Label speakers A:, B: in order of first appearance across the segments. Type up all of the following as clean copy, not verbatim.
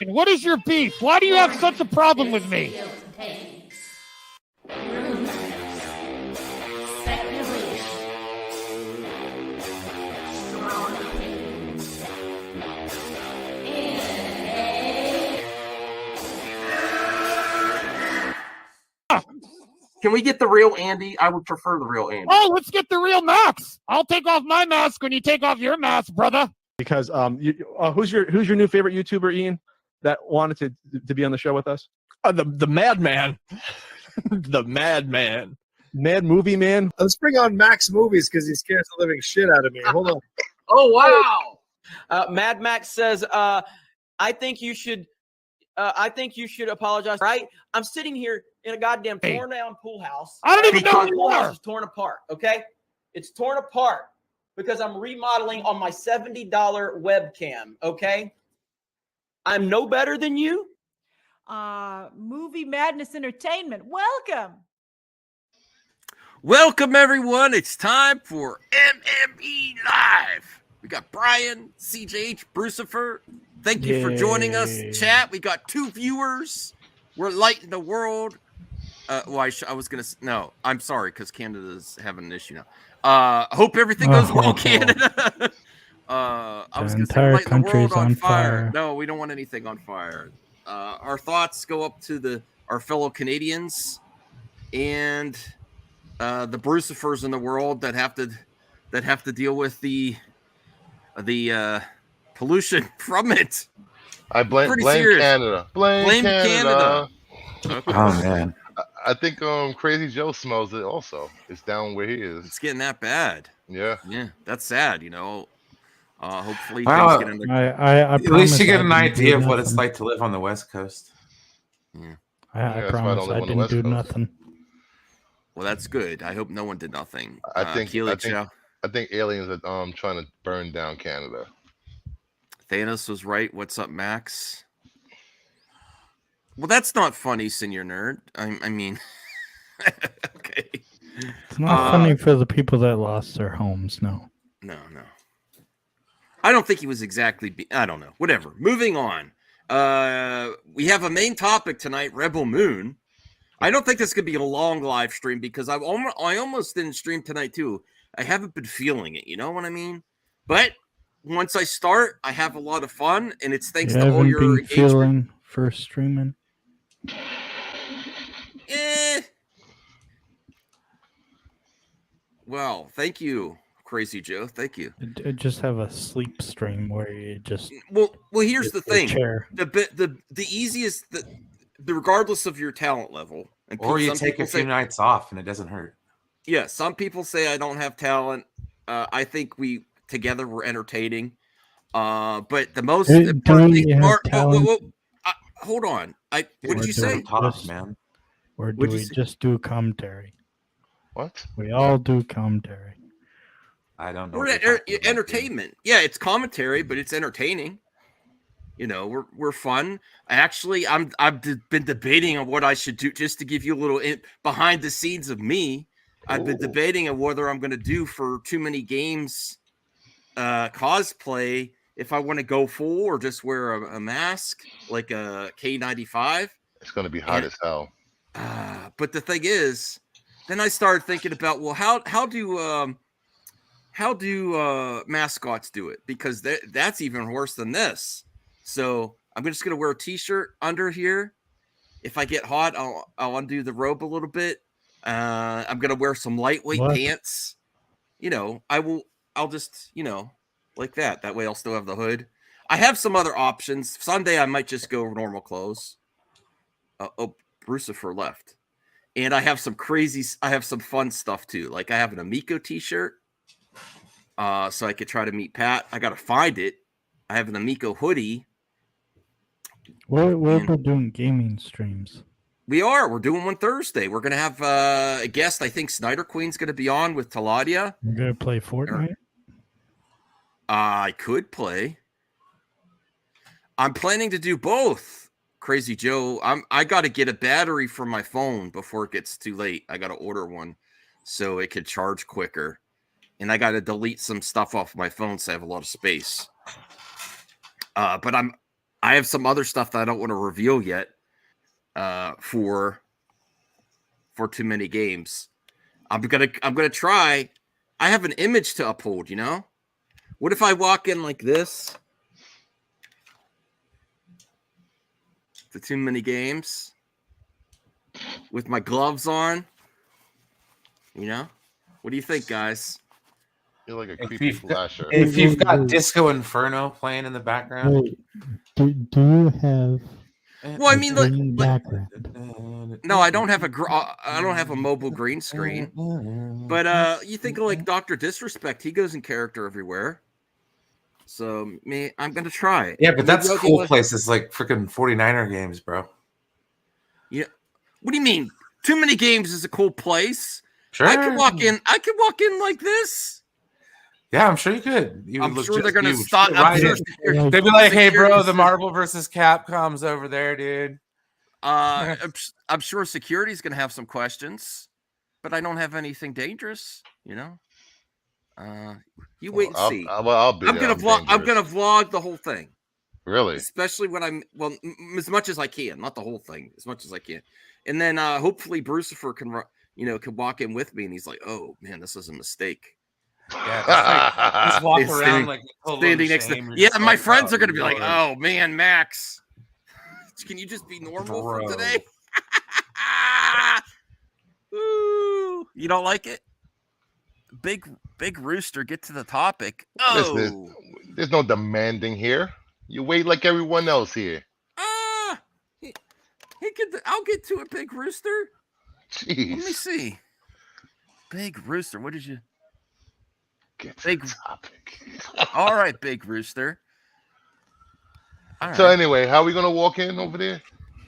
A: And what is your beef? Why do you have such a problem with me?
B: Can we get the real Andy? I would prefer the real Andy.
A: Oh, let's get the real Max. I'll take off my mask when you take off your mask, brother.
C: Because who's your new favorite YouTuber, Ian, that wanted to be on the show with us?
D: The Madman. The Madman.
C: Mad Movie Man.
E: Let's bring on Max Movies because he scares the living shit out of me. Hold on.
B: Oh, wow.
F: Mad Max says, I think you should apologize. Right? I'm sitting here in a goddamn torn down pool house.
A: I don't even know who
F: the
A: you
F: pool house
A: are.
F: is torn apart. Okay, it's torn apart because I'm remodeling on my $70 webcam. Okay, I'm no better than you.
G: Movie Madness Entertainment.
H: Welcome, everyone. It's time for MME Live. We got Brian, CJH, Brucifer. Thank you for joining us, chat. We got 2 viewers. We're lighting the world. I was going to... No, I'm sorry, because Canada's having an issue now. I hope everything goes well, Canada. I was going to say lighting the world on fire. No, we don't want anything on fire. Our thoughts go up to our fellow Canadians and the Brucifers in the world that have to deal with the pollution from it.
I: I blame Canada. Blame Canada.
H: Okay.
J: Oh man,
I: I think Crazy Joe smells it also. It's down where he is.
H: It's getting that bad.
I: Yeah.
H: That's sad. Hopefully,
J: well,
H: things get
J: at least you get an idea of what it's like to live on the West Coast.
H: Yeah.
K: I promise I didn't do nothing.
H: Well, that's good. I hope no one did nothing.
I: I think aliens are trying to burn down Canada.
H: Thanos was right. What's up, Max? Well, that's not funny, Senior Nerd. I mean, okay.
K: It's not funny for the people that lost their homes, no.
H: No. I don't think he was exactly... I don't know. Whatever. Moving on. We have a main topic tonight, Rebel Moon. I don't think this could be a long live stream because I almost didn't stream tonight, too. I haven't been feeling it, you know what I mean? But once I start, I have a lot of fun, and it's thanks to all your engagement.
K: Feeling for streaming?
H: Well, thank you, Crazy Joe. Thank you.
K: I just have a sleep stream where you just...
H: Well, here's the thing.
K: Chair.
H: The easiest... regardless of your talent level...
J: Or you take a few nights off, and it doesn't hurt.
H: Yeah, some people say I don't have talent. I think we... Together we're entertaining, but the most important thing. Hold on. What did you say?
K: Man. Or do we just do commentary?
I: What?
K: We all do commentary.
J: I don't know.
H: We're entertainment. Yeah, it's commentary, but it's entertaining. We're fun. I've been debating on what I should do, just to give you a little behind the scenes of me. I've been debating on whether I'm going to do for Too Many Games cosplay, if I want to go full or just wear a mask like a K95.
I: It's going to be hot as hell.
H: But the thing is, then I started thinking about, well, how do mascots do it? Because that's even worse than this. So I'm just going to wear a t-shirt under here. If I get hot, I'll undo the robe a little bit. I'm going to wear some lightweight pants. I'll just, like that. That way I'll still have the hood. I have some other options. Sunday I might just go normal clothes. Brucifer left. And I have some fun stuff too. Like I have an Amico t-shirt. So I could try to meet Pat. I got to find it. I have an Amico hoodie.
K: We're doing gaming streams.
H: We're doing one Thursday. We're going to have a guest. I think Snyder Queen's going to be on with Taladia.
K: You're going to play Fortnite?
H: I could play. I'm planning to do both. Crazy Joe. I got to get a battery for my phone before it gets too late. I got to order one so it could charge quicker. And I got to delete some stuff off my phone so I have a lot of space. But I have some other stuff that I don't want to reveal yet for Too Many Games. I'm gonna try. I have an image to uphold, you know? What if I walk in like this? The Too Many Games with my gloves on. You know? What do you think, guys?
I: You're like a creepy flasher.
J: If you've got Disco Inferno playing in the background.
K: Wait, do you have?
H: Well, I mean,
K: green background?
H: no, I don't have a mobile green screen. But you think of like Dr. Disrespect, he goes in character everywhere. So I'm gonna try it.
J: Yeah, but that's cool places like freaking 49er games, bro.
H: Yeah. What do you mean? Too Many Games is a cool place.
J: Sure.
H: I could walk in like this.
J: Yeah, I'm sure you could.
H: I'm sure they're gonna stop. I'm sure
J: they'd be like, "Hey, bro, the Marvel versus Capcom's over there, dude."
H: I'm sure security's gonna have some questions, but I don't have anything dangerous, you know. You wait and see.
I: I'll be
H: I'm
I: there.
H: gonna vlog. I'm gonna vlog the whole thing.
I: Really?
H: Especially when I'm as much as I can, not the whole thing, as much as I can, and then hopefully Brucifer can walk in with me, and he's like, "Oh man, this is a mistake."
J: Yeah, just walk around like
H: standing next to. Yeah, my friends are gonna be like, "Oh man, Max, can you just be normal for today?" Ooh, you don't like it? Big Rooster, get to the topic. Oh,
I: there's no demanding here. You wait like everyone else here.
H: I'll get to it, Big Rooster.
I: Jeez.
H: Let me see. Big Rooster, what did you?
I: Get to the topic.
H: All right, Big Rooster.
I: So anyway, how are we gonna walk in over there?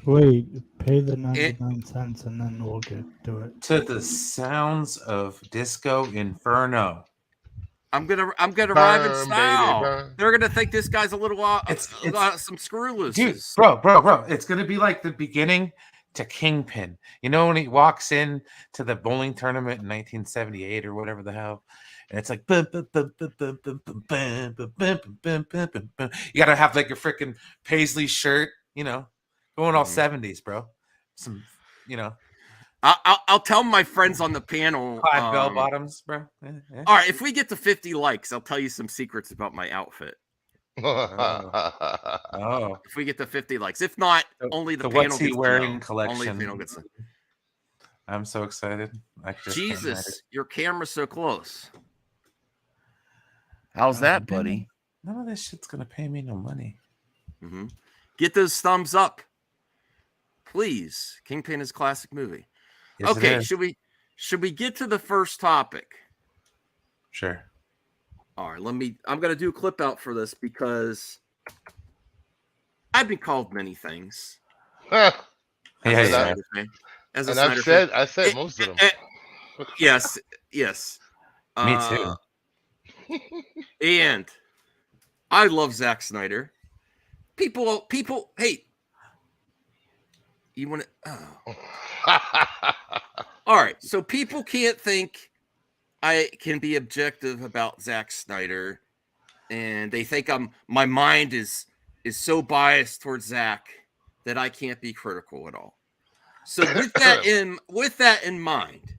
K: Wait, pay the 99 cents and then we'll get to it.
J: To the sounds of Disco Inferno.
H: I'm gonna arrive in style. They're gonna think this guy's a little some screw looses.
J: Dude, bro, it's gonna be like the beginning to Kingpin. You know when he walks in to the bowling tournament in 1978 or whatever the hell, and it's like you gotta have like your freaking paisley shirt, you know, going all 70s, bro. Some, you know.
H: I'll tell my friends on the panel.
J: Five bell bottoms, bro. Yeah.
H: All right, if we get to 50 likes, I'll tell you some secrets about my outfit.
J: Oh.
H: If we get to 50 likes, if not, only the panel
J: what's he
H: gets
J: wearing
H: to
J: collection.
H: Only the panel gets to.
J: I'm so excited.
H: Jesus, your camera's so close. How's that, buddy?
J: None of this shit's gonna pay me no money.
H: Mm-hmm. Get those thumbs up, please. Kingpin is a classic movie.
J: Yes,
H: okay, should we get to the first topic?
J: Sure.
H: All right, I'm gonna do a clip out for this because I've been called many things.
I: I said most of them.
H: Yes.
J: Me too.
H: And I love Zack Snyder. People, hey, you want to? Oh. All right, so people can't think I can be objective about Zack Snyder, and they think my mind is so biased towards Zack that I can't be critical at all. So with that in mind,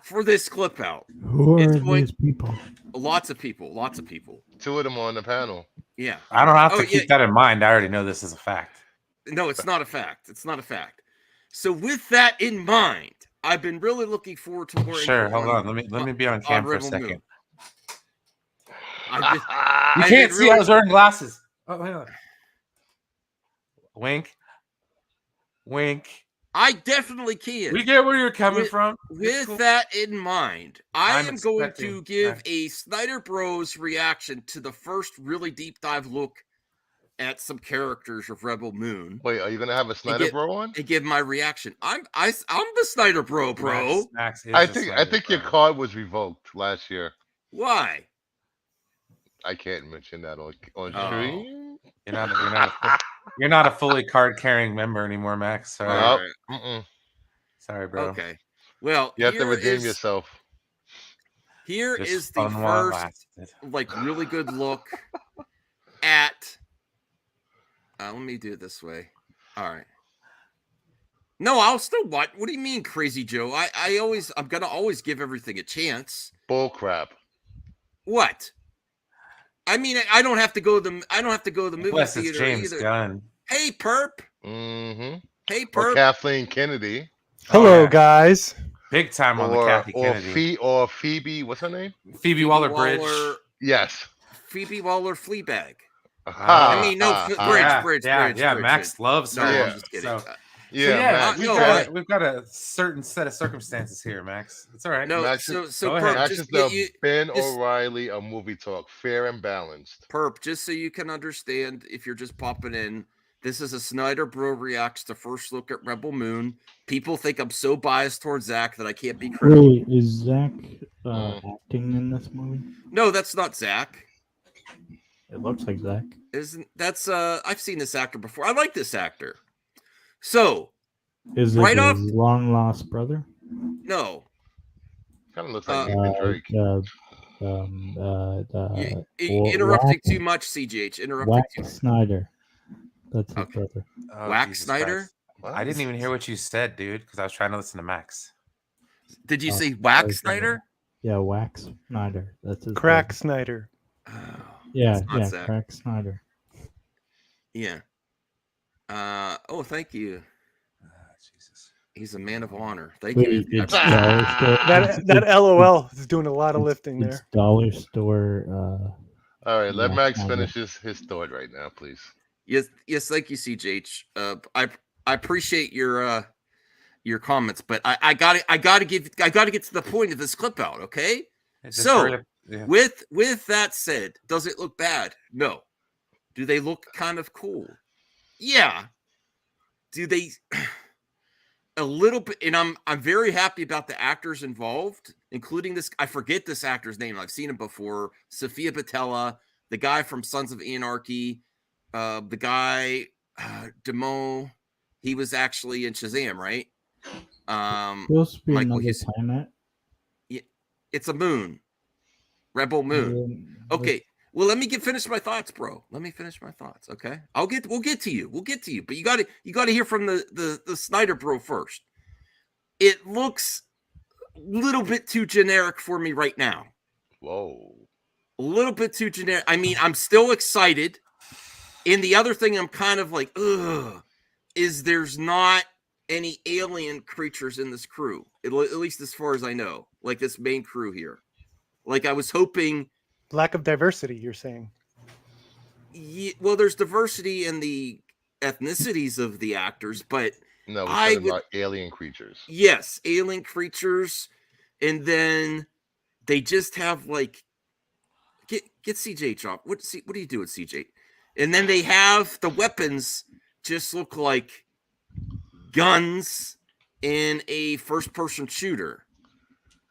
H: for this clip out,
K: who are these people?
H: Lots of people.
I: Two of them on the panel.
H: Yeah,
J: I don't have to keep that in mind. I already know this is a fact.
H: No, it's not a fact. So with that in mind, I've been really looking forward to more.
J: Sure, hold on. Let me be on cam for a second.
H: You
J: can't see. I was wearing glasses. Oh, hang on. Wink.
H: I definitely can.
J: We get where you're coming from.
H: With that in mind, I am going to give a Snyder Bros reaction to the first really deep dive look at some characters of Rebel Moon.
I: Wait, are you gonna have a Snyder Bro on?
H: And give my reaction. I'm the Snyder Bro.
I: Max I think your card was revoked last year.
H: Why?
I: I can't mention that on stream.
J: You're not a fully card carrying member anymore, Max. Sorry. Sorry, bro.
H: Okay. Well,
I: you have to redeem yourself.
H: Here is the first really good look at Let me do it this way. All right. No, I'll still watch. What do you mean, Crazy Joe? I'm gonna always give everything a chance.
I: Bull crap.
H: What? I mean, I don't have to go to the movie
J: Unless it's
H: theater
J: James
H: either.
J: Gunn.
H: Hey, Perp.
I: Mm-hmm.
H: Hey,
I: Or
H: Perp.
I: Kathleen Kennedy.
E: Hello,
J: yeah.
E: guys.
J: Big time on the Kathy Kennedy.
I: Or Phoebe, what's her name?
J: Phoebe Waller-Bridge.
I: Yes.
H: Phoebe Waller Fleabag.
I: Aha,
H: I mean, no, Bridge.
J: Max loves her.
H: No,
I: Yeah.
H: I'm just kidding.
I: Yeah,
H: Max,
J: we've got a certain set of circumstances here, Max. It's all right.
H: No,
I: Max
H: so
J: go
H: Perp,
J: ahead.
I: Max
H: just
I: is the
H: you,
I: Ben
H: just-
I: O'Reilly of movie talk, fair and balanced.
H: Perp, just so you can understand, if you're just popping in, this is a Snyder Bro reacts to First Look at Rebel Moon. People think I'm so biased towards Zach that I can't be critical.
K: Wait, is Zach acting in this movie?
H: No, that's not Zach.
K: It looks like Zach.
H: Isn't that's I've seen this actor before. I like this actor. So
K: Is it
H: right off,
K: his long lost brother?
H: no.
I: Kind of looks like Nathan Drake.
H: You interrupting too much, CGH. Interrupting
K: Zack
H: too much.
K: Snyder. That's his brother.
J: Oh,
H: Wax
J: Jesus
H: Snyder?
J: Christ. I didn't even hear what you said, dude, because I was trying to listen to Max.
H: Did you say
K: that
H: Wax
K: was
H: Snyder?
K: Yeah, Wax Snyder. That's his
E: Crack
K: brother.
E: Snyder.
K: Yeah,
H: it's not
K: yeah,
H: Zach.
K: Crack Snyder.
H: Yeah. Oh, thank you.
J: Jesus.
H: He's a man of honor. Thank
K: Wait,
H: you.
K: it's dollar store.
E: That LOL is doing a lot of lifting
K: It's
E: there.
K: dollar store.
I: All right, let
K: Wax
I: Max
K: Snyder.
I: finish his thought right now, please.
H: Yes, thank you, CJH. I appreciate your comments, but I gotta get to the point of this clip out, okay? So with that said, does it look bad? No. Do they look kind of cool? Yeah. Do they a little bit? And I'm very happy about the actors involved, including this. I forget this actor's name. I've seen him before. Sophia Boutella, the guy from Sons of Anarchy, the guy Demo. He was actually in Shazam, right?
K: Supposed to be
H: Michael
K: another
H: Huston.
K: planet.
H: It's a moon. Rebel Moon. Okay. Well, let me finish my thoughts, bro. Let me finish my thoughts. Okay. We'll get to you. We'll get to you. But you gotta hear from the Snyder bro first. It looks a little bit too generic for me right now.
I: Whoa.
H: A little bit too generic. I mean, I'm still excited. And the other thing I'm kind of like, is there's not any alien creatures in this crew, at least as far as I know, like this main crew here. Like I was hoping.
E: Lack of diversity, you're saying?
H: Yeah, well, there's diversity in the ethnicities of the actors, but
I: no, we're talking about alien creatures.
H: Yes, alien creatures, and then they just have like get CJ off. What do you do with CJ? And then they have the weapons just look like guns in a first-person shooter.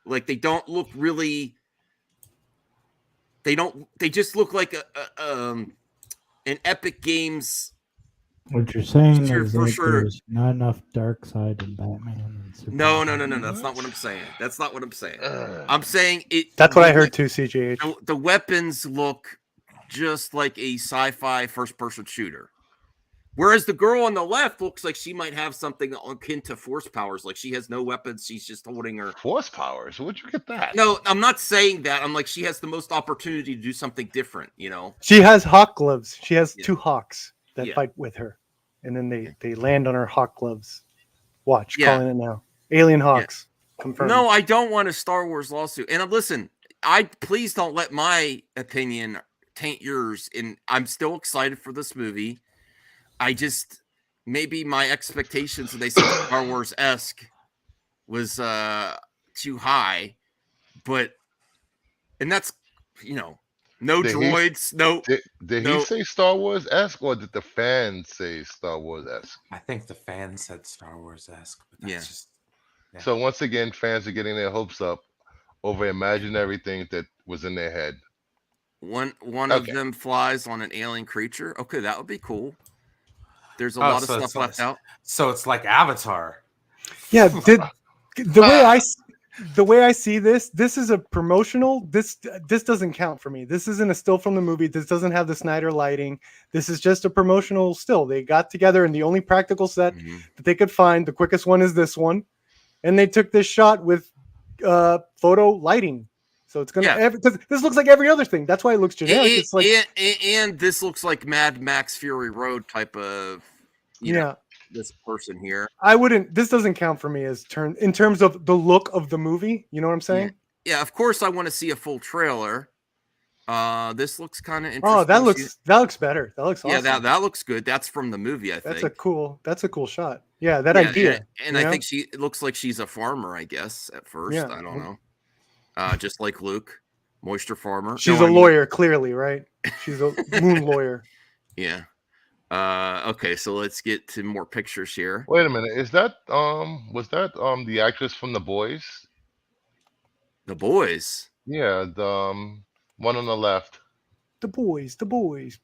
H: Like they don't look really. They just look like an Epic Games.
K: What you're saying is like
H: sure.
K: there's not enough dark side in Batman and Superman.
H: No. That's not what I'm saying. That's not what I'm saying. I'm saying it.
E: That's what I heard too, CGH.
H: The weapons look just like a sci-fi first-person shooter. Whereas the girl on the left looks like she might have something akin to force powers. Like she has no weapons. She's just holding her
I: force powers. Where'd you get that?
H: No, I'm not saying that. I'm like, she has the most opportunity to do something different, you know?
E: She has hawk gloves. She has two hawks that fight with her. And then they land on her hawk gloves. Watch, calling it now. Alien hawks. Confirmed.
H: No, I don't want a Star Wars lawsuit. And listen, please don't let my opinion taint yours. And I'm still excited for this movie. I just maybe my expectations when they said Star Wars-esque was too high, and that's no droids,
I: Did he say Star Wars-esque, or did the fans say Star Wars-esque?
J: I think the fans said Star Wars-esque, but that's just
I: So once again, fans are getting their hopes up over imaginary things that was in their head.
H: One of them flies on an alien creature. Okay, that would be cool. There's a lot of stuff left out.
J: So it's like Avatar.
E: Yeah, the way the way I see this is a promotional. This doesn't count for me. This isn't a still from the movie. This doesn't have the Snyder lighting. This is just a promotional still. They got together and the only practical set that they could find, the quickest one is this one, and they took this shot with photo lighting. So it's gonna because this looks like every other thing. That's why it looks generic. It's like
H: and this looks like Mad Max Fury Road type of you know, this person here.
E: I wouldn't. This doesn't count for me as in terms of the look of the movie. You know what I'm saying?
H: Yeah, of course I want to see a full trailer. This looks kind of interesting.
E: Oh, that looks better. That looks awesome.
H: Yeah, that looks good. That's from the movie, I think.
E: That's a cool shot. Yeah, that idea.
H: And I think it looks like she's a farmer, I guess, at first.
E: Yeah.
H: I don't know. Just like Luke, moisture farmer.
E: She's a lawyer, clearly, right? She's a moon lawyer.
H: Yeah. Okay, so let's get to more pictures here.
I: Wait a minute. Is that was that the actress from The Boys?
H: The Boys?
I: Yeah, the one on the left.
E: The Boys.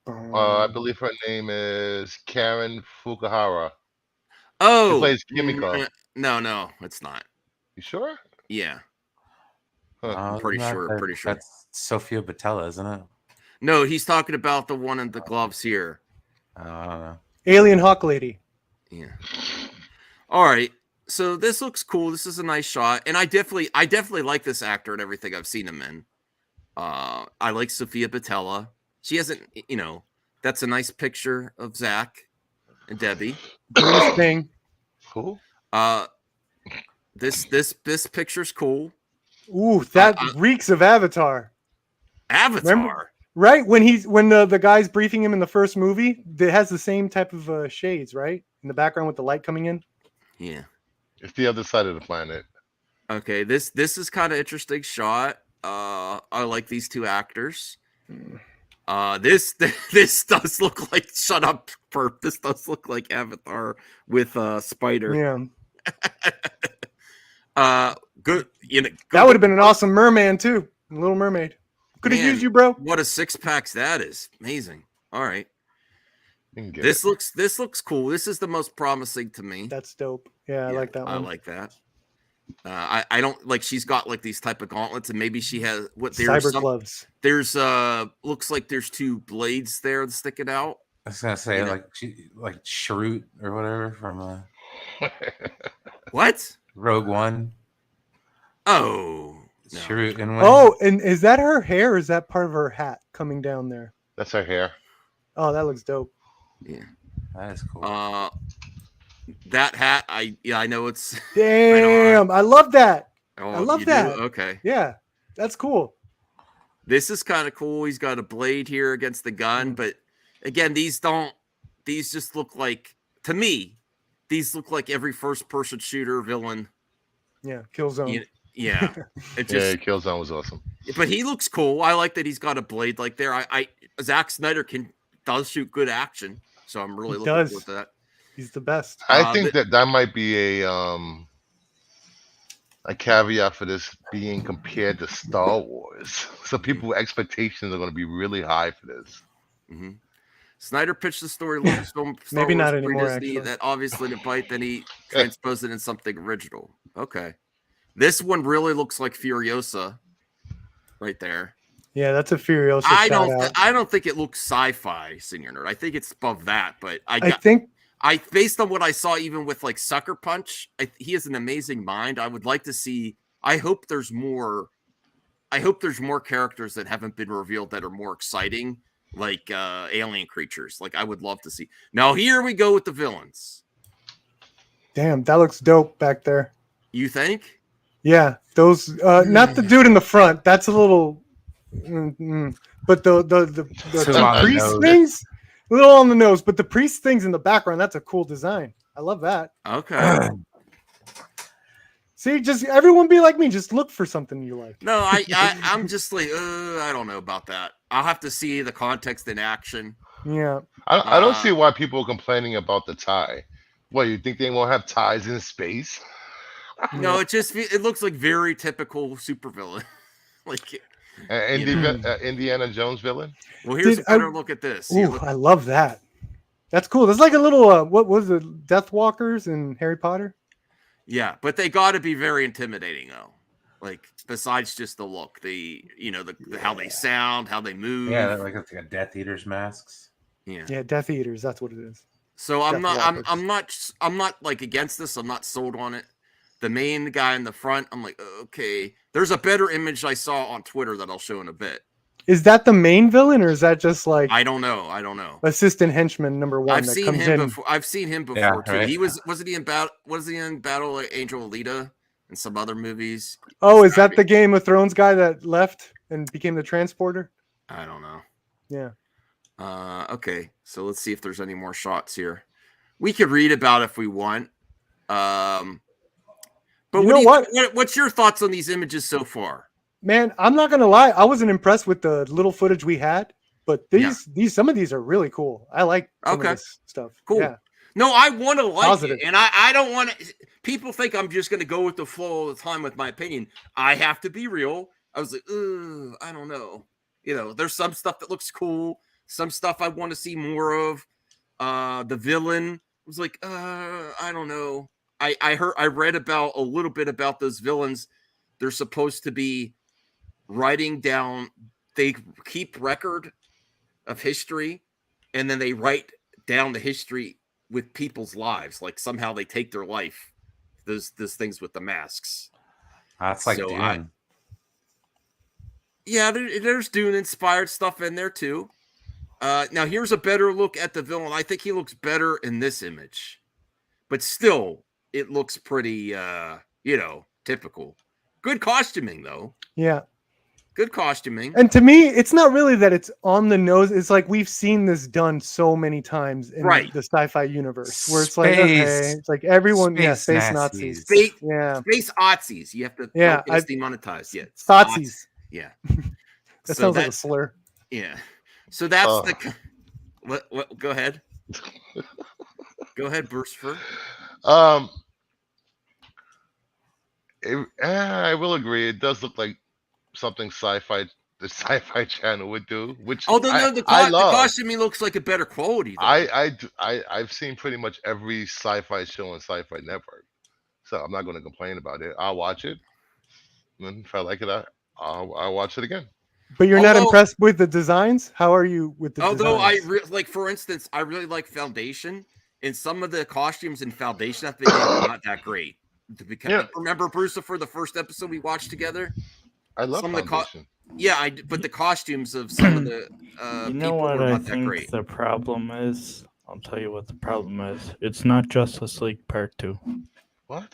I: I believe her name is Karen Fukuhara.
H: Oh,
I: she plays Kimiko.
H: No, it's not.
I: You sure?
H: Yeah.
I: Huh.
H: I'm pretty sure.
J: That's Sofia Boutella, isn't it?
H: No, he's talking about the one in the gloves here.
J: I don't know.
E: Alien Hawk Lady.
H: Yeah. All right. So this looks cool. This is a nice shot, and I definitely like this actor and everything I've seen him in. I like Sofia Boutella. She hasn't, that's a nice picture of Zach and Debbie.
E: Greatest thing.
I: Cool.
H: This picture's cool.
E: Ooh, that reeks of Avatar.
H: Avatar.
E: Remember, right? When the guy's briefing him in the first movie, it has the same type of shades, right? In the background with the light coming in.
H: Yeah.
I: It's the other side of the planet.
H: Okay, this is kind of interesting shot. I like these two actors. This does look like Shut Up Perp. This does look like Avatar with Spider.
E: Yeah.
H: Good.
E: That would have been an awesome merman too. Little Mermaid. Could have used you, bro.
H: What a 6-pack that is. Amazing. All right. This looks cool. This is the most promising to me.
E: That's dope. Yeah, I like that one.
H: I like that. I don't like she's got like these type of gauntlets, and maybe she has
E: cyber gloves.
H: There's looks like there's two blades there sticking out.
J: I was gonna say like Shrewd or whatever from
H: what?
J: Rogue One.
H: Oh, no.
J: Shrewd and
E: oh, and is that her hair? Or is that part of her hat coming down there?
I: That's her hair.
E: Oh, that looks dope.
H: Yeah,
J: that is cool.
H: That hat, I know it's.
E: Damn, I love that.
H: Oh,
E: I love that.
H: Do? Okay.
E: Yeah, that's cool.
H: This is kind of cool. He's got a blade here against the gun, but again, these just look like, to me, these look like every first-person shooter villain.
E: Yeah, Killzone.
H: Yeah.
I: Killzone was awesome.
H: But he looks cool. I like that he's got a blade like there. Zack Snyder does shoot good action, so I'm really looking forward to that.
E: He's the best.
I: I think that might be a caveat for this being compared to Star Wars. So people's expectations are going to be really high for this.
H: Mm-hmm. Snyder pitched the story
E: maybe not anymore.
H: Disney, that obviously didn't bite. Then he transposed it in something original. Okay, this one really looks like Furiosa, right there.
E: Yeah, that's a Furiosa.
H: I don't think it looks sci-fi, Senior Nerd. I think it's above that. But I think based on what I saw, even with like Sucker Punch, he has an amazing mind. I would like to see. I hope there's more characters that haven't been revealed that are more exciting, like alien creatures. Like I would love to see. Now here we go with the villains.
E: Damn, that looks dope back there.
H: You think?
E: Yeah, those. Not the dude in the front. That's a little. But the priest things. A little on the nose, but the priest things in the background, that's a cool design. I love that.
H: Okay.
E: See, just everyone be like me. Just look for something you like.
H: No, I'm just like, I don't know about that. I'll have to see the context in action.
E: Yeah.
I: I don't see why people are complaining about the tie. What, you think they won't have ties in space?
H: No, it looks like very typical supervillain. Like
I: Indiana Jones villain.
H: Well, here's a better look at this.
E: Ooh, I love that. That's cool. That's like a little what was it? Death Walkers in Harry Potter.
H: Yeah, but they got to be very intimidating though. Like besides just the look, the how they sound, how they move.
J: Yeah, like it's like a Death Eater's masks.
H: Yeah.
E: Yeah, Death Eaters. That's what it is.
H: So I'm
E: Death
H: not like against this. I'm not sold on it. The main guy in the front, I'm like, okay. There's a better image I saw on Twitter that I'll show in a bit.
E: Is that the main villain, or is that just like
H: I don't know.
E: assistant henchman number one
H: I've
E: that
H: seen
E: comes
H: him
E: in?
H: before. I've seen him before
J: Yeah,
H: too.
J: right.
H: He wasn't he in battle? Was he in Battle of Angel Alita and some other movies?
E: Oh, is that the Game of Thrones guy that left and became the transporter?
H: I don't know.
E: Yeah.
H: Okay, so let's see if there's any more shots here. We could read about it if we want. But
E: You know
H: what's your thoughts on these images so far?
E: Man, I'm not gonna lie. I wasn't impressed with the little footage we had, but these some of these are really cool. I like some of this stuff.
H: Cool.
E: Yeah.
H: No, I want to like
E: Positive.
H: it, and I don't want to. People think I'm just going to go with the flow all the time with my opinion. I have to be real. I was like, I don't know. There's some stuff that looks cool. Some stuff I want to see more of. The villain was like, I don't know. I read about a little bit about those villains. They're supposed to be writing down. They keep record of history, and then they write down the history with people's lives. Like somehow they take their life. Those things with the masks.
J: That's like Dune.
H: There's Dune inspired stuff in there too. Now here's a better look at the villain. I think he looks better in this image, but still it looks pretty typical. Good costuming though.
E: Yeah.
H: Good costuming.
E: And to me, it's not really that it's on the nose. It's like we've seen this done so many times in the sci-fi universe, where it's like, okay, it's like everyone, space Nazis,
H: space Aussies. You have to, it's demonetized. Yeah,
E: Nazis.
H: Yeah,
E: that sounds like a slur.
H: Yeah, so that's the. What? Go ahead. Go ahead, Burstfer.
I: I will agree. It does look like something the sci-fi channel would do, which
H: the costuming looks like a better quality though.
I: I've seen pretty much every sci-fi show on Sci-Fi Network, so I'm not going to complain about it. I'll watch it, and if I like it, I'll watch it again.
E: But you're not impressed with the designs? How are you with the designs?
H: Like for instance, I really like Foundation, and some of the costumes in Foundation I think are not that great. Remember Bruce for the first episode we watched together?
I: I love Foundation.
H: But the costumes of some of the
K: you know
H: people
K: what
H: were
K: I
H: not that
K: think
H: great.
K: the problem is? I'll tell you what the problem is. It's not Justice League Part 2.
I: What?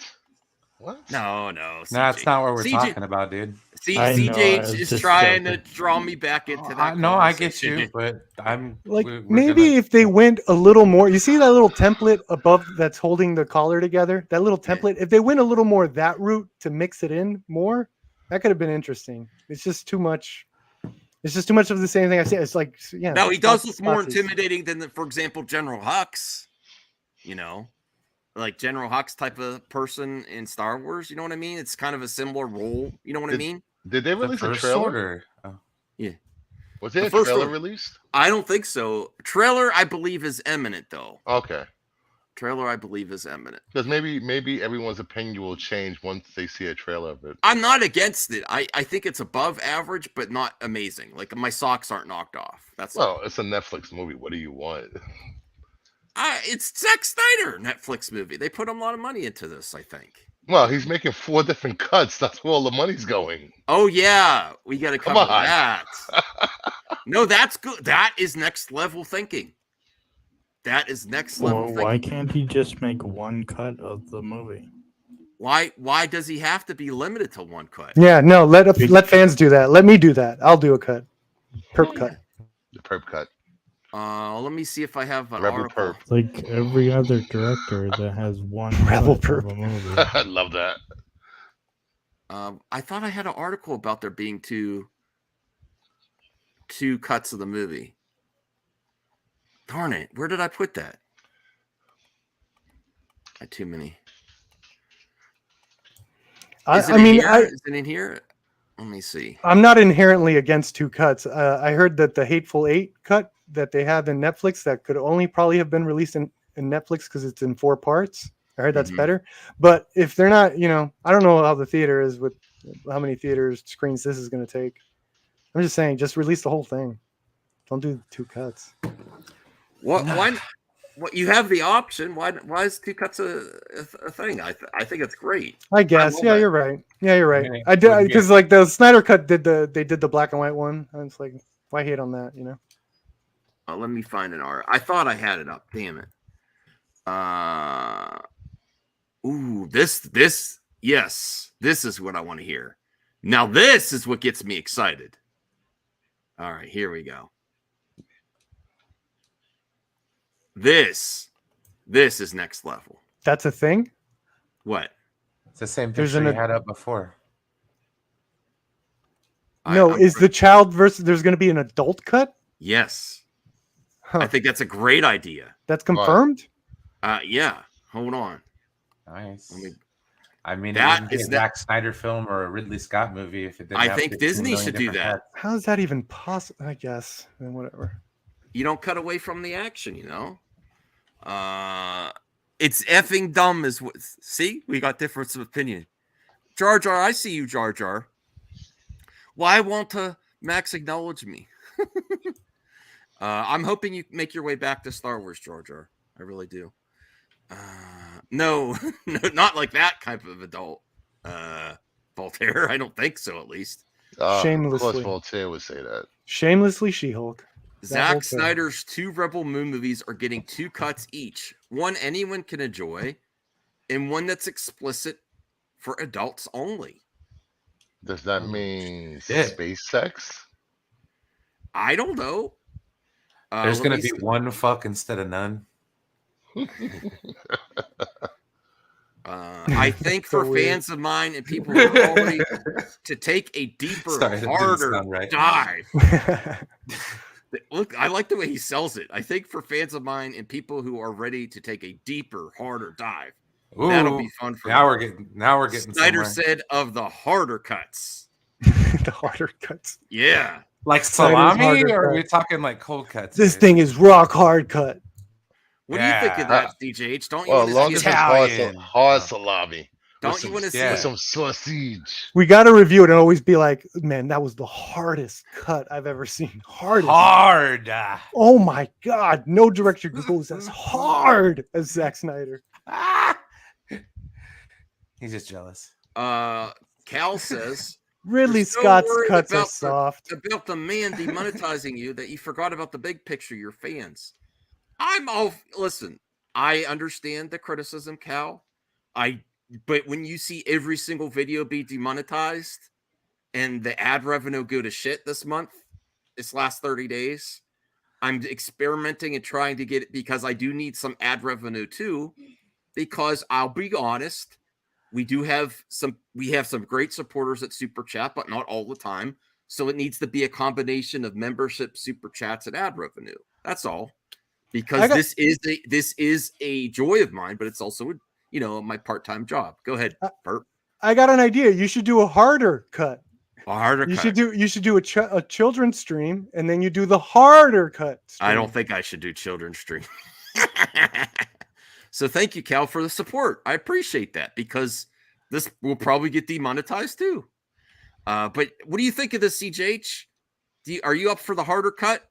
H: No.
J: No, that's not what we're talking about, dude.
H: CJ is trying to draw me back into that.
J: No, I get you, but I'm
E: like maybe if they went a little more. You see that little template above that's holding the collar together? That little template. If they went a little more that route to mix it in more, that could have been interesting. It's just too much. It's just too much of the same thing I say. It's like,
H: No, he does look more intimidating than, for example, General Hux. Like General Hux type of person in Star Wars. You know what I mean? It's kind of a similar role. You know what I mean?
I: Did they release a trailer?
H: Yeah.
I: Was there a trailer released?
H: I don't think so. Trailer, I believe, is imminent though.
I: Okay.
H: Trailer, I believe, is imminent.
I: Because maybe everyone's opinion will change once they see a trailer of it.
H: I'm not against it. I think it's above average, but not amazing. Like my socks aren't knocked off. It's
I: a Netflix movie. What do you want?
H: It's Zack Snyder Netflix movie. They put a lot of money into this, I think.
I: Well, he's making 4 different cuts. That's where all the money's going.
H: Oh yeah, we got to cover that. No, that's good. That is next level thinking. That is next level thinking.
K: Why can't he just make one cut of the movie?
H: Why does he have to be limited to one cut?
E: Yeah, no. Let fans do that. Let me do that. I'll do a cut. Perp cut.
I: The perp cut.
H: Let me see if I have an
I: Rebel
H: article.
I: perp.
K: Like every other director that has one
E: Rebel
K: cut
E: perp.
K: of a movie.
I: I love that.
H: I thought I had an article about there being two cuts of the movie. Darn it! Where did I put that? I had too many. Is it in here? Let me see.
E: I'm not inherently against 2 cuts. I heard that the Hateful Eight cut that they have in Netflix that could only probably have been released in Netflix because it's in 4 parts. I heard that's better. But if they're not, I don't know how the theater is with how many theaters screens this is going to take. I'm just saying, just release the whole thing. Don't do 2 cuts.
H: What? Why? What? You have the option. Why? Why is 2 cuts a thing? I think it's great.
E: I guess.
H: love
E: Yeah,
H: that.
E: you're right. Yeah, you're right.
J: Yeah,
E: I did
J: wouldn't
E: because like the Snyder cut did the black and white one. I was like, why hate on that? You know.
H: Let me find an R. I thought I had it up. Damn it. Ooh, this. Yes, this is what I want to hear. Now this is what gets me excited. All right, here we go. This is next level.
E: That's a thing.
H: What?
J: It's the same
E: There's
J: picture
E: an-
J: you had up before.
E: No, is the child versus? There's going to be an adult cut.
H: Yes.
E: Huh.
H: I think that's a great idea.
E: That's confirmed.
H: Yeah. Hold on.
J: Nice.
H: Let me-
J: I mean,
H: That
J: it wouldn't be a
H: is
J: Zack Snyder film or a Ridley Scott movie if it didn't.
H: I
J: have
H: think
J: 15
H: Disney
J: million
H: should do
J: different
H: that.
J: cuts.
E: How is that even possible? I guess. And whatever.
H: You don't cut away from the action, you know? It's effing dumb is what. See? We got difference of opinion. Jar Jar, I see you, Jar Jar. Why won't Max acknowledge me? I'm hoping you make your way back to Star Wars, Jar Jar. I really do. No, no, not like that type of adult. Voltaire, I don't think so, at least.
I: Of course,
E: Shamelessly.
I: Voltaire would say that.
E: Shamelessly She-Hulk.
H: Zack Snyder's 2 Rebel Moon movies are getting 2 cuts each. One anyone can enjoy, and one that's explicit for adults only.
I: Does that mean
J: Yeah.
I: space sex?
H: I don't know.
J: There's
H: let
J: gonna
H: me
J: be
H: see.
J: one fuck instead of none.
H: I think
E: So
H: for
E: weird.
H: fans of mine and people who are already to take a deeper,
J: Sorry, that didn't
H: harder
J: sound right.
H: dive. Look, I like the way he sells it. I think for fans of mine and people who are ready to take a deeper, harder dive, that'll be fun for
J: now
H: them.
J: we're getting
H: Snyder
J: somewhere.
H: said of the harder cuts.
E: The harder cuts.
H: Yeah.
J: Like
E: Snyder's
J: salami,
E: harder
J: or are we
E: cut.
J: talking like cold cuts?
E: This
J: here?
E: thing is rock hard cut.
H: What do you think of that, DJH? Don't you
I: Well,
H: want
I: as long
H: to
I: as
H: see
I: it's
H: it?
J: Italian.
I: hard salami.
H: Don't you want to see
J: yeah.
I: With
H: it?
I: some sausage.
E: We got to review it and always be like, man, that was the hardest cut I've ever seen. Hardest.
J: Hard.
E: Oh my God. No director goes as hard as Zack Snyder.
J: He's just jealous.
H: Cal says
E: Ridley
H: You're so
E: Scott's
H: worried
E: cuts are
H: about
E: soft.
H: about the man demonetizing you that you forgot about the big picture, your fans. I'm all listen, I understand the criticism, Cal. But when you see every single video be demonetized and the ad revenue go to shit this last 30 days, I'm experimenting and trying to get it because I do need some ad revenue too. Because I'll be honest, we have some great supporters at Super Chat, but not all the time. So it needs to be a combination of membership, Super Chats, and ad revenue. That's all. Because this is a joy of mine, but it's also my part-time job. Go ahead, Bert.
E: I got an idea. You should do a harder cut.
H: A harder
E: You
H: cut.
E: should do a children's stream, and then you do the harder cut.
H: I
E: stream.
H: don't think I should do children's stream. So thank you, Cal, for the support. I appreciate that because this will probably get demonetized too. But what do you think of this, CJH? Are you up for the harder cut?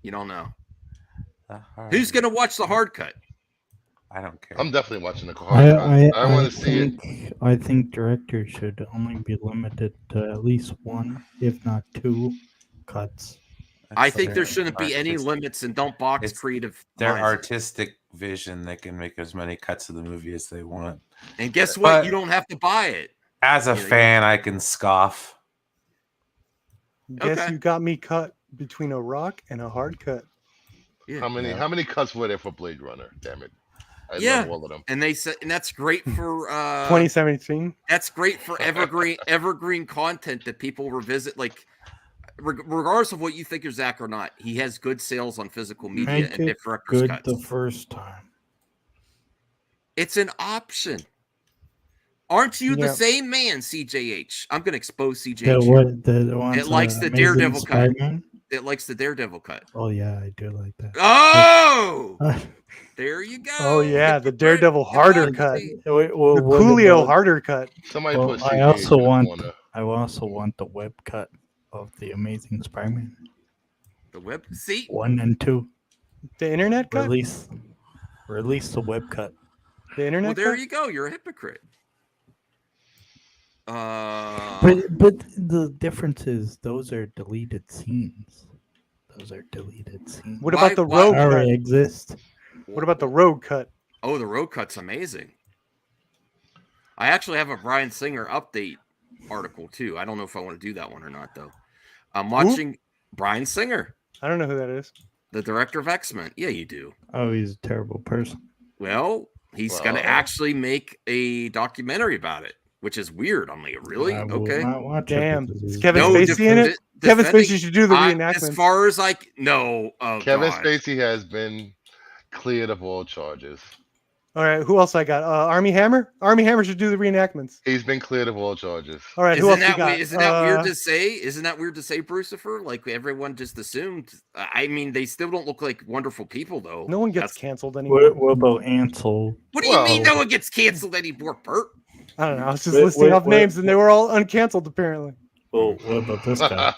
H: You don't know. Who's going to watch the hard cut?
J: I don't care.
I: I'm definitely watching the hard cut. I want to see it.
K: I think directors should only be limited to at least 1, if not 2, cuts.
H: I think there shouldn't be any limits, and don't box creative.
J: Their
H: minds.
J: artistic vision. They can make as many cuts of the movie as they want.
H: And guess what?
J: But
H: you don't have to buy it.
J: As a fan, I can scoff.
E: Guess you got me cut between a rock and a hard cut.
H: Yeah.
I: How many cuts were there for Blade Runner? Damn it. I love all of them.
H: And they said, and that's great for
E: 2017.
H: That's great for evergreen content that people revisit. Like, regardless of what you think of Zach or not, he has good sales on physical media
K: Make
H: and
K: it
H: director's
K: good
H: cuts.
K: the first time.
H: It's an option. Aren't you the
E: Yeah.
H: same man, CJH? I'm going to expose
K: The
H: CJH.
K: what? The ones
H: It likes the
K: Amazing
H: Daredevil cut.
K: Spider-Man?
H: that likes the Daredevil cut.
K: Oh yeah, I do like that.
H: Oh, there you go.
E: Oh yeah, the
H: Hypocrite.
E: Daredevil harder cut.
H: Hypocrisy.
K: Wait, well,
E: The
K: what
E: Coolio
K: about-
E: harder cut.
I: Somebody
K: well,
I: put
K: I
I: CGH
K: also
I: in the
K: want.
I: corner.
K: I also want the web cut of the Amazing Spider-Man
H: The web. See,
K: 1 and 2.
E: The internet cut.
K: Release the web cut.
E: The internet
H: well, there
E: cut.
H: you go. You're a hypocrite.
K: But the difference is those are deleted scenes. Those are deleted scenes.
E: What about the
H: why-
E: road cut?
K: Already exist.
E: What about the road cut?
H: Oh, the road cut's amazing. I actually have a Bryan Singer update article too. I don't know if I want to do that one or not though. I'm watching Bryan Singer,
E: I don't know who that is.
H: the director of X-Men. Yeah, you do.
K: Oh, he's a terrible person.
H: Well, he's going to
I: Well.
H: actually make a documentary about it, which is weird. I'm like, really?
K: I will
H: Okay.
K: not watch
E: Damn.
K: it because
E: Is
K: he's-
E: Kevin
H: No,
E: Spacey in it? Kevin
H: defending-
E: Spacey should do the
H: As
E: reenactment.
H: far as no. Oh,
I: Kevin
H: God.
I: Spacey has been cleared of all charges.
E: All right, who else I got? Army Hammer. Army Hammer should do the reenactments.
I: He's been cleared of all charges.
E: All right, who
H: Isn't
E: else you
H: that,
E: got?
H: isn't that weird to say? Isn't that weird to say, Brucifer? Like everyone just assumed. I mean, they still don't look like wonderful people, though.
E: No one gets
H: That's-
E: canceled anymore.
K: What about Ansel?
H: What do you mean no one gets canceled anymore, Bert?
E: I don't know. I was just
K: Wait,
E: listing
K: wait,
E: off
K: wait.
E: names, and they were all uncanceled apparently.
K: Well, what about this guy?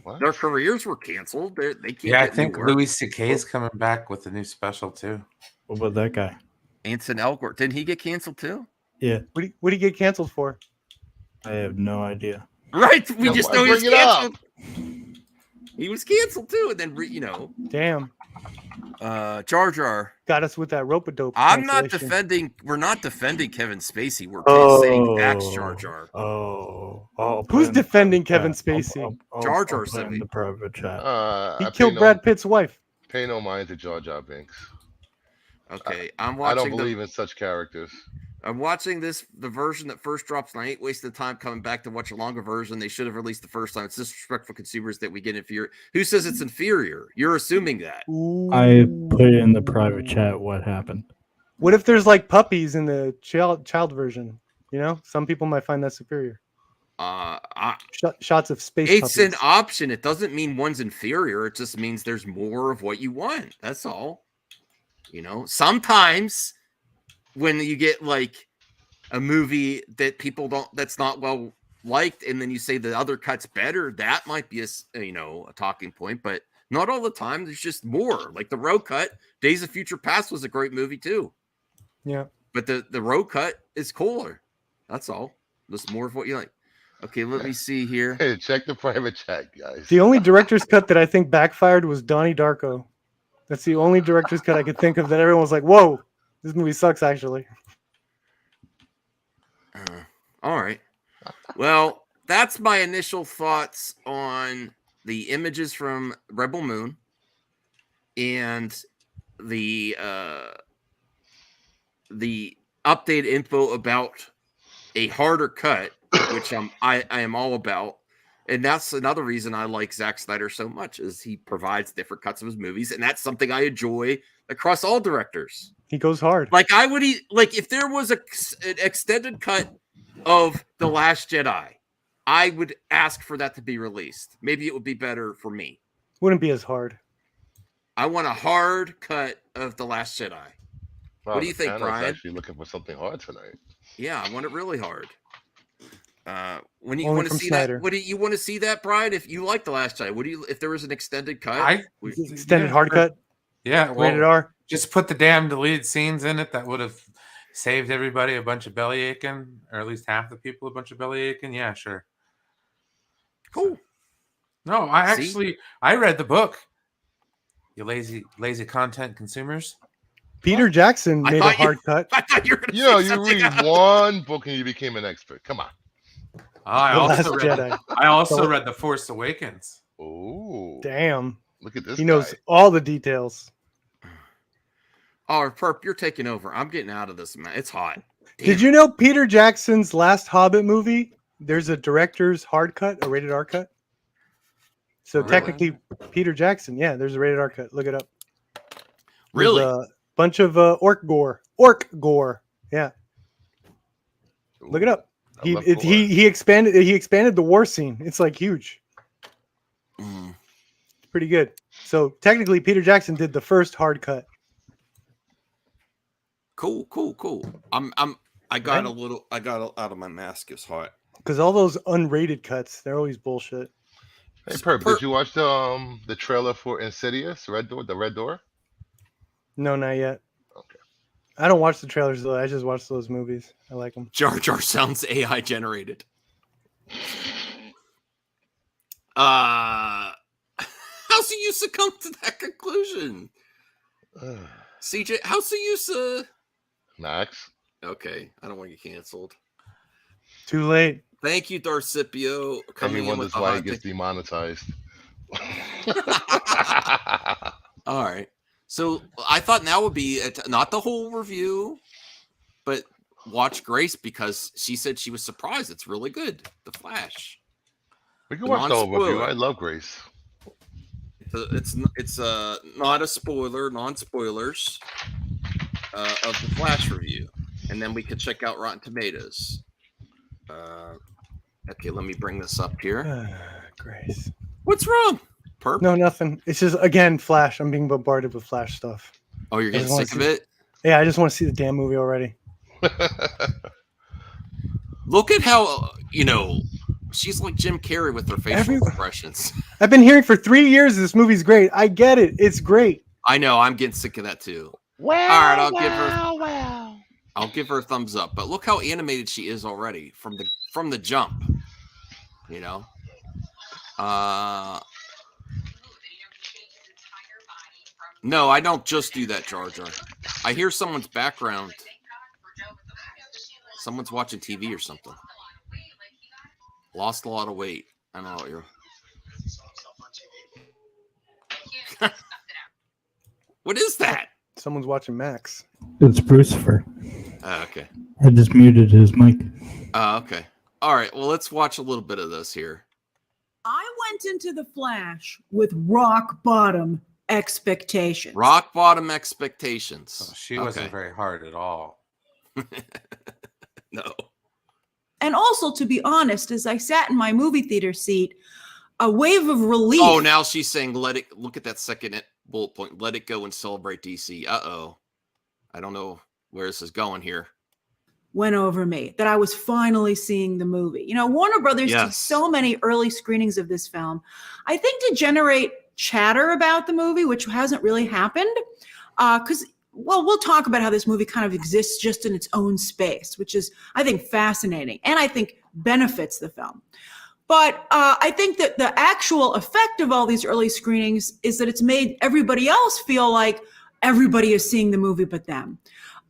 I: What?
H: Their careers were canceled. They can't.
J: Yeah, I
H: get
J: think
H: new work.
J: Louis C.K. is coming back with a new special too.
K: What about that guy?
H: Anson Elgort, didn't he get canceled too?
K: Yeah,
E: What do you get canceled for?
K: I have no idea.
H: Right. We just
I: why
H: know he was
I: bring it up?
H: canceled. He was canceled too, and then
E: Damn,
H: Jar Jar.
E: got us with that rope-a-dope.
H: I'm not
E: cancellation.
H: defending. We're not defending Kevin Spacey. We're saying that's Jar Jar.
K: Oh, I'll put
E: Who's
K: in the
E: defending
K: private
E: Kevin
K: chat.
E: Spacey?
H: Jar
K: I'll
H: Jar
K: put
H: said
K: in
H: he-
K: the private chat.
E: He
I: I
E: killed
I: pay
E: Brad Pitt's wife.
I: Pay no mind to Jar Jar Binks.
H: Okay, I'm
I: I
H: watching.
I: don't believe in such characters.
H: I'm watching the version that first drops, and I ain't wasting the time coming back to watch a longer version. They should have released the first time. It's disrespectful for consumers that we get inferior. Who says it's inferior? You're assuming that.
K: I put in the private chat what happened.
E: What if there's like puppies in the child version? You know, some people might find that superior. Shots of space.
H: It's
E: puppies.
H: an option. It doesn't mean one's inferior. It just means there's more of what you want. That's all. You know, sometimes when you get like a movie that people that's not well liked, and then you say the other cut's better, that might be a talking point, but not all the time. There's just more. Like the road cut, Days of Future Past was a great movie too.
E: Yeah.
H: But the road cut is cooler. That's all. There's more of what you like. Okay, let me see here.
I: Hey, check the private chat, guys.
E: The only director's cut that I think backfired was Donnie Darko. That's the only director's cut I could think of that everyone was like, "Whoa, this movie sucks." Actually,
H: All right. Well, that's my initial thoughts on the images from Rebel Moon and the updated info about a harder cut, which I am all about. And that's another reason I like Zack Snyder so much, is he provides different cuts of his movies, and that's something I enjoy across all directors.
E: he goes hard.
H: Like if there was an extended cut of The Last Jedi, I would ask for that to be released. Maybe it would be better for me.
E: Wouldn't be as hard.
H: I want a hard cut of The Last Jedi.
I: Wow,
H: What do you
I: the
H: think,
I: panel's
H: Brian?
I: Actually looking for something hard tonight.
H: Yeah, I want it really hard. When you
E: Only
H: want to
E: from
H: see
E: Snyder.
H: that, what do you want to see that, Brian? If you like The Last Jedi, if there was an extended cut?
E: Extended hard cut.
J: Yeah, well,
E: Rated R.
J: Just put the damn deleted scenes in it. That would have saved everybody a bunch of belly aching, or at least half the people a bunch of belly aching. Yeah, sure.
H: Cool.
J: No, I read the book. You lazy content consumers.
E: Peter Jackson
I: I
E: made a
I: thought you-
E: hard cut.
H: I thought you were
I: You know, you read one book and you became an expert. Come on.
J: I
E: The
J: also
E: Last
J: read,
E: Jedi.
J: I also
E: So-
J: read The Force Awakens.
I: Oh,
E: Damn.
I: look at this.
E: He knows
I: guy.
E: all the details.
H: Oh, Perp, you're taking over. I'm getting out of this, man. It's hot.
E: Did you know Peter Jackson's last Hobbit movie? There's a director's hard cut, a rated R cut. So
H: really?
E: technically, Peter Jackson, yeah, there's a rated R cut. Look it up. There's
H: Really?
E: a bunch of orc gore. Orc gore. Yeah. Look it up.
I: I love gore.
E: He expanded the war scene. It's like huge. pretty good. So technically, Peter Jackson did the first hard cut.
H: Cool. I got out of my mask. It's hot.
E: Because all those unrated cuts, they're always bullshit.
I: Hey, Perp, did you watch the trailer for Insidious, Red Door, the Red Door?
E: No, not yet.
I: Okay.
E: I don't watch the trailers though. I just watch those movies. I like them.
H: Jar Jar sounds AI generated. How's you come to that conclusion? CJ, how's you
I: Max?
H: Okay, I don't want to get canceled.
E: Too late.
H: Thank you, Darcipio.
I: Coming in with why he gets demonetized.
H: All right. So I thought now would be not the whole review, but watch Grace because she said she was surprised. It's really good. The Flash.
I: We can watch the whole review. I love Grace.
H: It's not a spoiler, non-spoilers of the Flash review, and then we could check out Rotten Tomatoes. Okay, let me bring this up here.
E: Grace.
H: What's wrong? Perp?
E: No, nothing. It's just again Flash. I'm being bombarded with Flash stuff.
H: Oh, you're getting sick of it?
E: Yeah, I just want to see the damn movie already.
H: Look at how she's like Jim Carrey with her facial expressions.
E: I've been hearing for 3 years this movie's great. I get it. It's great.
H: I know. I'm getting sick of that too.
A: Well,
H: all right, I'll give her a thumbs up. But look how animated she is already from the jump. No, I don't just do that, Jar Jar. I hear someone's background. Someone's watching TV or something. Lost a lot of weight. I don't know what you're. What is that?
E: Someone's watching Max.
K: It's Brucifer.
H: Okay.
K: I just muted his mic.
H: Okay. All right. Well, let's watch a little bit of this here.
G: I went into The Flash with rock bottom expectations.
H: Rock bottom expectations.
J: Oh, she wasn't very hard at all.
H: No.
G: And also, to be honest, as I sat in my movie theater seat, a wave of relief.
H: Oh, now she's saying, look at that second bullet point. Let it go and celebrate DC. Uh-oh. I don't know where this is going here.
G: Went over me that I was finally seeing the movie. Warner Brothers did so many early screenings of this film, I think, to generate chatter about the movie, which hasn't really happened. Because, we'll talk about how this movie kind of exists just in its own space, which is, I think, fascinating and I think benefits the film. But I think that the actual effect of all these early screenings is that it's made everybody else feel like everybody is seeing the movie but them.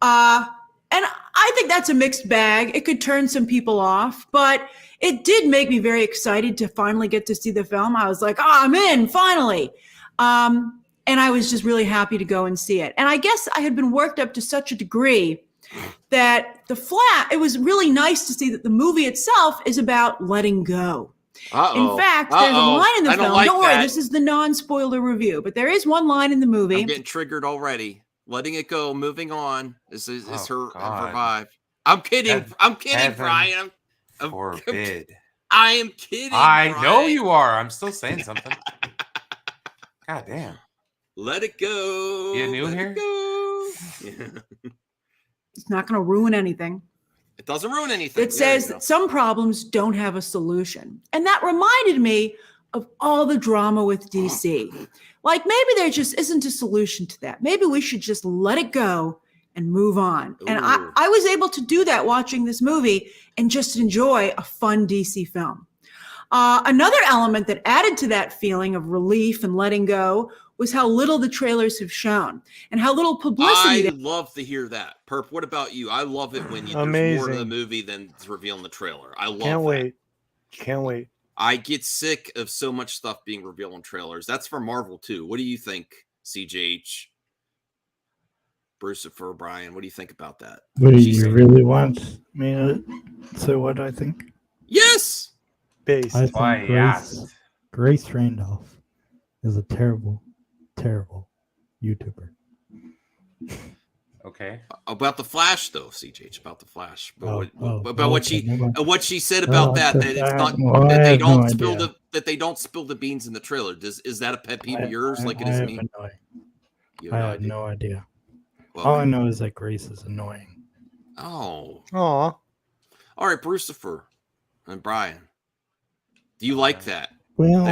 G: And I think that's a mixed bag. It could turn some people off, but it did make me very excited to finally get to see the film. I was like, I'm in, finally. And I was just really happy to go and see it. And I guess I had been worked up to such a degree that it was really nice to see that the movie itself is about letting go. In fact, there's a line in the film. Don't worry, this is the non-spoiler review, but there is one line in the movie.
H: I'm getting triggered already. Letting it go, moving on is her vibe. I'm kidding. I'm kidding, Brian.
J: Forbid.
H: I am kidding.
J: I know you are. I'm still saying something. God damn.
H: Let it go.
J: You new here?
H: Yeah.
G: It's not going to ruin anything.
H: It doesn't ruin anything.
G: It says that some problems don't have a solution. And that reminded me of all the drama with DC. Like, maybe there just isn't a solution to that. Maybe we should just let it go and move on. Ooh. And I was able to do that watching this movie and just enjoy a fun DC film. Another element that added to that feeling of relief and letting go was how little the trailers have shown and how little publicity.
H: I love to hear that. Perp, what about you? I love it when there's more to the movie than to reveal in the trailer. I love that.
E: Can't wait.
H: I get sick of so much stuff being revealed in trailers. That's for Marvel too. What do you think, CJH? Brucifer, Brian, what do you think about that?
K: What do you really want me to say what I think?
H: Yes!
E: Based.
K: I think Grace Randolph is a terrible, terrible YouTuber.
J: Okay.
H: About the Flash, though, CJ. About the Flash. But
K: Oh,
H: what
K: okay, never mind.
H: what she said about that
K: I
H: it's not
K: have
H: that they
K: no
H: don't spill
K: idea.
H: that they don't spill the beans in the trailer. Is that a pet peeve of yours, like it
K: I
H: is
K: have
H: me?
K: I have no idea.
H: Well,
K: All I know is that Grace is annoying.
H: Oh.
E: Aw.
H: All right, Brucifer and Brian. Do you like that?
K: Well.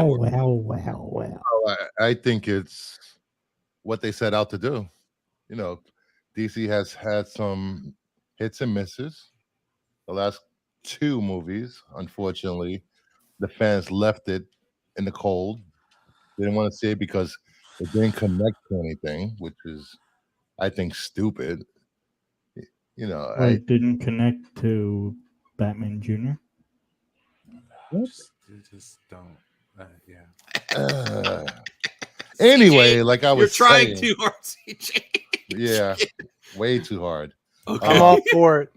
I: I think it's what they set out to do. You know, DC has had some hits and misses. The last two movies, unfortunately, the fans left it in the cold. They didn't want to see it because it didn't connect to anything, which is, I think, stupid. You know,
K: I didn't connect to Batman Jr.
J: Just don't.
I: Anyway,
H: CJ,
I: like I was
H: you're trying
I: saying,
H: too hard, CJ.
I: yeah, way too hard.
H: Okay.
E: I'm all for it.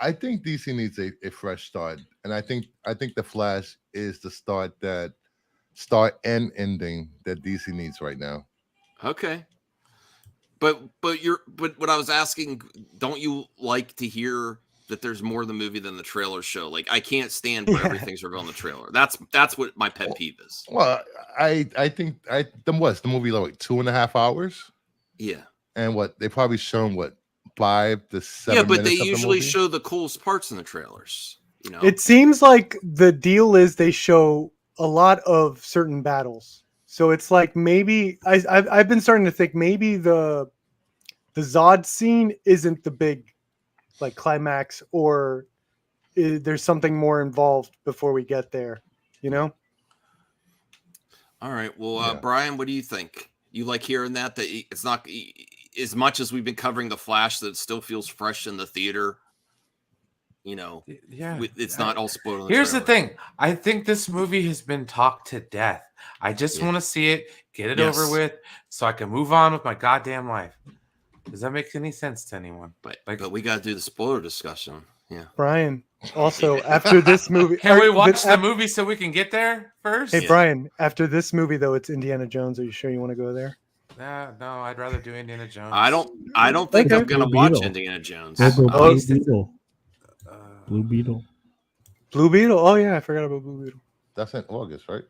I: I think DC needs a fresh start, and I think the Flash is the start and ending that DC needs right now.
H: Okay. But what I was asking, don't you like to hear that there's more of the movie than the trailer show? Like, I can't stand where everything's revealed in the trailer. That's what my pet peeve is.
I: Well, I think the movie like 2.5 hours.
H: Yeah.
I: And what they probably shown 5 to 7
H: Yeah, but
I: minutes
H: they
I: of the
H: usually
I: movie?
H: show the coolest parts in the trailers. You know,
E: It seems like the deal is they show a lot of certain battles. So it's like maybe I've been starting to think maybe the Zod scene isn't the big like climax, or there's something more involved before we get there. You know.
H: All right. Well, Brian, what do you think? You like hearing that it's not as much as we've been covering the Flash, that it still feels fresh in the theater. You know, it's not all spoiled. In the
J: Here's
H: trailer.
J: the thing. I think this movie has been talked to death. I just want to see it, get it over with, so I can move on with my goddamn life. Does that make any sense to anyone?
H: But we got to do the spoiler discussion. Yeah.
E: Brian, also after this movie,
J: Can we watch the movie so we can get there first?
E: Hey, Brian, after this movie though, it's Indiana Jones. Are you sure you want to go there?
J: No, I'd rather do Indiana Jones.
H: I don't think I'm gonna
K: Blue
H: watch
K: Beetle.
H: Indiana Jones.
K: Blue Beetle. Blue Beetle.
E: Blue Beetle. Oh yeah, I forgot about Blue Beetle.
I: That's in August, right?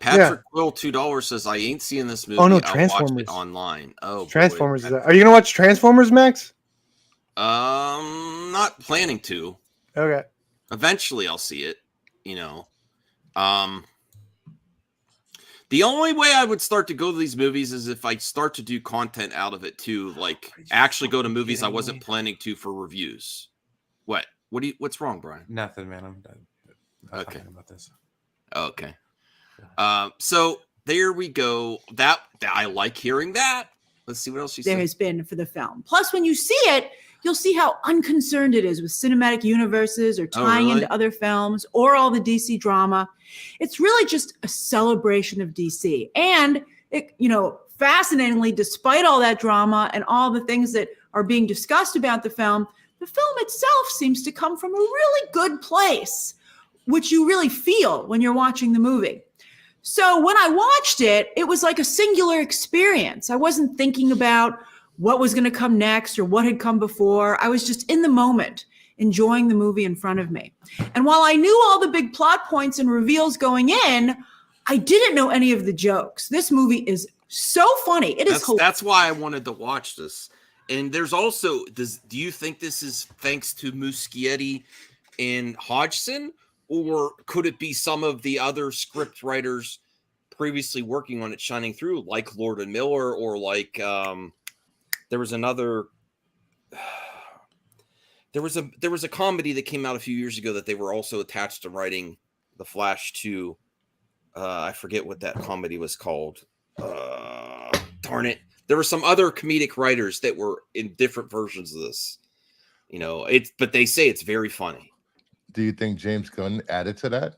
H: Patrick Quill $2 says I ain't seeing this movie.
E: Oh no,
H: I'll watch
E: Transformers
H: it online. Oh,
E: Transformers
H: boy.
E: is that? Are you gonna watch Transformers, Max?
H: Not planning to.
E: Okay.
H: Eventually, I'll see it. You know, the only way I would start to go to these movies is if I start to do content out of it too, like actually go to movies I wasn't planning to for reviews. What's wrong, Brian?
J: Nothing, man. I'm done.
H: Okay.
J: About this.
H: Okay. So there we go. That I like hearing that. Let's see what else you
G: there
H: said.
G: has been for the film. Plus, when you see it, you'll see how unconcerned it is with cinematic universes or tying into other films or all the DC drama. It's really just a celebration of DC. And it, fascinatingly, despite all that drama and all the things that are being discussed about the film itself seems to come from a really good place, which you really feel when you're watching the movie. So when I watched it, it was like a singular experience. I wasn't thinking about what was going to come next or what had come before. I was just in the moment, enjoying the movie in front of me. And while I knew all the big plot points and reveals going in, I didn't know any of the jokes. This movie is so funny. That's
H: why I wanted to watch this. And there's also, do you think this is thanks to Muschietti and Hodgson? Or could it be some of the other script writers previously working on it shining through, like Lord and Miller, or like there was another. There was a comedy that came out a few years ago that they were also attached to writing The Flash 2. I forget what that comedy was called. Darn it! There were some other comedic writers that were in different versions of this. But they say it's very funny.
I: Do you think James Gunn added to that?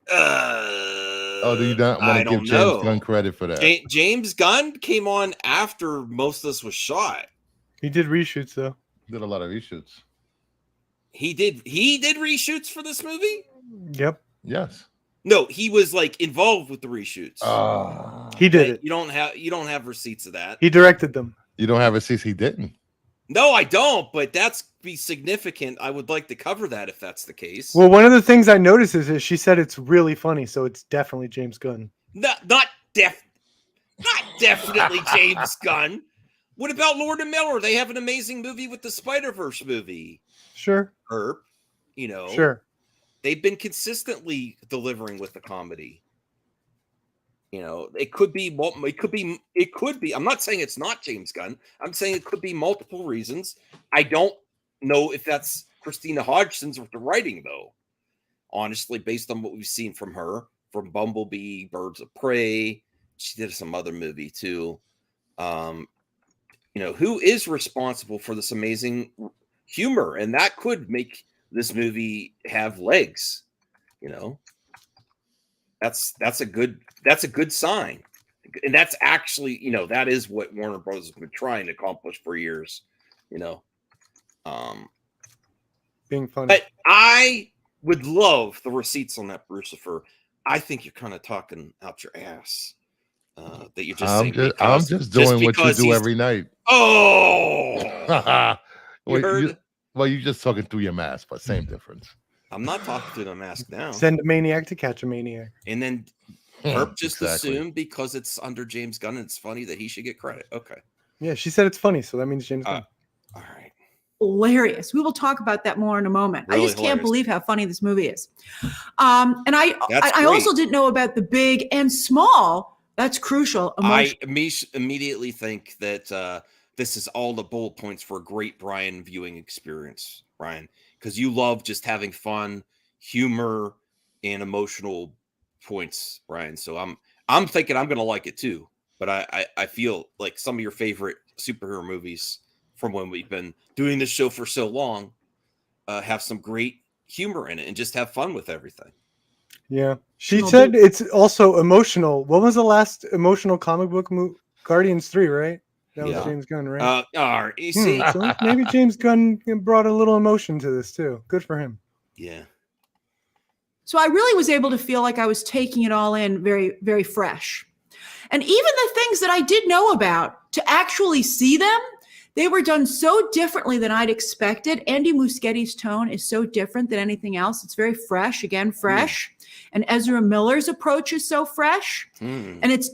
I: Do you not want to give James Gunn credit for that?
H: James Gunn came on after most of this was shot.
E: He did reshoots though.
I: Did a lot of reshoots.
H: He did reshoots for this movie?
E: Yep.
I: Yes.
H: No, he was like involved with the reshoots.
E: He did it.
H: You don't have receipts of that.
E: He directed them.
I: You don't have receipts. He didn't.
H: No, I don't. But that's be significant. I would like to cover that if that's the case.
E: Well, one of the things I noticed is she said it's really funny, so it's definitely James Gunn.
H: Not definitely James Gunn. What about Lord and Miller? They have an amazing movie with the Spider-Verse movie.
E: Sure.
H: Herb, you know.
E: Sure.
H: They've been consistently delivering with the comedy. You know, it could be. I'm not saying it's not James Gunn. I'm saying it could be multiple reasons. I don't know if that's Christina Hodgson's with the writing, though. Honestly, based on what we've seen from her, from Bumblebee, Birds of Prey, she did some other movie too. You know, who is responsible for this amazing humor, and that could make this movie have legs. You know, that's a good sign, and that's actually, you know, that is what Warner Brothers has been trying to accomplish for years. You know,
E: being funny.
H: But I would love the receipts on that, Brucifer. I think you're kind of talking out your ass. That you're just saying.
I: I'm just doing what you do every night.
H: Oh,
I: you're just talking through your mask, but same difference.
H: I'm not talking through the mask now.
E: Send a maniac to catch a maniac.
H: And then Herb just assumed because it's under James Gunn, it's funny that he should get credit. Okay.
E: Yeah, she said it's funny, so that means James Gunn.
H: All right.
G: Hilarious. We will talk about that more in a moment.
H: Really
G: I just can't
H: hilarious.
G: believe how funny this movie is. And I also didn't know about the big and small. That's crucial.
H: I immediately think that this is all the bullet points for a great Bryan viewing experience, Bryan, because you love just having fun, humor, and emotional points, Bryan. So I'm thinking I'm going to like it too. But I feel like some of your favorite superhero movies from when we've been doing this show for so long have some great humor in it and just have fun with everything.
E: Yeah. She said it's also emotional. What was the last emotional comic book movie? Guardians 3, right? That was James Gunn, right?
H: You see?
E: So maybe James Gunn brought a little emotion to this too. Good for him.
H: Yeah.
G: So I really was able to feel like I was taking it all in very, very fresh. And even the things that I did know about, to actually see them, they were done so differently than I'd expected. Andy Muschietti's tone is so different than anything else. It's very fresh, again, fresh. And Ezra Miller's approach is so fresh. And it's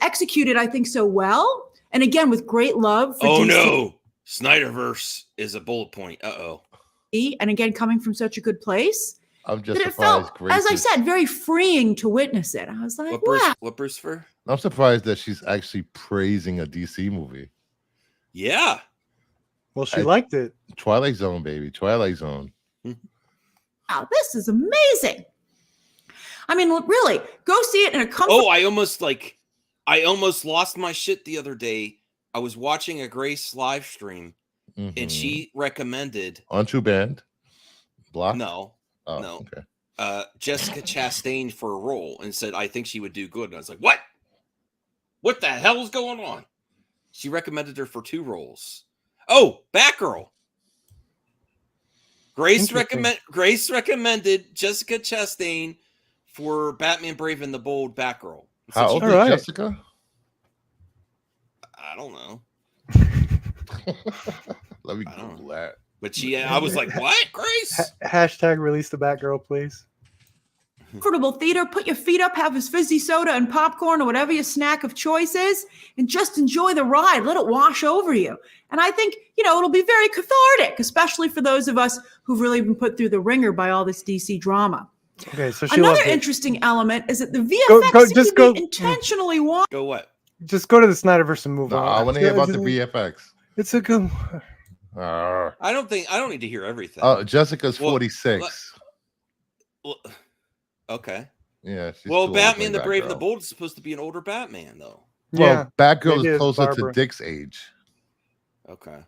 G: executed, I think, so well. And again, with great love for DC.
H: No. Snyderverse is a bullet point.
G: And again, coming from such a good place.
I: I'm just
G: that it
I: surprised.
G: felt, as I said, very freeing to witness it. I was like,
H: what Bruce for?
I: I'm surprised that she's actually praising a DC movie.
H: Yeah.
E: Well, she liked it.
I: Twilight Zone, baby. Twilight Zone.
G: Wow, this is amazing. I mean, really, go see it in a comfort.
H: Oh, I almost lost my shit the other day. I was watching a Grace live stream, and she recommended
I: On True Band. Block?
H: No.
I: Okay.
H: Jessica Chastain for a role, and said I think she would do good. And I was like, what? What the hell is going on? She recommended her for 2 roles. Oh, Batgirl. Grace recommended Jessica Chastain for Batman Brave and the Bold Batgirl.
I: How old is Jessica?
H: I don't know.
I: Let me Google that.
H: But I was like, what, Grace?
E: Hashtag release the Batgirl, please.
G: Comfortable theater, put your feet up, have a fizzy soda and popcorn or whatever your snack of choice is, and just enjoy the ride. Let it wash over you. And I think, it'll be very cathartic, especially for those of us who've really been put through the ringer by all this DC drama.
E: Okay, so
G: another interesting element is that the VFX seems to be intentionally wide.
H: Go what?
E: Just go to the Snyderverse and move on.
I: I want to hear about the VFX.
E: It's a good.
H: I don't need to hear everything.
I: Jessica's 46.
H: Okay.
I: Yeah.
H: Well, Batman the Brave and the Bold is supposed to be an older Batman, though.
I: Well, Batgirl is closer to Dick's age.
H: Okay.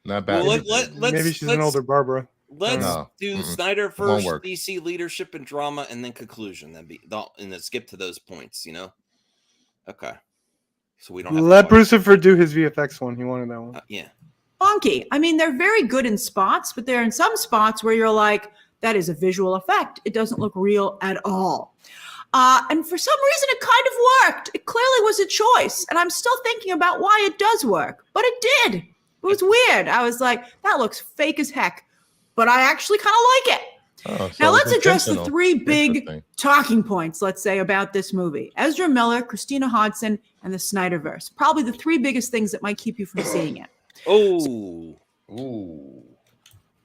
I: Not Batman.
H: Well,
E: maybe she's an older Barbara.
H: Let's do Snyder first, DC leadership and drama, and then conclusion. And then skip to those points. Okay. So we don't have
E: let Brucifer do his VFX one. He wanted that one.
H: Yeah.
G: Funky. I mean, they're very good in spots, but they're in some spots where you're like, that is a visual effect. It doesn't look real at all. And for some reason, it kind of worked. It clearly was a choice. And I'm still thinking about why it does work. But it did. It was weird. I was like, that looks fake as heck. But I actually kind of like it.
I: Oh, so
G: Now, let's
I: it's
G: address the
I: intentional.
G: 3 big
I: Interesting.
G: talking points, let's say, about this movie. Ezra Miller, Christina Hodson, and the Snyderverse. Probably the 3 biggest things that might keep you from seeing it.
H: Oh. Ooh.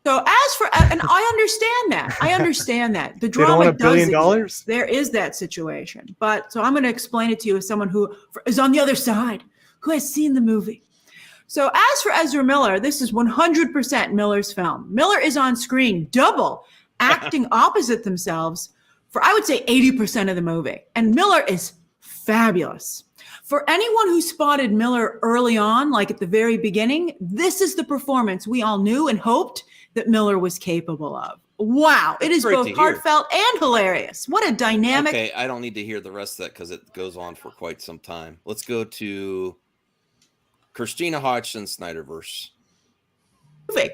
G: So as for, and I understand that. The
E: They don't
G: drama
E: want $1 billion?
G: does exist. There is that situation. But so I'm going to explain it to you as someone who is on the other side, who has seen the movie. So as for Ezra Miller, this is 100% Miller's film. Miller is on screen double, acting opposite themselves for, I would say, 80% of the movie. And Miller is fabulous. For anyone who spotted Miller early on, like at the very beginning, this is the performance we all knew and hoped that Miller was capable of. Wow. It is
L: Great
G: both
L: to hear.
G: heartfelt and hilarious. What a dynamic.
L: Okay, I don't need to hear the rest of that because it goes on for quite some time. Let's go to Christina Hodgson, Snyderverse.
G: Movie.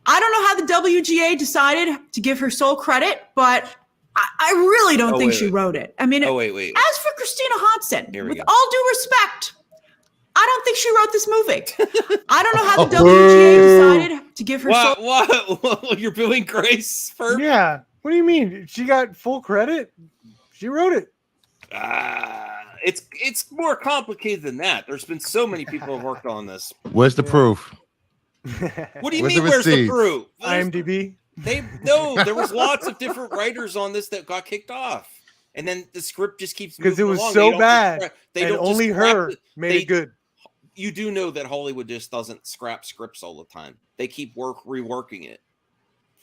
G: I don't know how the WGA decided to give her sole credit, but I really don't think she wrote it. I mean,
L: wait.
G: As for Christina Hodson,
L: Here we
G: with
L: go.
G: all due respect, I don't think she wrote this movie. I don't know how the WGA decided to give her sole.
L: What? You're booing Grace for?
E: Yeah. What do you mean? She got full credit? She wrote it.
L: It's more complicated than that. There's been so many people who have worked on this.
I: Where's the proof?
L: What do you
I: Where's
L: mean?
I: the
L: Where's the
I: receipts?
L: proof?
E: IMDb.
L: There was lots of different writers on this that got kicked off, and then the script just keeps
E: Because it
L: moving
E: was
L: along.
E: so
L: They don't
E: bad,
L: just they
E: and
L: don't just
E: only
L: scrap
E: her
L: it.
E: made it good.
L: You do know that Hollywood just doesn't scrap scripts all the time. They keep reworking it.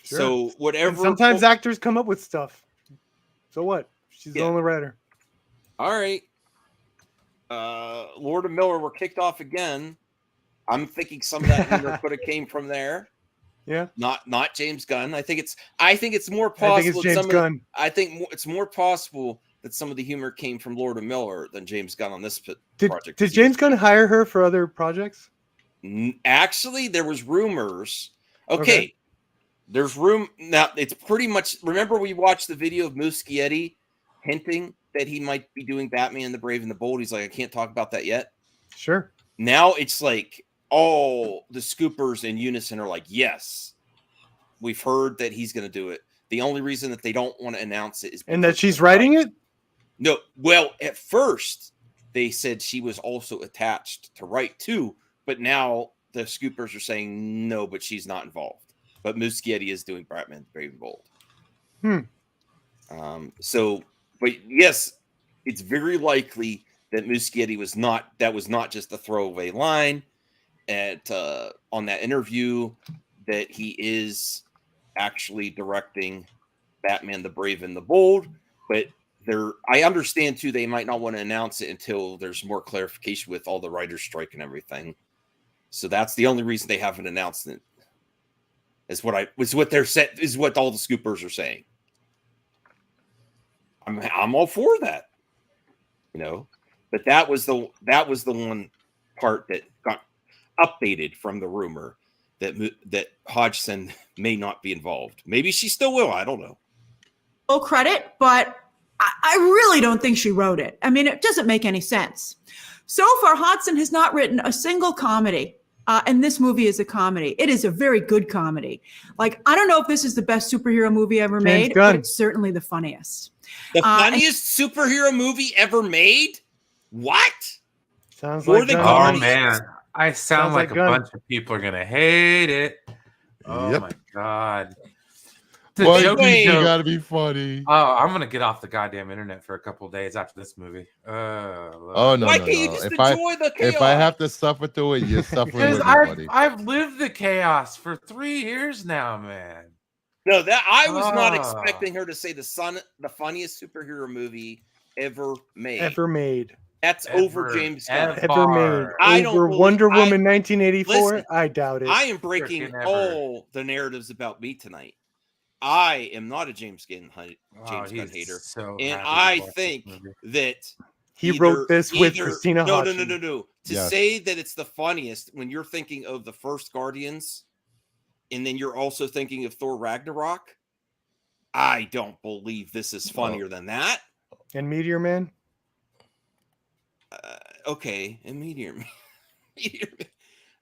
E: Sure.
L: So whatever.
E: And sometimes actors come up with stuff. So what? She's the only writer.
L: All right. Lord and Miller were kicked off again. I'm thinking some of that humor could have came from there.
E: Yeah.
L: Not James Gunn. I think it's more possible.
E: I think it's James Gunn.
L: It's more possible that some of the humor came from Lord and Miller than James Gunn on this project.
E: Did James Gunn hire her for other projects?
L: Actually, there was rumors. Okay. There's room now. It's pretty much. Remember, we watched the video of Muschietti hinting that he might be doing Batman the Brave and the Bold. He's like, I can't talk about that yet.
E: Sure.
L: Now it's like all the scoopers in unison are like, yes, we've heard that he's going to do it. The only reason that they don't want to announce it is
E: And that she's writing it?
L: no. Well, at first they said she was also attached to write too, but now the scoopers are saying no, but she's not involved. But Muschietti is doing Batman Brave and Bold. But yes, it's very likely that Muschietti was not just a throwaway line at on that interview, that he is actually directing Batman the Brave and the Bold. But I understand too, they might not want to announce it until there's more clarification with all the writers' strike and everything. So that's the only reason they haven't announced it. Is what all the scoopers are saying. I'm all for that, but that was the one part that got updated from the rumor that Hodgson may not be involved. Maybe she still will. I don't know.
G: Full credit, but I really don't think she wrote it. I mean, it doesn't make any sense. So far, Hodgson has not written a single comedy. And this movie is a comedy. It is a very good comedy. Like, I don't know if this is the best superhero movie ever made, but it's certainly the funniest.
L: The funniest superhero movie ever made? What?
E: Sounds
L: More
E: like
L: than
J: Oh
L: Gunn.
J: man, I sound like a
E: Gunn.
J: bunch of people are gonna hate it. Oh my god. The
I: Well,
J: joke-
I: you gotta be funny.
J: Oh, I'm gonna get off the goddamn internet for a couple of days after this movie.
I: Oh no,
L: Why
I: no,
L: can't you
I: no.
L: just
I: If I
L: enjoy the chaos?
I: if I have to suffer through it, you're suffering
J: Because
I: with me, buddy.
J: I've lived the chaos for 3 years now, man.
L: No, that I was not
J: Ah.
L: expecting her to say the funniest superhero movie ever made.
E: Ever made.
L: That's over James Gunn.
E: Ever made.
L: I don't
E: Over
L: believe-
E: Wonder
L: I-
E: Woman 1984?
L: Listen,
E: I doubt it.
L: I am breaking
J: Freaking ever.
L: all the narratives about me tonight. I am not a James Gunn Gunn
J: he's
L: hater,
J: so
L: and
J: happy to
L: I
J: watch this
L: think
J: movie.
L: that
E: He wrote this with
L: either-
E: Christina
L: No.
E: Hodgson.
L: To
I: Yes.
L: say that it's the funniest when you're thinking of the first Guardians, and then you're also thinking of Thor Ragnarok. I don't believe this is funnier than that.
E: And Meteor Man.
L: Okay, and Meteor Man. Meteor Man.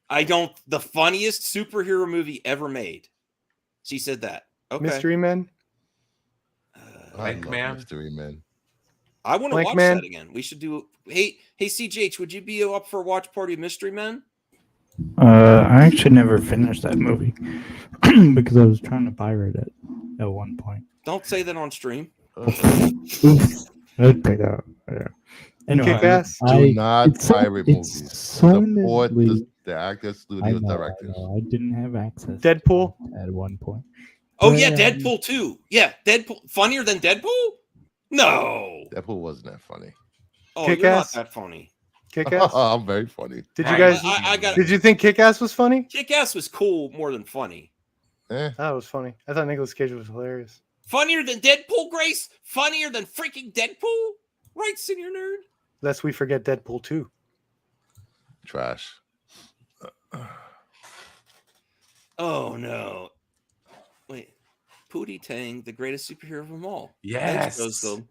L: I don't. The funniest superhero movie ever made. She said that. Okay.
E: Mystery Men.
I: I
J: Blank
I: love
J: Man.
I: Mystery Men.
L: I want to
E: Blank
L: watch
E: Man.
L: that again. We should do. Hey, CJH, would you be up for a watch party of Mystery Men?
K: I actually never finished that movie because I was trying to pirate it at one point.
L: Don't say that on stream.
K: Oops. I'd take that. Yeah. Anyway,
E: Kick-Ass.
I: Do not
K: it's so-
I: pirate
K: it's
I: movies. Support
K: soundedly-
I: the actors,
K: I
I: studios,
K: know,
I: directors.
K: I didn't have access.
E: Deadpool.
K: At one point.
L: Oh yeah,
K: But,
L: Deadpool 2. Yeah, Deadpool. Funnier than Deadpool? No.
I: Deadpool wasn't that funny.
L: Oh, you're not
E: Kick-Ass.
L: that funny.
E: Kick-Ass.
I: I'm very funny.
E: Did you
J: Right.
E: guys?
L: I got.
E: Did you think Kick-Ass was funny?
L: Kick-Ass was cool more than funny.
E: That was funny. I thought Nicolas Cage was hilarious.
L: Funnier than Deadpool, Grace? Funnier than freaking Deadpool? Right, senior nerd?
E: Lest we forget Deadpool 2.
I: Trash.
L: Oh no. Wait. Pootie Tang, the greatest superhero of them all.
J: Yes.
L: Thanks, Ghostum.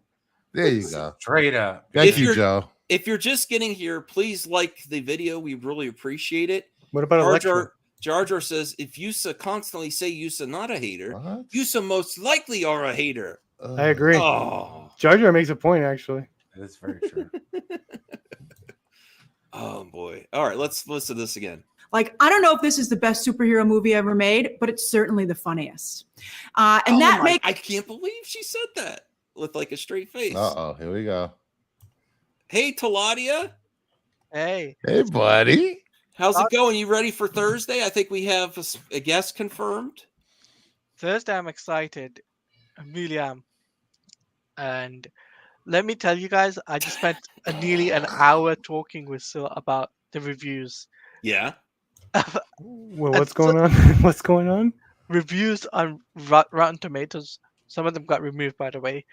I: There you go.
J: Straight up.
I: Thank
L: If
I: you,
L: you're-
I: Joe.
L: If you're just getting here, please like the video. We really appreciate it.
E: What about Electro?
L: Jar Jar says, if Yusa constantly say Yusa not a hater,
I: What?
L: Yusa most likely are a hater.
E: I agree.
L: Oh.
E: Jar Jar makes a point, actually.
J: That's very true.
L: Oh boy. All right, let's listen to this again.
G: Like, I don't know if this is the best superhero movie ever made, but it's certainly the funniest. And
L: Oh
G: that
L: my-
G: makes
L: I can't believe she said that with like a straight face.
I: Uh-oh, here we go.
L: Hey, Taladia.
M: Hey.
I: Hey, buddy.
L: How's it going? You ready for Thursday? I think we have a guest confirmed.
M: Thursday, I'm excited. I really am. And let me tell you guys, I just spent nearly an hour talking with Sil about the reviews.
L: Yeah.
E: Well, what's going on? What's going on?
M: Reviews on Rotten Tomatoes. Some of them got removed, by the way.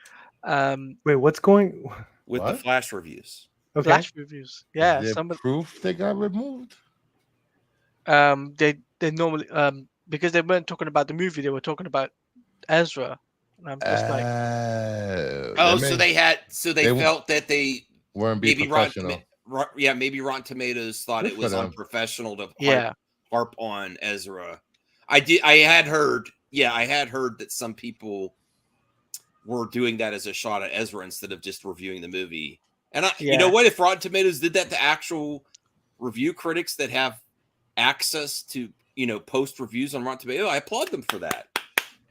E: Wait, what's going?
L: With the Flash reviews.
E: Okay.
M: Flash reviews. Yeah,
I: Is there
M: some of
I: proof they got removed?
M: they normally because they weren't talking about the movie, they were talking about Ezra. And I'm just like,
L: Oh, so they
I: they
L: felt that they
I: weren't being
L: maybe
I: professional.
L: maybe Rotten Tomatoes thought
I: Good
L: it
I: for
L: was
I: them.
L: unprofessional to
M: Yeah.
L: harp on Ezra. I had heard that some people were doing that as a shot at Ezra instead of just reviewing the movie. And you know
M: Yeah.
L: what? If Rotten Tomatoes did that to actual review critics that have access to, post reviews on Rotten Tomatoes, I applaud them for that.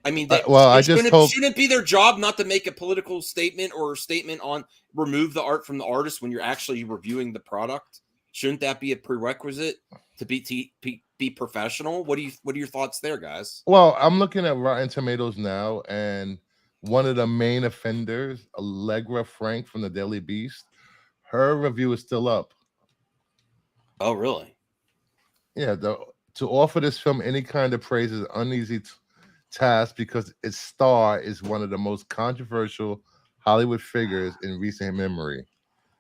L: I mean, shouldn't it be their job not to make a political statement or a statement on remove the art from the artist when you're actually reviewing the product? Shouldn't that be a prerequisite to be professional? What are your thoughts there, guys?
I: Well, I'm looking at Rotten Tomatoes now, and one of the main offenders, Allegra Frank from the Daily Beast, her review is still up.
L: Oh, really?
I: Yeah, to offer this film any kind of praise is an uneasy task because its star is one of the most controversial Hollywood figures in recent memory.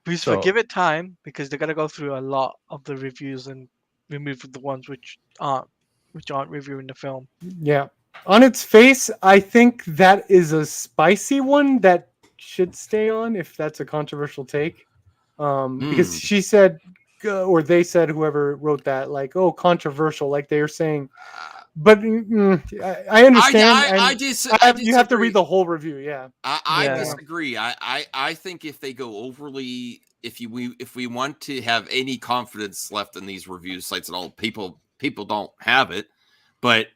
M: please
I: So-
M: give it time because they're gonna go through a lot of the reviews and remove the ones which aren't reviewing the film.
E: Yeah. On its face, I think that is a spicy one that should stay on if that's a controversial take. Because she said, or they said, whoever wrote that, like, oh, controversial, like they were saying. But I understand. You have to read the whole review. Yeah.
L: I disagree. I think if they go overly, if we want to have any confidence left in these review sites at all, people don't have it. But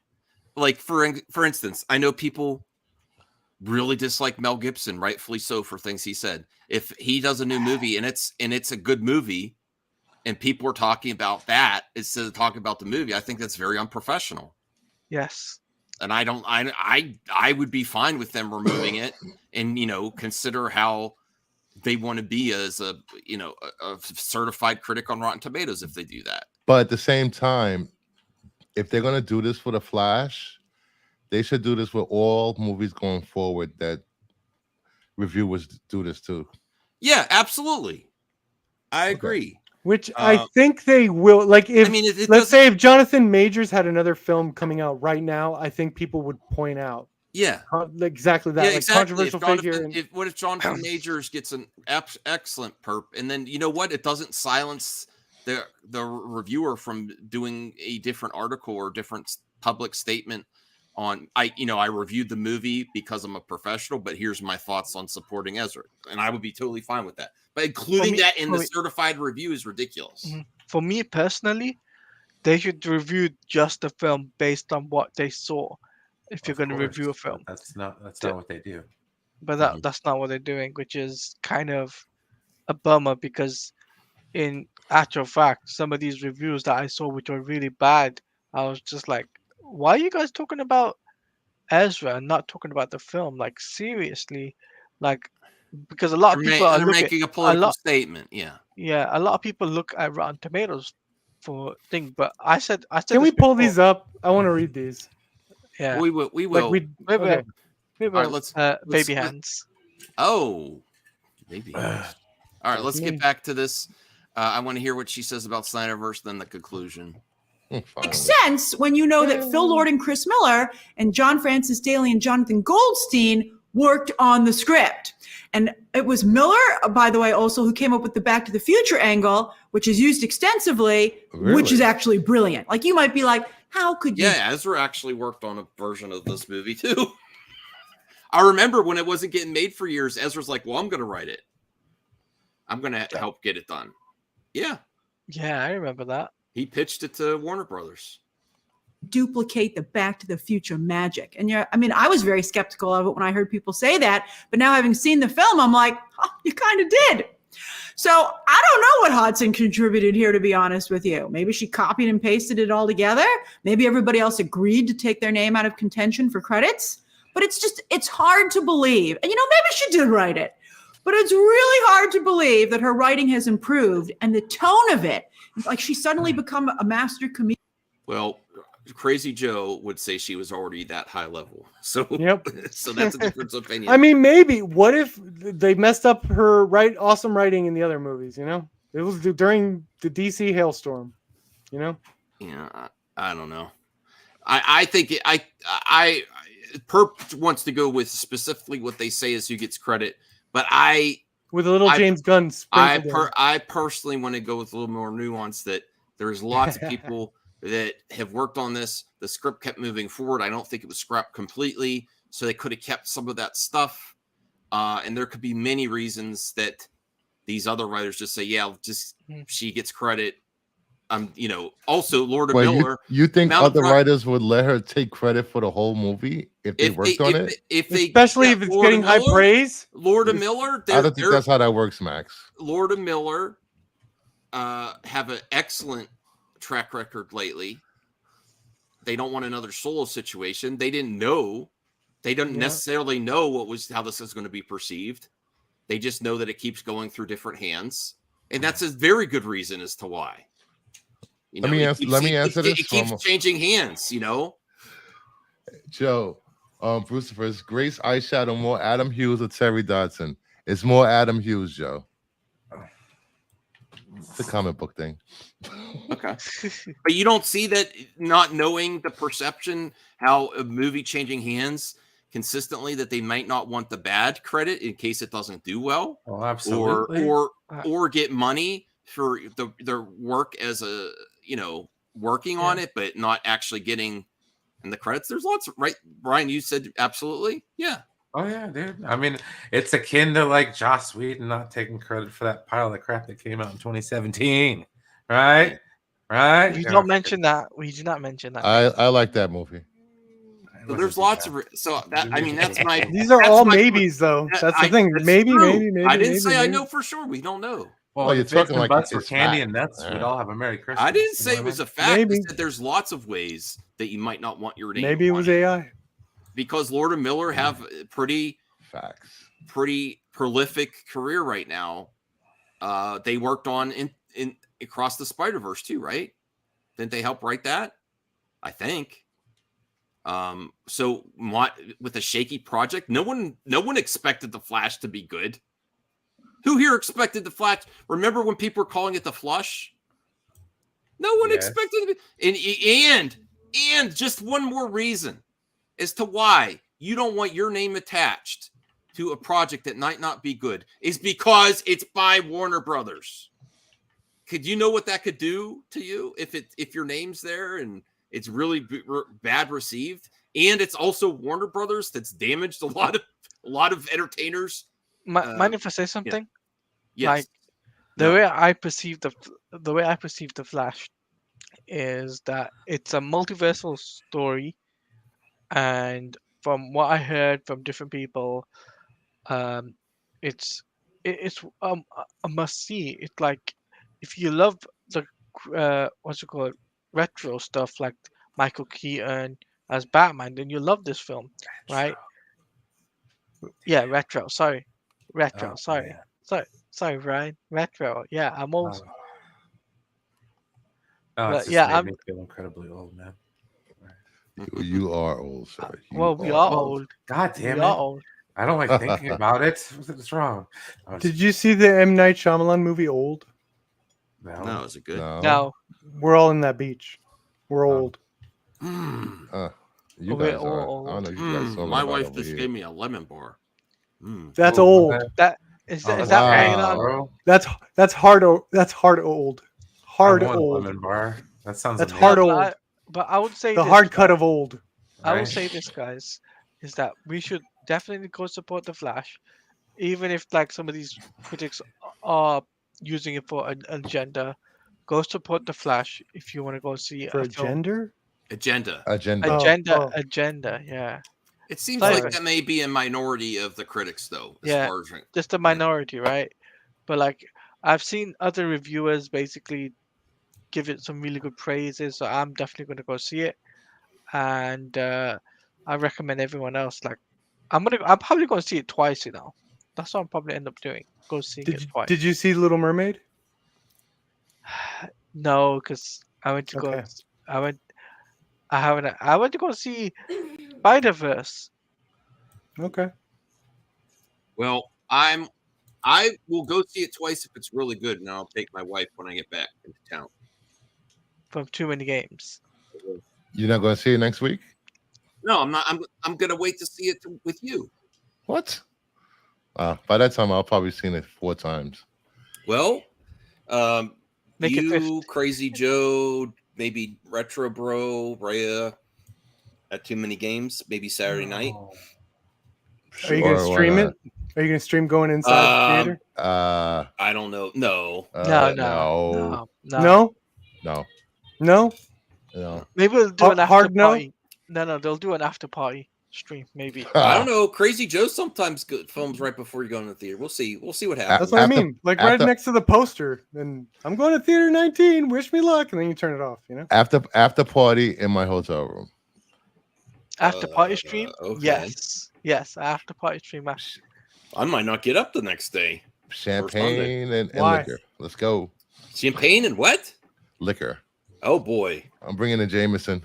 L: like for instance, I know people really dislike Mel Gibson, rightfully so, for things he said. If he does a new movie and it's a good movie, and people are talking about that instead of talking about the movie, I think that's very unprofessional.
M: Yes.
L: And I would be fine with them removing it and, consider how they want to be as a certified critic on Rotten Tomatoes if they do that.
I: But at the same time, if they're going to do this for The Flash, they should do this with all movies going forward that reviewers do this too.
L: Yeah, absolutely. I agree.
E: Which I think they will. Like, if let's say if Jonathan Majors had another film coming out right now, I think people would point out.
L: Yeah.
E: Exactly that.
L: Yeah,
E: Like
L: exactly.
E: controversial figure.
L: What if Jonathan Majors gets an excellent perp, and then you know what? It doesn't silence the reviewer from doing a different article or different public statement on I reviewed the movie because I'm a professional, but here's my thoughts on supporting Ezra, and I would be totally fine with that. But including that in the certified review is ridiculous.
M: For me personally, they should review just the film based on what they saw. If you're going to review a film,
J: that's not what they do.
M: But that's not what they're doing, which is kind of a bummer because, in actual fact, some of these reviews that I saw, which were really bad, I was just like, why are you guys talking about Ezra and not talking about the film? Like, seriously, like, because a lot of people are
L: making a political statement. Yeah,
M: a lot of people look at Rotten Tomatoes for thing, but I said.
E: Can we pull these up? I want to read these.
M: Yeah,
L: we will. We
M: will.
L: will.
M: Okay.
L: All right, let's
M: baby hands.
L: Oh, baby hands. All right, let's get back to this. I want to hear what she says about Snyderverse, then the conclusion.
G: Makes sense when you know that Phil Lord and Chris Miller and John Francis Daley and Jonathan Goldstein worked on the script. And it was Miller, by the way, also who came up with the Back to the Future angle, which is used extensively, which is actually brilliant. Like, you might be like, how could you?
L: Yeah, Ezra actually worked on a version of this movie too. I remember when it wasn't getting made for years, Ezra's like, well, I'm going to write it. I'm going to help get it done. Yeah.
M: Yeah, I remember that.
L: He pitched it to Warner Brothers.
G: Duplicate the Back to the Future magic. And I was very skeptical of it when I heard people say that, but now having seen the film, I'm like, oh, you kind of did. So I don't know what Hodson contributed here, to be honest with you. Maybe she copied and pasted it all together. Maybe everybody else agreed to take their name out of contention for credits, but it's hard to believe. And maybe she did write it, but it's really hard to believe that her writing has improved and the tone of it, like she's suddenly become a master comedian.
L: Well, Crazy Joe would say she was already that high level. So, so that's a difference of opinion.
E: I mean, maybe. What if they messed up her awesome writing in the other movies? It was during the DC hailstorm.
L: Yeah, I don't know. I think Perp wants to go with specifically what they say is who gets credit, but
E: with a little James Gunn.
L: I personally want to go with a little more nuance that there's lots of people that have worked on this. The script kept moving forward. I don't think it was scrapped completely, so they could have kept some of that stuff. And there could be many reasons that these other writers just say, yeah, just she gets credit. Also Lord of Miller.
I: You think other writers would let her take credit for the whole movie if they worked on it?
E: Especially if it's getting high praise.
L: Lord of Miller.
I: I don't think that's how that works, Max.
L: Lord of Miller have an excellent track record lately. They don't want another Solo situation. They didn't know. They don't necessarily know how this is going to be perceived. They just know that it keeps going through different hands, and that's a very good reason as to why.
I: Let me answer this.
L: It keeps changing hands.
I: Joe, Bruce, is Grace eyeshadow more Adam Hughes or Terry Dodson? It's more Adam Hughes, Joe. It's a comic book thing.
L: Okay. But you don't see that, not knowing the perception, how a movie changing hands consistently, that they might not want the bad credit in case it doesn't do well.
J: Oh, absolutely.
L: Or get money for their work as a, working on it, but not actually getting in the credits. There's lots of, right? Brian, you said absolutely. Yeah.
J: Oh yeah, dude. I mean, it's akin to like Joss Whedon not taking credit for that pile of crap that came out in 2017, right? Right.
M: You don't mention that. We do not mention that.
I: I like that movie.
L: So there's lots of that's my.
E: These are all maybes, though. That's the thing. Maybe.
L: I didn't say I know for sure. We don't know.
J: Well, you're talking like it's for candy and nuts. We'd all have a Merry Christmas.
L: I didn't say it was a fact. I said there's lots of ways that you might not want your name.
E: Maybe it was AI.
L: Because Lord and Miller have a pretty prolific career right now. They worked on in Across the Spider-Verse too, right? Didn't they help write that? I think. So with a shaky project, no one expected the Flash to be good. Who here expected the Flash? Remember when people were calling it the Flush? No one expected it. And just one more reason as to why you don't want your name attached to a project that might not be good is because it's by Warner Brothers. Could you know what that could do to you if your name's there and it's really bad received, and it's also Warner Brothers that's damaged a lot of entertainers?
M: Mind if I say something?
L: Yes.
M: Like the way I perceive the Flash is that it's a multiversal story, and from what I heard from different people, it's a must see. It's like if you love the what's it called, retro stuff like Michael Keaton as Batman, then you love this film, right? Yeah, retro. Sorry, retro.
J: Oh,
M: sorry,
J: yeah.
M: sorry, Ryan. Retro. Yeah, I'm old.
J: Oh,
M: But
J: it's just
M: yeah,
J: made
M: I'm.
J: me feel incredibly old, man.
I: You are old, sir.
M: Well, we are old.
J: God damn
M: We
J: it!
M: are old.
J: I don't like thinking about it. What's wrong?
E: Did you see the M. Night Shyamalan movie Old?
L: No, is it good?
M: No.
E: We're all in that beach. We're old.
I: You
M: We're
I: guys
M: all
I: are.
M: old.
I: I don't know. You guys talking
L: My
I: about
L: wife
I: over
L: just
I: here.
L: gave me a lemon bar.
E: That's
J: Oh,
E: old.
M: That is
J: Oh,
M: is that
J: wow.
M: hanging on?
J: Bro.
E: That's hard. That's hard old. Hard
J: I want a
E: old.
J: lemon bar. That sounds
E: That's
J: amazing.
E: hard
M: but
E: old.
M: But I would say
E: The
M: this,
E: hard cut
M: right?
E: of old.
M: I will
J: Right.
M: say this, guys, is that we should definitely go support the Flash, even if like some of these critics are using it for an agenda. Go support the Flash if you want to go see
E: For
M: a
E: a
M: film.
E: gender?
L: Agenda.
M: Agenda. Yeah.
L: It seems
M: Sorry.
L: like that may be a minority of the critics, though. As
M: Yeah,
L: far as
M: just a minority, right? But like I've seen other reviewers basically give it some really good praises, so I'm definitely going to go see it, and I recommend everyone else. Like I'm probably going to see it twice. That's what I'm probably end up doing. Go seeing it twice.
E: Did you see Little Mermaid?
M: No, because I went to go.
E: Okay.
M: I went to go see Spider-Verse.
E: Okay.
L: well, I will go see it twice if it's really good, and I'll take my wife when I get back into town.
M: From Too Many Games.
I: You're not going to see it next week?
L: No, I'm not. I'm gonna wait to see it with you.
I: What? By that time, I'll probably seen it 4 times.
L: Well,
M: Make it
L: you, Crazy Joe, maybe Retro Bro, Rhea, at Too Many Games, maybe Saturday night.
E: Are you going to
I: Sure, why
E: stream
I: not?
E: it? Are you going to stream going inside the theater?
L: I don't know. No.
E: No.
I: No.
M: Maybe we'll do an after
E: Hard no?
M: party. No, they'll do an after party stream, maybe.
L: I don't know. Crazy Joe sometimes films right before you go in the theater. We'll see. We'll see what happens.
E: That's what I mean. Like right next to the poster. And I'm going to theater 19. Wish me luck. And then you turn it off, you know?
I: After party in my hotel room.
M: After party stream?
L: okay.
M: Yes, after party stream.
L: I might not get up the next day.
I: Champagne and
M: Why?
I: liquor. Let's go.
L: Champagne and what?
I: Liquor.
L: Oh boy.
I: I'm bringing a Jameson.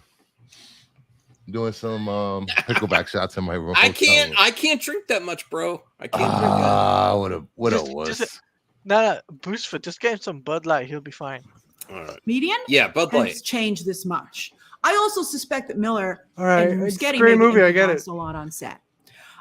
I: Doing some pickleback shots in my room.
L: I can't drink that much, bro. I can't drink
I: Ah, what a wuss.
M: No, Bruceford, just get him some Bud Light. He'll be fine.
L: that. All right.
G: Median
L: Yeah, Bud Light.
G: has changed this much. I also suspect that Miller
E: All right,
G: and
E: it's a
G: Muschietti
E: great
G: maybe
E: movie, I get
G: influenced
E: it.
G: a lot on set.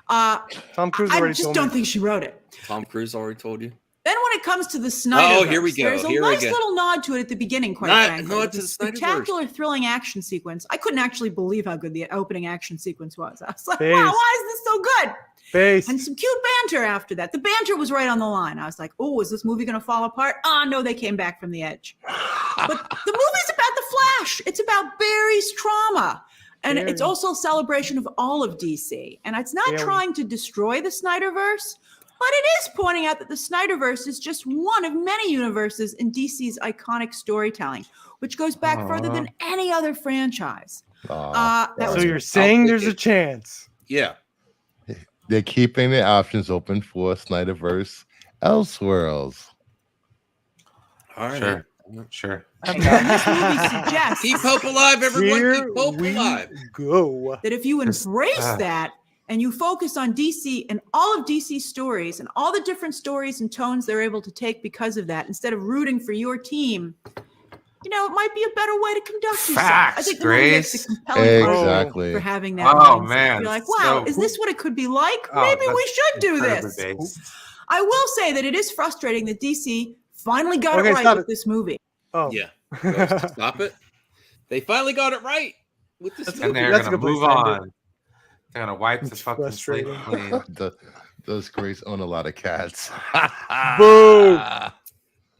E: Tom Cruise
G: I
E: already
G: just
E: told
G: don't
E: me.
G: think she wrote it.
L: Tom Cruise already told you.
G: Then when it comes to the Snyder,
L: here we go,
G: there's a
L: here we
G: nice
L: go.
G: little nod to it at the beginning, quite
L: Nod
G: frankly.
L: to
G: It's a
L: the Snyderverse.
G: spectacular, thrilling action sequence. I couldn't actually believe how good the opening action sequence was. I was like,
E: Based.
G: wow, why is this so good?
E: Based.
G: And some cute banter after that. The banter was right on the line. I was like, oh, is this movie going to fall apart? Oh, no, they came back from the edge. But the movie's about the Flash. It's about Barry's trauma. And
E: Barry.
G: it's also a celebration of all of DC. And it's not
E: Barry.
G: trying to destroy the Snyderverse, but it is pointing out that the Snyderverse is just one of many universes in DC's iconic storytelling, which goes back further than any other franchise. That
E: So
G: was
E: you're saying there's a chance.
L: Yeah.
I: They're keeping the options open for Snyderverse Elseworlds.
L: All right.
J: Sure.
G: And this movie suggests
L: Keep hope alive, everyone.
E: Here
L: Keep hope
E: we
L: alive.
E: go.
G: that if you embrace that and you focus on DC and all of DC's stories and all the different stories and tones they're able to take because of that, instead of rooting for your team, it might be a better way to conduct yourself. I
J: Facts,
G: think the movie makes
J: Grace.
G: a compelling argument
I: Exactly.
G: for having that
J: Oh,
G: mindset.
J: man,
G: You're like, wow,
J: so
G: is this what it could be like?
J: Oh,
G: Maybe we
J: that's
G: should do
J: incredibly
G: this.
J: based.
G: I will say that it is frustrating that DC finally got
E: Okay,
G: it right
E: stop
G: with
E: it.
G: this movie.
E: Oh,
L: Yeah. Stop it. They finally got it right with this
J: And
L: movie.
J: they're
E: That's a
J: gonna
E: good place
J: move
E: to end it.
J: on. They're gonna wipe the
E: It's
J: fucking slate
E: frustrating.
J: clean.
I: Does Grace own a lot of cats?
E: Boo.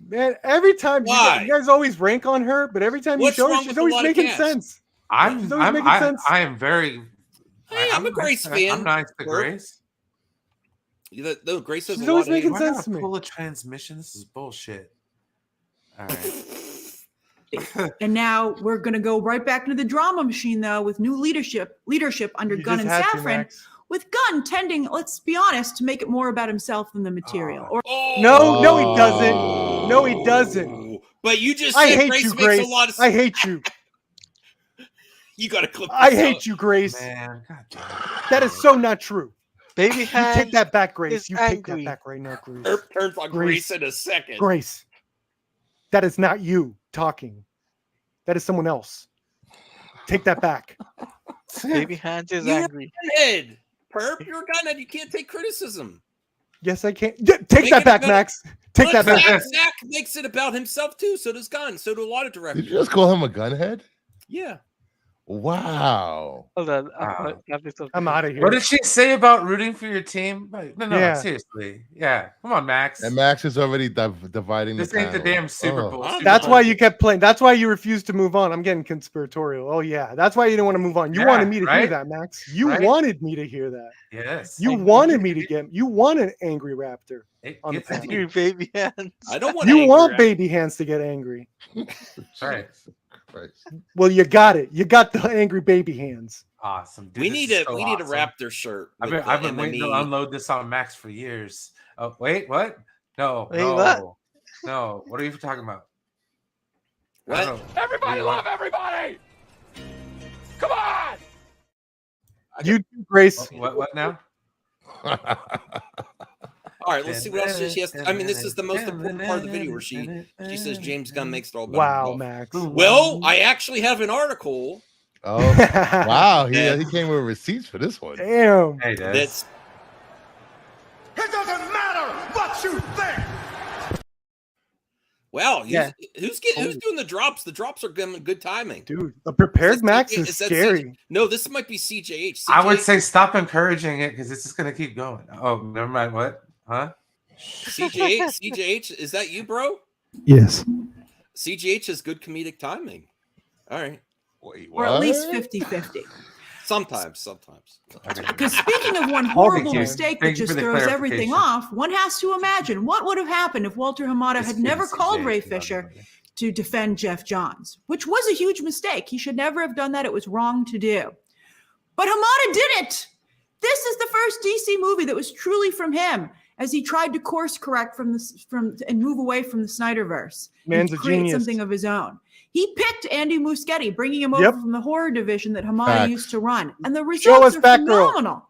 E: Man, every time
L: Why?
E: you guys always rank on her, but every time
L: What's
E: you show her,
L: wrong
E: she's
L: with a
E: always
L: lot of
E: making
L: cats?
E: sense.
J: I'm
E: She's always
J: I'm
E: making sense.
J: I am very.
L: Hey, I'm a Grace
J: nice,
L: fan.
J: I'm nice to
L: Herb.
J: Grace.
L: No, Grace has
E: She's
L: a
E: always
L: lot of
E: making
J: Why
E: sense
J: gotta
E: to me.
J: pull a transmission? This is bullshit. All right.
G: And now we're going to go right back into the drama machine, though, with new leadership under
E: You
G: Gunn
E: just
G: and
E: had to,
G: Safran.
E: Max.
G: With Gunn tending, let's be honest, to make it more about himself than the material. Or
E: No, he doesn't. No, he doesn't.
L: But you just
E: I
L: said
E: hate
L: Grace
E: you,
L: makes
E: Grace.
L: a lot of
E: I hate you.
L: You got to clip
E: I
L: this
E: hate
L: out.
E: you, Grace.
J: Man, God damn it.
E: That is so not true.
M: Baby
E: You
M: hand
E: take that back, Grace.
M: is
E: You take
M: angry.
E: that back right now, Grace.
L: Herb turns on
E: Grace.
L: Grace in a second.
E: Grace. That is not you talking. That is someone else. Take that back.
M: Baby hand is
L: You're
M: angry.
L: a gunhead. Perp, you're a gunhead. You can't take criticism.
E: Yes, I can. Take
L: Make
E: that
L: it
E: back,
L: about-
E: Max. Take that back.
L: Zach makes it about himself too. So does Gunn. So do a lot of directors.
I: Did you just call him a gunhead?
L: Yeah.
I: Wow.
M: Hold on.
J: Wow.
E: I'm out of here.
J: What did she say about rooting for your team? Like, no,
E: Yeah.
J: seriously. Yeah, come on, Max.
I: And Max is already dividing
J: This
I: the
J: ain't the
I: panel.
J: damn Super
I: Oh.
J: Bowl. Super
E: That's
J: Bowl.
E: why you kept playing. That's why you refused to move on. I'm getting conspiratorial. Oh yeah, that's why you didn't want to move on. You
J: Yeah,
E: wanted me to hear
J: right?
E: that, Max. You
J: Right?
E: wanted me to hear that.
J: Yes.
E: You wanted me to get. You want an angry raptor on the
J: Get the
E: panel.
M: Your baby hands.
L: I don't want.
E: You
L: angry
E: want
L: rap.
E: baby hands to get angry.
J: Right.
E: Well, you got it. You got the angry baby hands.
J: Awesome. Dude,
L: We
J: this
L: need
J: is
L: a
J: so
L: we need a
J: awesome.
L: Raptor shirt.
J: I've
L: with
J: been,
L: the
J: I've been waiting to
L: MME.
J: unload this on Max for years. Oh, wait, what? No,
M: Wait,
J: no,
M: what?
J: no. What are you talking about? I
L: What?
J: don't know.
A: Everybody love everybody. Come on.
E: You, Grace.
J: What now?
L: All right, let's see what else she has. I mean, this is the most important part of the video where she says James Gunn makes it all better.
E: Wow, Max.
L: Well, I actually have an article
I: Oh, wow. He came with receipts for this one.
E: Damn.
J: Hey, Des.
L: that's
A: It doesn't matter what you think.
L: wow.
E: Yeah.
L: Who's doing the drops? The drops are good timing.
E: Dude, a prepared Max is
L: that
E: scary.
L: No, this might be CJH.
J: I would say stop encouraging it because it's just gonna keep going. Oh, never mind. What? Huh?
L: CJH, is that you, bro?
K: Yes.
L: CJH has good comedic timing. All right.
I: Wait,
G: or at least 50-50.
L: Sometimes.
G: Because speaking of one horrible
J: you.
G: mistake
J: Thank
G: that
J: you for
G: just
J: the
G: throws everything
J: clarification.
G: off, one has to imagine what would have happened if Walter Hamada
J: It's
G: had never
J: good
G: called
J: CJ,
G: Ray
J: you know,
G: Fisher
J: everybody.
G: to defend Jeff Johns, which was a huge mistake. He should never have done that. It was wrong to do. But Hamada did it. This is the first DC movie that was truly from him, as he tried to course correct and move away from the Snyderverse
E: Man's
G: and
E: a
G: create
E: genius.
G: something of his own. He picked Andy Muschietti, bringing him
E: Yep.
G: over from the horror division that Hamada
I: Facts.
G: used to run, and the
E: Show
G: results
E: us
G: are
E: Batgirl.
G: phenomenal.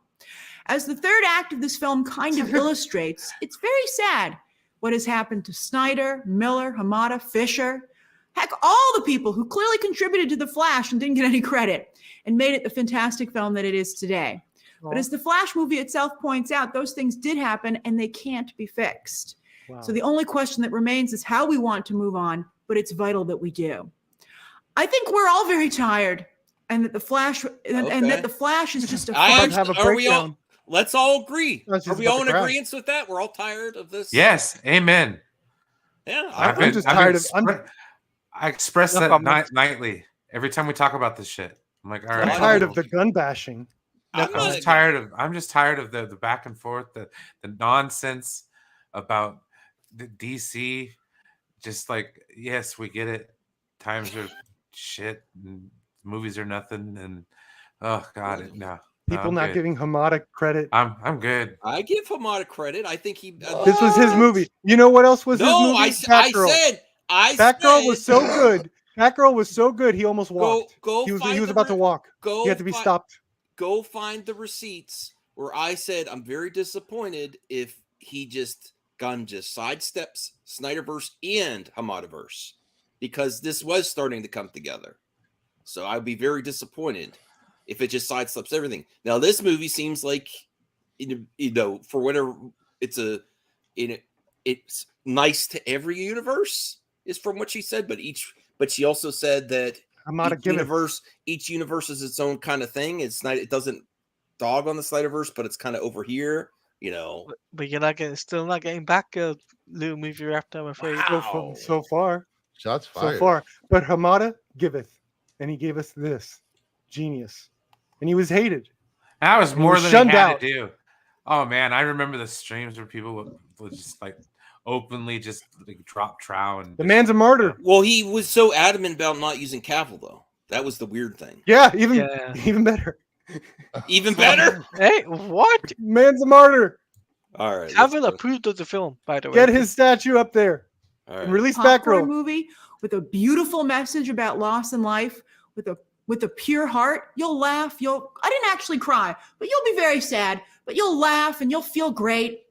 G: As the third act of this film kind of illustrates, it's very sad what has happened to Snyder, Miller, Hamada, Fisher, heck, all the people who clearly contributed to The Flash and didn't get any credit and made it the fantastic film that it is today. But as the Flash movie itself points out, those things did happen and they can't be fixed.
E: Wow.
G: So the only question that remains is how we want to move on, but it's vital that we do. I think we're all very tired, and that the Flash and that the Flash is just a fun.
L: Are we all? Let's all agree.
E: That's
L: Are
E: just
L: we
E: about
L: all in
E: the crowd.
L: agreement with that? We're all tired of this.
J: Yes, amen.
L: Yeah,
E: I'm just tired of.
J: I express
M: No
J: that
M: comment.
J: nightly every time we talk about this shit. I'm like, all right.
E: I'm tired of the gun bashing.
L: I'm
J: I'm just tired of the back and forth, the nonsense about the DC. Just like, yes, we get it. Times are shit, and movies are nothing, and oh god, no.
E: People
J: I'm
E: not
J: good.
E: giving Hamada credit.
J: I'm good.
L: I give Hamada credit. I think he.
E: This was his movie. You know what else was his
L: No,
E: movie?
L: I said.
E: Batgirl was so good. Batgirl was so good. He almost walked.
L: Go
E: he was
L: find the
E: about to walk.
L: Go.
E: He had to be
L: fi-
E: stopped.
L: Go find the receipts where I said I'm very disappointed if Gunn just sidesteps Snyderverse and Hamadaverse. because this was starting to come together. So I'd be very disappointed if it just sidesteps everything. Now, this movie seems like, for whatever it's nice to every universe, is from what she said. But she also said that each universe is its own kind of thing. It's not. It doesn't dog on the Snyderverse, but it's kind of over here.
M: But you're still not getting back a little movie wrapped. I'm afraid.
L: Wow.
E: So far.
I: Shots fired.
E: So far. But Hamada giveth, and he gave us this genius, and he was hated.
J: That was more than
E: shunned
J: he had
E: out.
J: to do. Oh man, I remember the streams where people would just like openly just like drop trow and
E: The man's a martyr.
L: Well, he was so adamant about not using Cavill, though. That was the weird thing.
E: Yeah, even better.
L: Even better.
M: Hey, what?
E: Man's a martyr.
L: All right.
M: Cavill approved of the film, by the way.
E: Get his statue up there.
L: All
E: And
L: right.
E: release
G: Popcorn
E: Batgirl.
G: movie with a beautiful message about loss and life, with a pure heart. You'll laugh. I didn't actually cry, but you'll be very sad. But you'll laugh and you'll feel great.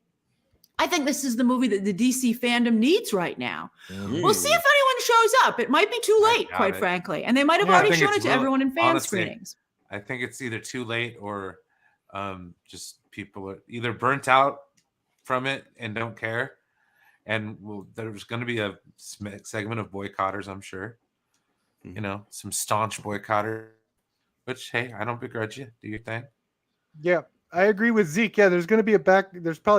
G: I think this is the movie that the DC fandom needs right now. We'll see if anyone shows up. It might be too late, quite frankly, and they might have already shown it to everyone in fan screenings.
J: I think it's either too late or just people are either burnt out from it and don't care. And there's going to be a segment of boycotters, I'm sure. Some staunch boycotters. Which, hey, I don't begrudge you. Do your thing.
E: Yeah, I agree with Zeke. Yeah, there's probably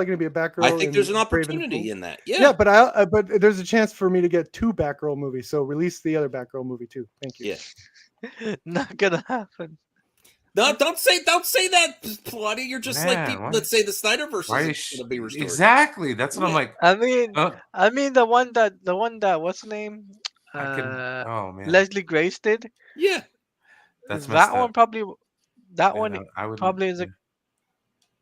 E: going to be a Batgirl.
L: I think there's an opportunity in that. Yeah.
E: Yeah, but there's a chance for me to get 2 Batgirl movies. So release the other Batgirl movie too. Thank you.
L: Yeah.
M: Not gonna happen.
L: No, don't say that, Claudia. You're just like people
J: why?
L: that say the Snyderverse is going to be restored.
J: Exactly. That's what I'm like.
M: I mean the one that what's the name?
J: Oh man,
M: Leslie Grace did.
L: Yeah.
J: That's
M: that one
J: up.
M: probably. That
J: Yeah,
M: one
J: I would
M: probably isn't.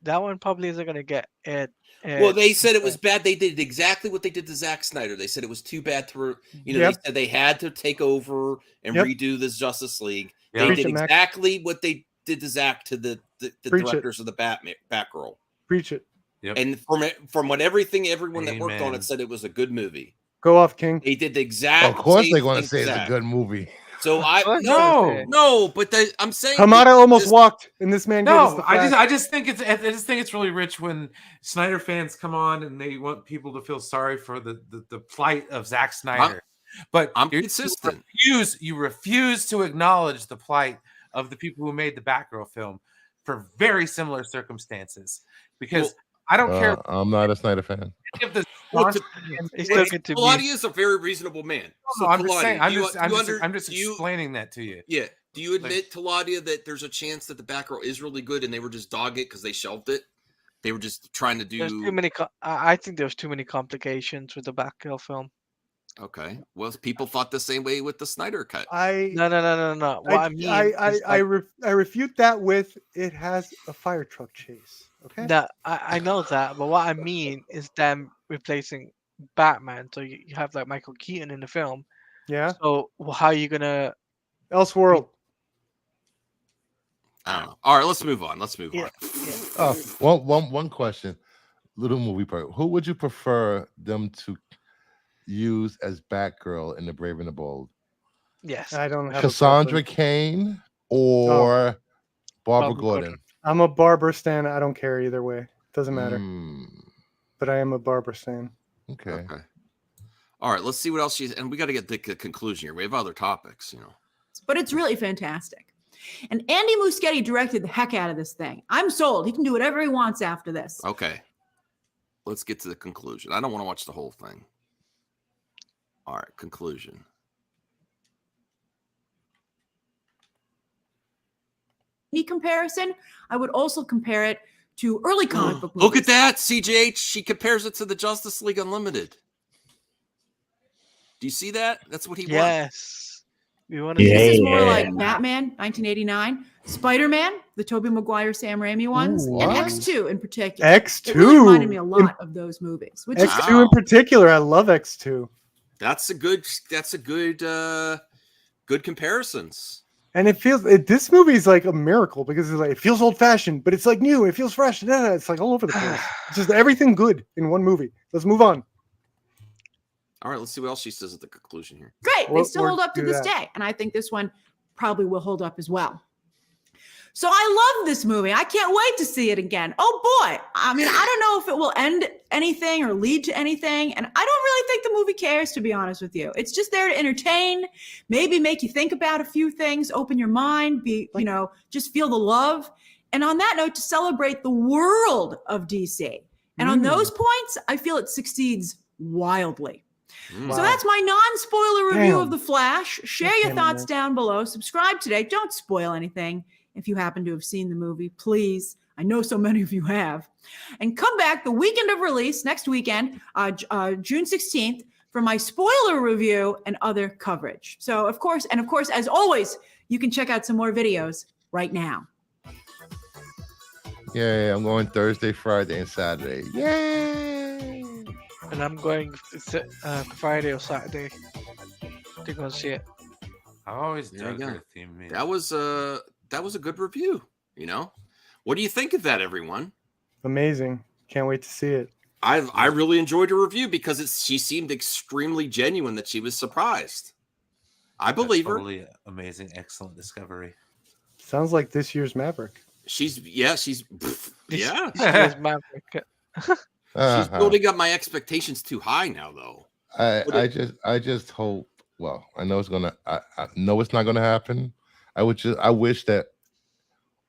M: That one probably isn't gonna get it.
L: Well, they said it was bad. They did exactly what they did to Zack Snyder. They said it was too bad to, they said they had to take over and redo this Justice League. They did exactly what they did to Zack to the directors of the Batgirl.
E: Preach it.
L: Yep. And from what everyone that worked on it said, it was a good movie.
E: Go off, King.
L: They did the exact.
I: Of course,
L: same
I: they're going to
L: thing
I: say it's a good movie.
L: So but I'm saying
E: Hamada almost walked, and this man. gave us the
J: I just think it's really rich when Snyder fans come on and they want people to feel sorry for the plight of Zack Snyder. But
L: I'm consistent.
J: You refuse to acknowledge the plight of the people who made the Batgirl film for very similar circumstances. Because I don't care.
I: I'm not a Snyder fan.
L: Claudia is a very reasonable man. So
J: I'm
L: Claudia,
J: just saying. I'm just explaining that to you.
L: Yeah. Do you admit, Claudia, that there's a chance that the Batgirl is really good and they were just dogging it because they shelved it? They were just trying to do.
M: There's too many. I think there's too many complications with the Batgirl film.
L: Okay. Well, people thought the same way with the Snyder cut.
M: No. What
E: I refute that with it has a fire truck chase. Okay.
M: No, I know that, but what I mean is them replacing Batman. So you have like Michael Keaton in the film.
E: Yeah.
M: So how are you gonna?
E: Elseworld.
L: I don't know. All right, let's move on.
I: One question. Little movie part. Who would you prefer them to use as Batgirl in The Brave and the Bold?
M: Yes.
E: I don't have
I: Cassandra Cain or Barbara Gordon?
E: I'm a Barbara stan. I don't care either way. Doesn't matter. But I am a Barbara stan.
I: Okay.
L: All right, let's see what else she's. And we got to get the conclusion here. We have other topics,
G: But it's really fantastic. And Andy Muschietti directed the heck out of this thing. I'm sold. He can do whatever he wants after this.
L: Okay. Let's get to the conclusion. I don't want to watch the whole thing. All right, conclusion.
G: Any comparison, I would also compare it to early comic book movies.
L: Look at that, CJH. She compares it to the Justice League Unlimited. Do you see that? That's what he wants.
M: Yes. We want to.
G: This is more like Batman, 1989, Spider-Man, the Tobey Maguire, Sam Raimi ones, and X2 in particular.
E: X2
G: It really reminded me a lot of those movies. Which
E: X2 in particular, I love X2.
L: That's a good comparisons.
E: And this movie is like a miracle because it's like it feels old fashioned, but it's like new. It feels fresh. It's like all over the place. It's just everything good in one movie. Let's move on.
L: All right, let's see what else she says at the conclusion here.
G: Great. They still hold up to this day. And I think this one probably will hold up as well. So I love this movie. I can't wait to see it again. Oh boy. I mean, I don't know if it will end anything or lead to anything. And I don't really think the movie cares, to be honest with you. It's just there to entertain, maybe make you think about a few things, open your mind, just feel the love. And on that note, to celebrate the world of DC. And on those points, I feel it succeeds wildly.
N: Wow.
G: So that's my non-spoiler review of The Flash. Share your thoughts down below. Subscribe today. Don't spoil anything if you happen to have seen the movie, please. I know so many of you have. And come back the weekend of release, next weekend, June 16th, for my spoiler review and other coverage. So, of course, as always, you can check out some more videos right now.
I: Yeah, I'm going Thursday, Friday, and Saturday. Yay!
M: And I'm going Friday or Saturday to go see it.
J: I always
L: There you
J: dug
L: go.
J: her theme music.
L: That was a good review. What do you think of that, everyone?
E: Amazing. Can't wait to see it.
L: I really enjoyed her review because she seemed extremely genuine that she was surprised. I believe her.
J: Totally amazing, excellent discovery.
E: Sounds like this year's Maverick.
L: She's
M: This year's Maverick.
L: She's building up my expectations too high now, though.
I: I just hope. Well, I know it's gonna. I know it's not gonna happen. I wish that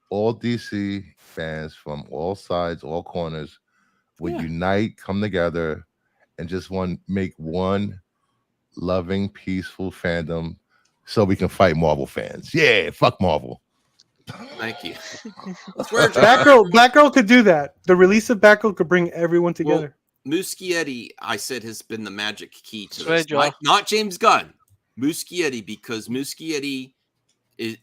I: all DC fans from all sides, all corners, would unite, come together, and just make one loving, peaceful fandom, so we can fight Marvel fans. Yeah, fuck Marvel.
L: Thank you.
E: Batgirl could do that. The release of Batgirl could bring everyone together.
L: Muschietti, I said, has been the magic key to
M: Swear,
L: this.
M: Joe.
L: Not James Gunn. Muschietti, because Muschietti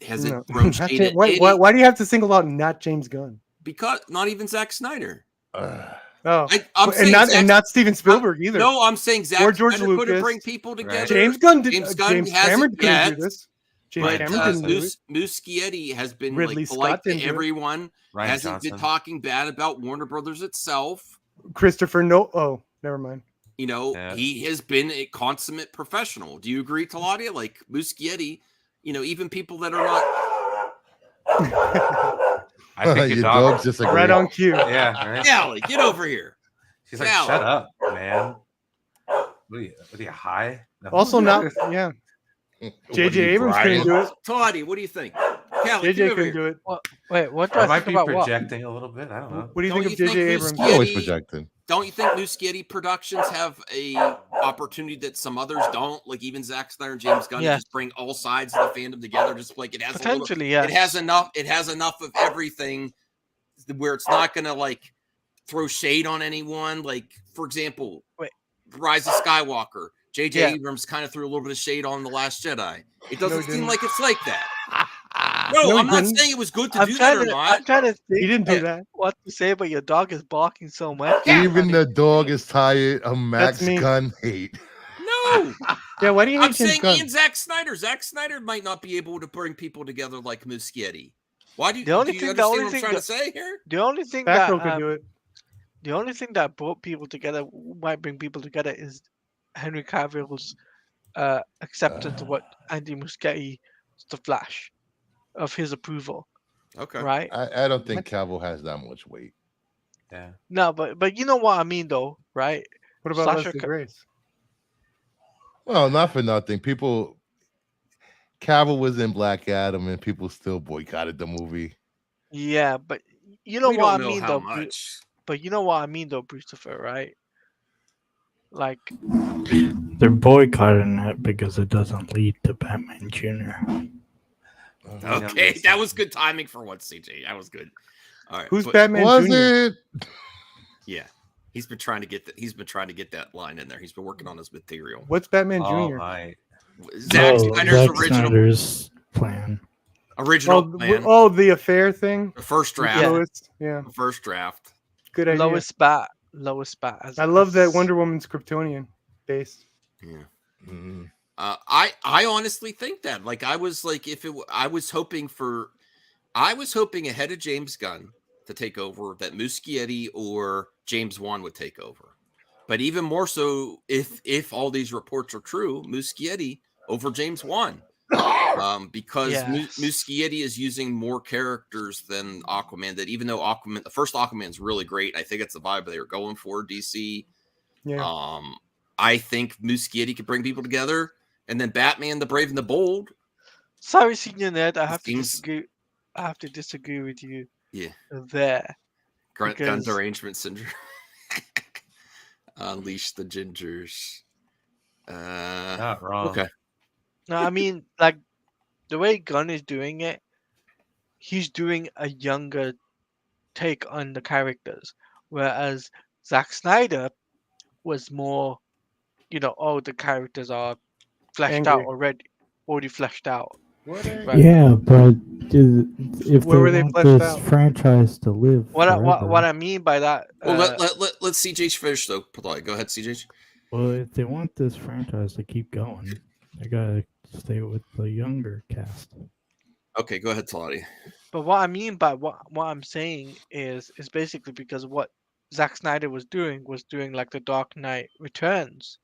L: hasn't thrown shade at
E: Why do you have to single out not James Gunn?
L: Because not even Zack Snyder.
E: Oh,
L: I'm saying
E: and not Steven Spielberg either.
L: No, I'm saying Zack
E: or George
L: Snyder
E: Lucas.
L: couldn't bring people together.
E: James Gunn did.
L: James
E: Cameron
L: hasn't
E: couldn't
L: yet.
E: do this. James
L: But
E: Cameron didn't do it.
L: Muschietti has been
E: Ridley
L: polite
E: Scott
L: to
E: didn't do it.
L: everyone.
J: Ryan
L: Hasn't been
J: Johnson.
L: talking bad about Warner Brothers itself.
E: Christopher No. Oh, never mind.
L: He has been a consummate professional. Do you agree, Taladia? Like Muschietti, even people that are not.
J: I think
I: Your
J: your dog
I: dog's just
E: right on cue.
J: Yeah, right.
L: Callie, get over here.
J: She's like,
L: Callie.
J: shut up, man. What are you high? No.
E: Also, not yeah. J.J. Abrams couldn't do it.
L: Toddy, what do you think? Callie,
E: J.J.
L: get over
E: couldn't
L: here.
E: do it.
M: Wait, what do
J: I
M: I
J: might
M: think
J: be
M: about what?
J: projecting a little bit. I don't know.
E: What do you
L: Don't
E: think of
L: you
E: J.J.
L: think
E: Abrams?
I: I'm always
L: Muschietti-
I: projecting.
L: Don't you think Muschietti Productions have a opportunity that some others don't? Like even Zack Snyder and James Gunn
M: Yeah.
L: just bring all sides of the fandom together. Just like it has
M: Potentially,
L: a little,
M: yes.
L: It has enough of everything where it's not gonna like throw shade on anyone. Like for example,
M: Wait.
L: Rise of Skywalker. J.J.
M: Yeah.
L: Abrams kind of threw a little bit of shade on The Last Jedi. It
E: No,
L: doesn't
E: he
L: seem
E: didn't.
L: like it's like that.
E: No,
L: No,
E: he
L: I'm not
E: didn't.
L: saying it was good to
M: I'm
L: do that
M: trying
L: or
M: to.
L: not.
M: I'm trying to think.
E: He didn't do that.
M: What to say, but your dog is barking so much.
I: Even the dog is tired of Max
E: That's me.
I: Gunn hate.
L: No.
E: Yeah, why do you hate
L: I'm
E: James
L: saying
E: Gunn?
L: Ian Zack Snyder. Zack Snyder might not be able to bring people together like Muschietti. Why do you,
M: The only
L: do you
M: thing- the
L: understand
M: only
L: what I'm
M: thing
L: trying to
M: that-
L: say here?
M: The only thing
E: Batgirl
M: that
E: could do it.
M: the only thing that brought people together, might bring people together, is Henry Cavill's acceptance of what Andy Muschietti, the Flash, of his approval.
L: Okay.
M: Right?
I: I don't think Cavill has that much weight.
J: Yeah.
M: No, but you know what I mean, though, right?
E: What about
M: Sasha
E: Leslie
M: Ca-
E: Grace?
I: Well, not for nothing. Cavill was in Black Adam, and people still boycotted the movie.
M: Yeah, but you know
L: We
M: what I
L: don't know
M: mean,
L: how
M: though.
L: much.
M: But you know what I mean, though, Christopher, right? Like,
K: They're boycotting it because it doesn't lead to Batman Jr.
L: Okay, that was good timing for once, CJ. That was good. All right.
E: Who's
L: but-
E: Batman
I: Was
E: Jr.?
I: it?
L: Yeah. He's been trying to get that. He's been trying to get that line in there. He's been working on his material.
E: What's Batman
J: Oh
E: Jr.?
J: my!
L: Zack Snyder's
K: Zack
L: original
K: Snyder's plan.
L: plan.
E: Oh, the affair thing.
L: The first draft.
M: Yeah.
E: Lois? Yeah,
L: The first draft.
E: good idea.
M: Lois Bat.
E: I love that Wonder Woman's Kryptonian base.
L: Yeah.
I: Mm-hmm.
L: I honestly think that. Like I was like I was hoping ahead of James Gunn to take over that Muschietti or James Wan would take over.
H: But even more so, if all these reports are true, Muschietti over James Wan, because
M: Yes.
H: Muschietti is using more characters than Aquaman. That even though the first Aquaman is really great, I think it's the vibe they were going for. DC.
E: Yeah.
H: I think Muschietti could bring people together, and then Batman: The Brave and the Bold.
M: Sorry, Senior Ned, I have to
H: seems-
M: disagree. I have to disagree with you
H: Yeah,
M: there.
H: Gunn
M: Because-
H: derangement syndrome. Unleash the gingers.
J: Not wrong.
H: Okay.
M: No, I mean, like the way Gunn is doing it, he's doing a younger take on the characters, whereas Zack Snyder was more, the characters are fleshed out
E: Angry.
M: already fleshed out. Right.
K: Yeah, but if
E: Where were
K: they
E: they
K: want
E: fleshed
K: this
E: out?
K: franchise to live
M: What
K: forever,
M: I mean by that,
H: Well, let CJ finish though. Go ahead, CJ.
K: well, if they want this franchise to keep going, they gotta stay with the younger cast.
H: Okay, go ahead, Talati.
M: but what I mean by what I'm saying is basically because what Zack Snyder was doing like the Dark Knight Returns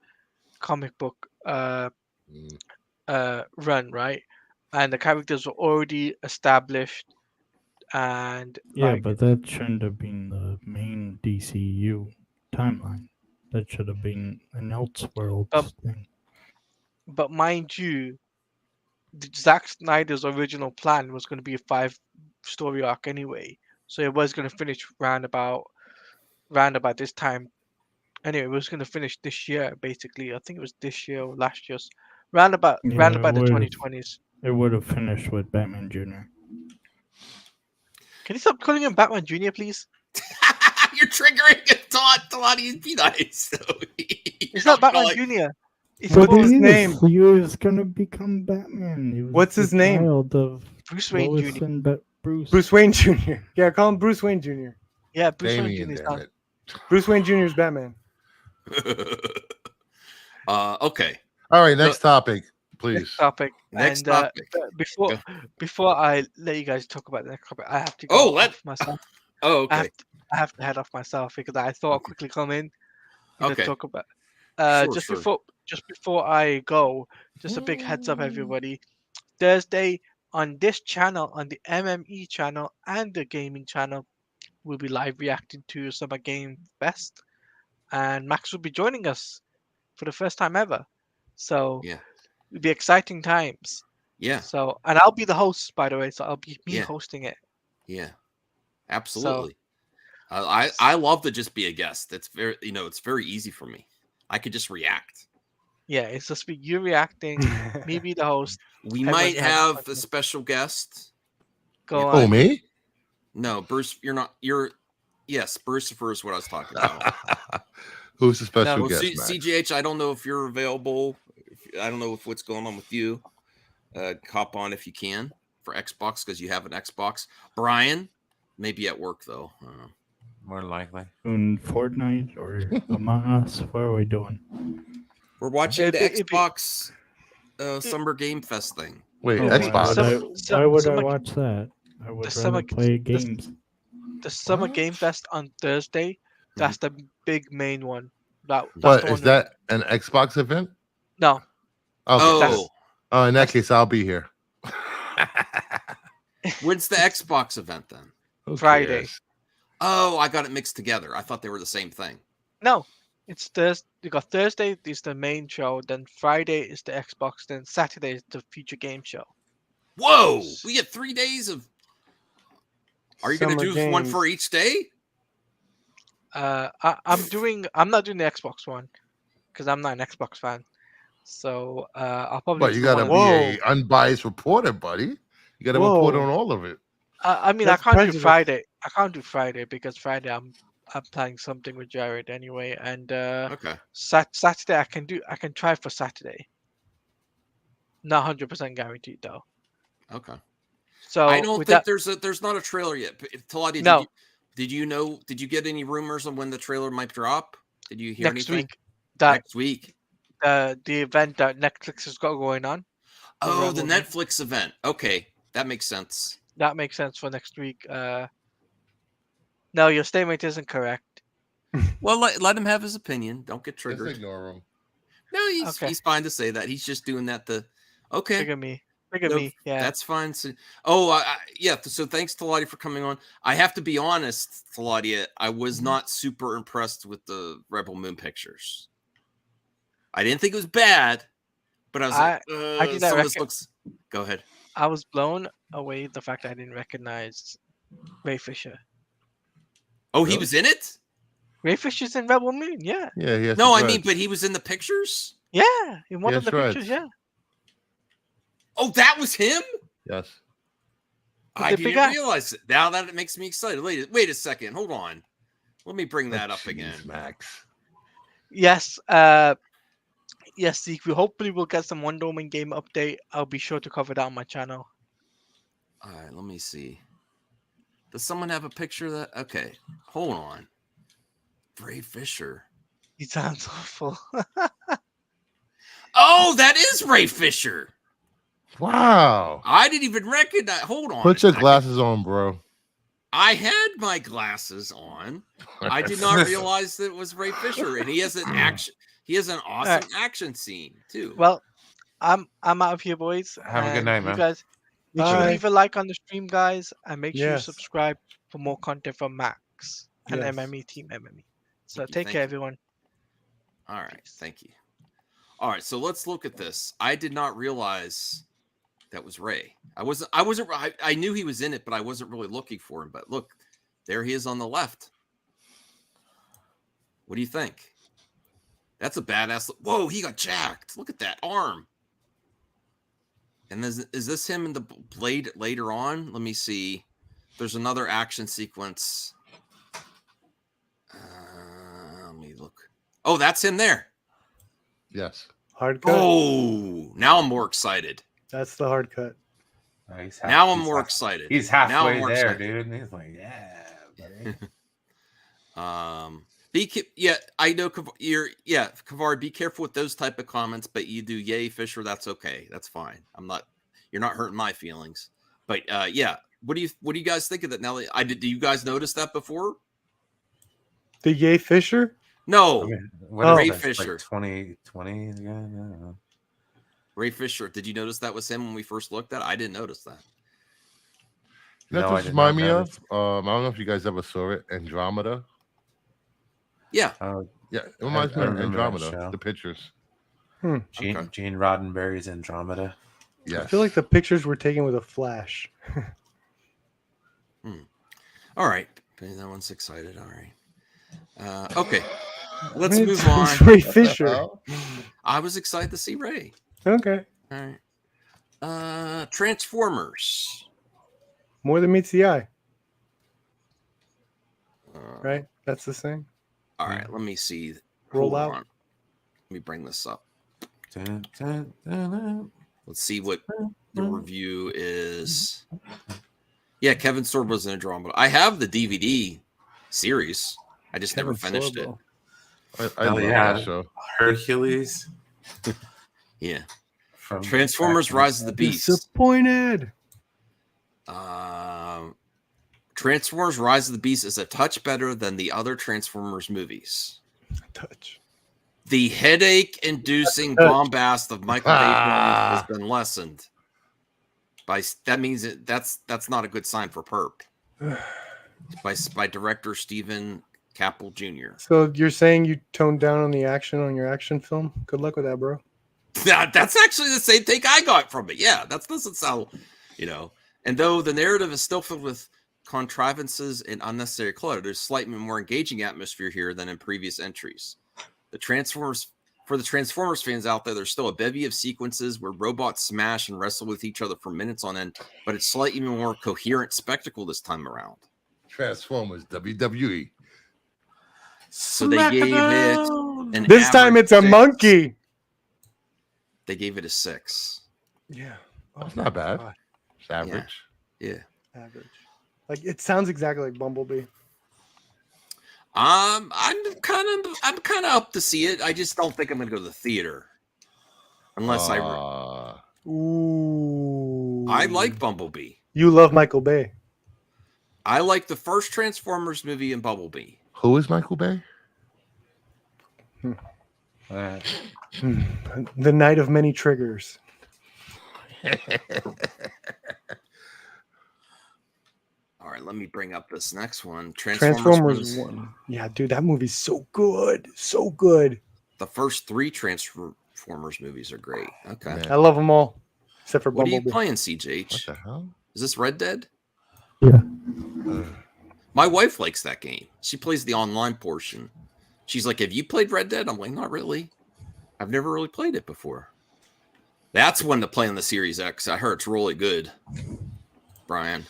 M: comic book run, right? And the characters were already established, and
K: Yeah,
M: like,
K: but that shouldn't have been the main DCU timeline. That should have been an Elseworlds thing.
M: but mind you, Zack Snyder's original plan was going to be a 5-story arc anyway, so it was going to finish round about this time. Anyway, it was going to finish this year, basically. I think it was this year or last year, round about the 2020s.
K: It would have finished with Batman Jr.
M: Can you stop calling him Batman Jr., please?
H: You're triggering it, Talati. Be nice.
M: It's not Batman Jr. It's
K: But
E: What's his
K: he
E: name?
K: He was gonna become Batman. He was
E: What's his
K: the
E: name?
K: child of
M: Bruce Wayne
K: Lois
M: Jr.
K: and Bruce.
E: Bruce Wayne Jr. Yeah, call him Bruce Wayne Jr.
M: Yeah, Bruce Wayne
I: Damien,
M: Jr. 's
I: damn
M: done.
I: it.
E: Bruce Wayne Jr. is Batman.
H: Okay.
I: All right, next topic, please.
M: Next topic.
H: Next
M: And,
H: topic.
M: Before I let you guys talk about the next topic, I have to
H: Oh,
M: go off myself.
H: Oh,
M: I
H: okay.
M: have to head off myself because I thought I'd quickly come in and
H: Okay.
M: talk about.
H: Sure.
M: Just before I go, just a big heads up, everybody. Thursday on this channel, on the MME channel and the gaming channel, we'll be live reacting to Summer Game Fest, and Max will be joining us for the first time ever. So
H: Yeah.
M: it'll be exciting times.
H: Yeah.
M: So, and I'll be the host, by the way. So I'll be me
H: Yeah.
M: hosting it.
H: Yeah. Absolutely. I love to just be a guest. It's very, it's very easy for me. I could just react.
M: Yeah, it's just be you reacting, me be the host.
H: We
M: Everyone
H: might
M: has
H: have
M: fun.
H: a special guest.
M: Go
I: Oh,
M: on.
I: me?
H: No, Bruce, you're not. Yes, Brucifer is what I was talking about.
I: Who's the special
H: Well,
I: guest, Max?
H: CGH, I don't know if you're available. I don't know what's going on with you. Hop on if you can for Xbox because you have an Xbox. Brian, maybe at work though.
J: More than likely.
K: In Fortnite or Among Us? What are we doing?
H: We're watching the
M: It'd be-
H: Xbox Summer Game Fest thing.
I: Wait,
K: Oh,
I: Xbox.
K: Why would I
M: Summer-
K: watch that? I would
M: the summer-
K: rather play games.
M: The Summer Game Fest on Thursday. That's the big main one. That's
I: What
M: the
I: is
M: one
I: that? An Xbox event?
M: No.
I: Okay. Oh, in that case, I'll be here.
H: When's the Xbox event then?
I: Who
M: Friday.
I: cares?
H: Oh, I got it mixed together. I thought they were the same thing.
M: No, it's Thursday. You got Thursday is the main show. Then Friday is the Xbox. Then Saturday is the future game show.
H: Whoa! We get 3 days of. Are you going to
E: Summer
H: do one
E: games.
H: for each day?
M: I'm not doing the Xbox one because I'm not an Xbox fan. So I'll probably.
I: But
M: do
I: you got to
M: one
I: be
M: of-
I: a unbiased reporter, buddy. You got to
E: Whoa.
I: report on all of it.
M: I mean,
E: That's
M: I can't
E: prejudice.
M: do Friday. I can't do Friday because Friday I'm planning something with Jared anyway, and
H: Okay.
M: Saturday I can try for Saturday. Not 100% guaranteed though.
H: Okay.
M: So
H: I don't
M: with
H: think
M: that,
H: there's not a trailer yet. Talati,
M: No.
H: Did you get any rumors on when the trailer might drop? Did you hear
M: next
H: anything?
M: week that
H: Next week.
M: the event that Netflix has got going on.
H: Oh, the
M: Rebel.
H: Netflix event. Okay, that makes sense.
M: That makes sense for next week. No, your statement isn't correct.
H: Well, let him have his opinion. Don't get triggered.
I: Just ignore him.
H: No, he's fine to say that. He's just doing that to. Okay.
M: Look at me. Look at me. Yeah.
H: That's fine. So, yeah. So thanks, Taladia, for coming on. I have to be honest, Taladia. I was not super impressed with the Rebel Moon pictures. I didn't think it was bad, but I was
M: I did
H: some
M: not
H: of this looks. Go ahead.
M: I was blown away the fact that I didn't recognize Ray Fisher.
H: Oh, he was in it?
M: Ray Fisher's in Rebel Moon, yeah.
I: Yeah, he has
H: No,
I: the
H: I mean,
I: dreads.
H: but he was in the pictures?
M: Yeah, in one
I: He
M: of
I: has
M: the pictures,
I: dreads.
M: yeah.
H: Oh, that was him?
I: Yes.
H: I
M: the
H: didn't
M: big guy.
H: realize it. Now that it makes me excited. Wait a second. Hold on. Let me bring that up again.
I: Max.
M: Yes, yes, Zeke, we hopefully will get some Wonder Woman game update. I'll be sure to cover that on my channel.
H: All right, let me see. Does someone have a picture of that? Okay, hold on. Ray Fisher.
M: He sounds awful.
H: Oh, that is Ray Fisher.
I: Wow.
H: I didn't even recognize. Hold on.
I: Put your glasses on, bro.
H: I had my glasses on. I did not realize that it was Ray Fisher, and he has an action. He has an awesome action scene too.
M: Well, I'm out of here, boys.
J: Have a good
M: and
J: night,
M: you
J: man.
M: guys, make sure
E: Bye.
M: to leave a like on the stream, guys, and make sure you
E: Yes.
M: subscribe for more content from Max and
E: Yes.
M: MME Team MME. So
H: Thank you,
M: take
H: thank
M: care,
H: you.
M: everyone.
H: All right, thank you. All right, so let's look at this. I did not realize that was Ray. I knew he was in it, but I wasn't really looking for him. But look, there he is on the left. What do you think? That's a badass. Whoa, he got jacked. Look at that arm. And is this him in the blade later on? Let me see. There's another action sequence. Let me look. Oh, that's him there.
I: Yes.
E: Hard cut.
H: Oh, now I'm more excited.
E: That's the hard cut.
H: Now I'm more excited.
J: He's
H: Now I'm
J: halfway
H: more
J: there,
H: excited.
J: dude. And he's like, yeah, buddy.
H: I know Kavar, be careful with those type of comments, but you do yay Fisher, that's okay. That's fine. You're not hurting my feelings. But yeah, what do you guys think of that now? Do you guys notice that before?
E: The Yay Fisher?
H: No. Ray
J: Like
H: Fisher.
J: 2020 again?
H: Ray Fisher. Did you notice that was him when we first looked at it? I didn't notice that.
I: That
J: No, I
I: just
J: did not
I: remind me of.
J: notice.
I: I don't know if you guys ever saw it, Andromeda.
H: Yeah.
I: Yeah, it reminds me
J: I
I: of
J: remember that
I: Andromeda.
J: show.
I: The pictures.
J: Gene Roddenberry's Andromeda.
I: Yes.
E: I feel like the pictures were taken with a flash.
H: All right. That one's excited. All right. Okay. Let's
E: It's
H: move on.
E: Ray Fisher.
H: I was excited to see Ray.
E: Okay.
H: All right. Transformers.
E: More than meets the eye. Right? That's the same.
H: All right. Let me see.
E: Roll
H: Hold
E: out.
H: on. Let me bring this up. Let's see what the review is. Yeah, Kevin Sorbo was in Andromeda. I have the DVD series. I just never finished it.
I: I love that show.
J: Hercules.
H: Yeah.
J: From
H: Transformers Rise of the Beast.
E: Disappointed.
H: Transformers Rise of the Beast is a touch better than the other Transformers movies.
E: Touch.
H: The headache-inducing bombast of Michael Bay films has been lessened. That means that's not a good sign for Perp. by director Stephen Caple Jr.
E: So you're saying you toned down on the action on your action film? Good luck with that, bro.
H: That's actually the same take I got from it. Yeah, that doesn't sound, And though the narrative is still filled with contrivances and unnecessary clutter, there's slightly more engaging atmosphere here than in previous entries. For the Transformers fans out there, there's still a bevy of sequences where robots smash and wrestle with each other for minutes on end, but it's slightly more coherent spectacle this time around.
I: Transformers WWE.
H: So they gave it an
E: This time
H: average
E: it's a
H: 6.
E: monkey.
H: They gave it a 6.
E: Yeah.
I: That's not bad. It's average.
H: Yeah.
E: Average. Like it sounds exactly like Bumblebee.
H: I'm kind of up to see it. I just don't think I'm going to go to the theater unless
E: Ooh.
H: I like Bumblebee.
E: You love Michael Bay.
H: I like the first Transformers movie and Bumblebee.
I: Who is Michael Bay?
E: The night of many triggers.
L: All right, let me bring up this next one.
E: Transformers 1. Yeah, dude, that movie's so good. So good.
L: The first 3 Transformers movies are great. Okay.
E: I love them all. Except for
L: What
E: Bumblebee.
L: are you playing, CJ?
I: What the hell?
L: Is this Red Dead?
K: Yeah.
L: My wife likes that game. She plays the online portion. She's like, have you played Red Dead? I'm like, not really. I've never really played it before. That's one to play on the Series X. I heard it's really good. Brian.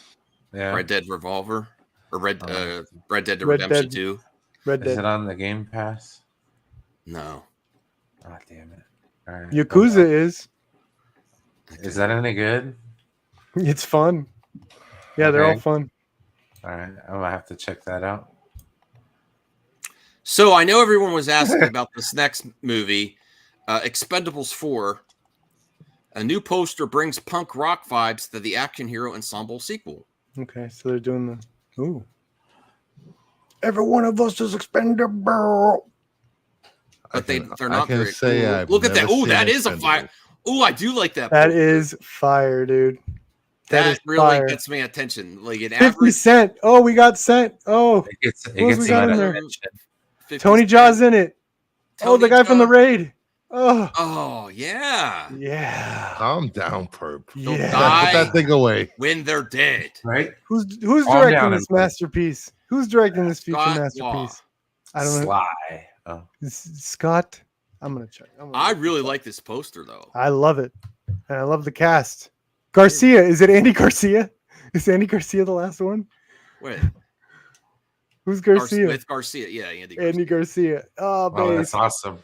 J: Yeah.
L: Red Dead Revolver. Or Red Dead
E: Red
L: Redemption
E: Dead.
L: 2.
E: Red
J: Is
E: Dead.
J: it on the Game Pass?
L: No.
J: Oh, damn it. All right.
E: Yakuza is.
J: Is that any good?
E: It's fun. Yeah, they're all
J: Okay.
E: fun.
J: All right. I'm going to have to check that out.
L: So I know everyone was asking about this next movie, Expendables 4. A new poster brings punk rock vibes to the action hero ensemble sequel.
E: Okay, so they're doing the. Ooh. Every one of us is expendable.
L: But they're
I: I
L: not
I: can
L: very.
I: say
L: Ooh,
I: I've
L: look at that!
I: never
L: Oh,
I: seen
L: that is a
I: Expendables.
L: fire. Oh, I do like that.
E: That
L: poster.
E: is fire, dude.
L: That
E: is
L: really
E: fire.
L: gets me attention. Like an
E: 50
L: average.
E: Cent. Oh, we got Cent. Oh,
J: It gets
E: who else we got in there?
L: 50
E: Tony
L: Cent.
E: Jaw's in it. Oh, the
L: Tony
E: guy from the
L: Jaa.
E: Raid. Oh,
L: Oh yeah.
E: yeah.
I: Calm down, perp.
L: They'll
E: Yeah.
L: die
I: Put that thing away.
L: when they're dead.
J: Right?
E: Who's
J: Calm
E: directing
J: down,
E: this
J: everybody.
E: masterpiece? Who's directing this future
L: Scott
E: masterpiece? I don't know.
J: Sly. Oh.
E: Scott. I'm gonna check.
L: I really like this poster though.
E: I love it, and I love the cast. Garcia. Is it Andy Garcia? Is Andy Garcia the last one?
L: Wait,
E: Who's Garcia?
L: with Garcia. Yeah, Andy. Garcia.
E: Andy Garcia. Oh,
J: Oh,
E: babe.
J: that's awesome.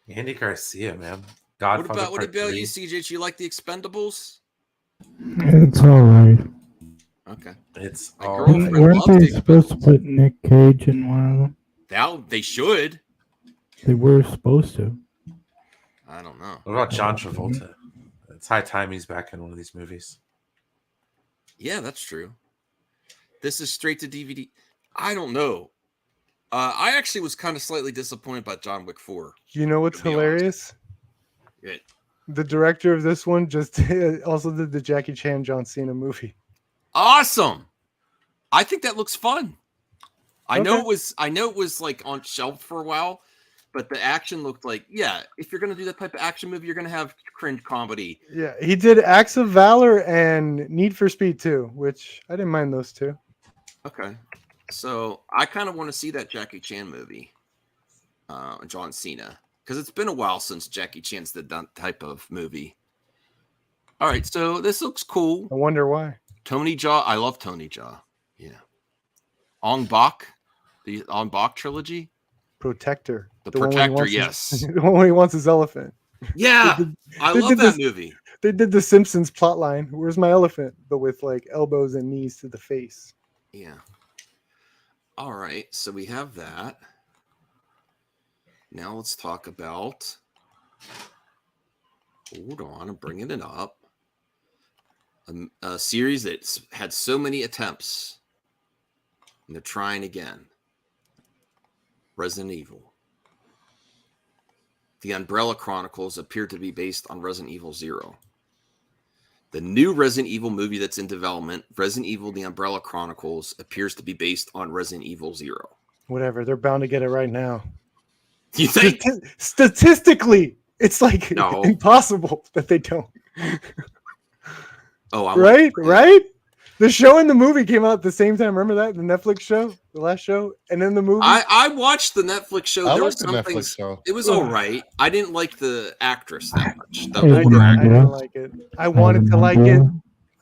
J: Andy Garcia, man.
L: What
J: Godfather
L: about
J: Part 3.
L: you, CJ? Do you like the Expendables?
K: It's all right.
L: Okay.
J: It's
L: My
J: all
L: girlfriend
J: right.
K: Weren't
L: loves
K: they
L: the
K: supposed to
L: Expendables.
K: put Nick Cage in one of them?
L: Now they should.
K: They were supposed to.
L: I don't know.
J: What about John Travolta? It's high time he's back in one of these movies.
L: Yeah, that's true. This is straight to DVD. I don't know. I actually was kind of slightly disappointed by John Wick 4.
E: You know what's
L: To be
E: hilarious?
L: Good.
E: The director of this one just also did the Jackie Chan John Cena movie.
L: Awesome. I think that looks fun. I know
E: Okay.
L: it was like on shelf for a while, but the action looked like, yeah, if you're gonna do that type of action movie, you're gonna have cringe comedy.
E: Yeah, he did Acts of Valor and Need for Speed 2, which I didn't mind those two.
L: Okay. So I kind of want to see that Jackie Chan movie. John Cena. Because it's been a while since Jackie Chan's did that type of movie. All right, so this looks cool.
E: I wonder why.
L: Tony Jaa. I love Tony Jaa. Yeah. Ong Bak. The Ong Bak trilogy.
E: Protector.
L: The
E: one where he
L: Protector,
E: wants
L: yes.
E: his- the one where he wants his elephant.
L: Yeah. I
E: they
L: love
E: did
L: that
E: this-
L: movie.
E: They did the Simpsons plotline. Where's my elephant? But with like elbows and knees to the face.
L: Yeah. All right, so we have that. Now let's talk about. Hold on, I'm bringing it up. A series that's had so many attempts, and they're trying again. Resident Evil. The Umbrella Chronicles appear to be based on Resident Evil 0. The new Resident Evil movie that's in development, Resident Evil: The Umbrella Chronicles, appears to be based on Resident Evil 0.
E: Whatever. They're bound to get it right now.
L: You think?
E: Statistically, it's like
L: No.
E: impossible that they don't.
L: Oh, I
E: Right? Right? The show and the movie came out at the same time. Remember that? The Netflix show? The last show? And then the movie?
L: I watched the Netflix show.
I: I
L: There
I: like
L: was
I: the
L: some
I: Netflix
L: things.
I: show.
L: It was all right. I didn't like the actress that much. The
K: Hey,
L: older
E: I
K: man.
L: actress.
E: didn't like it. I wanted to like it.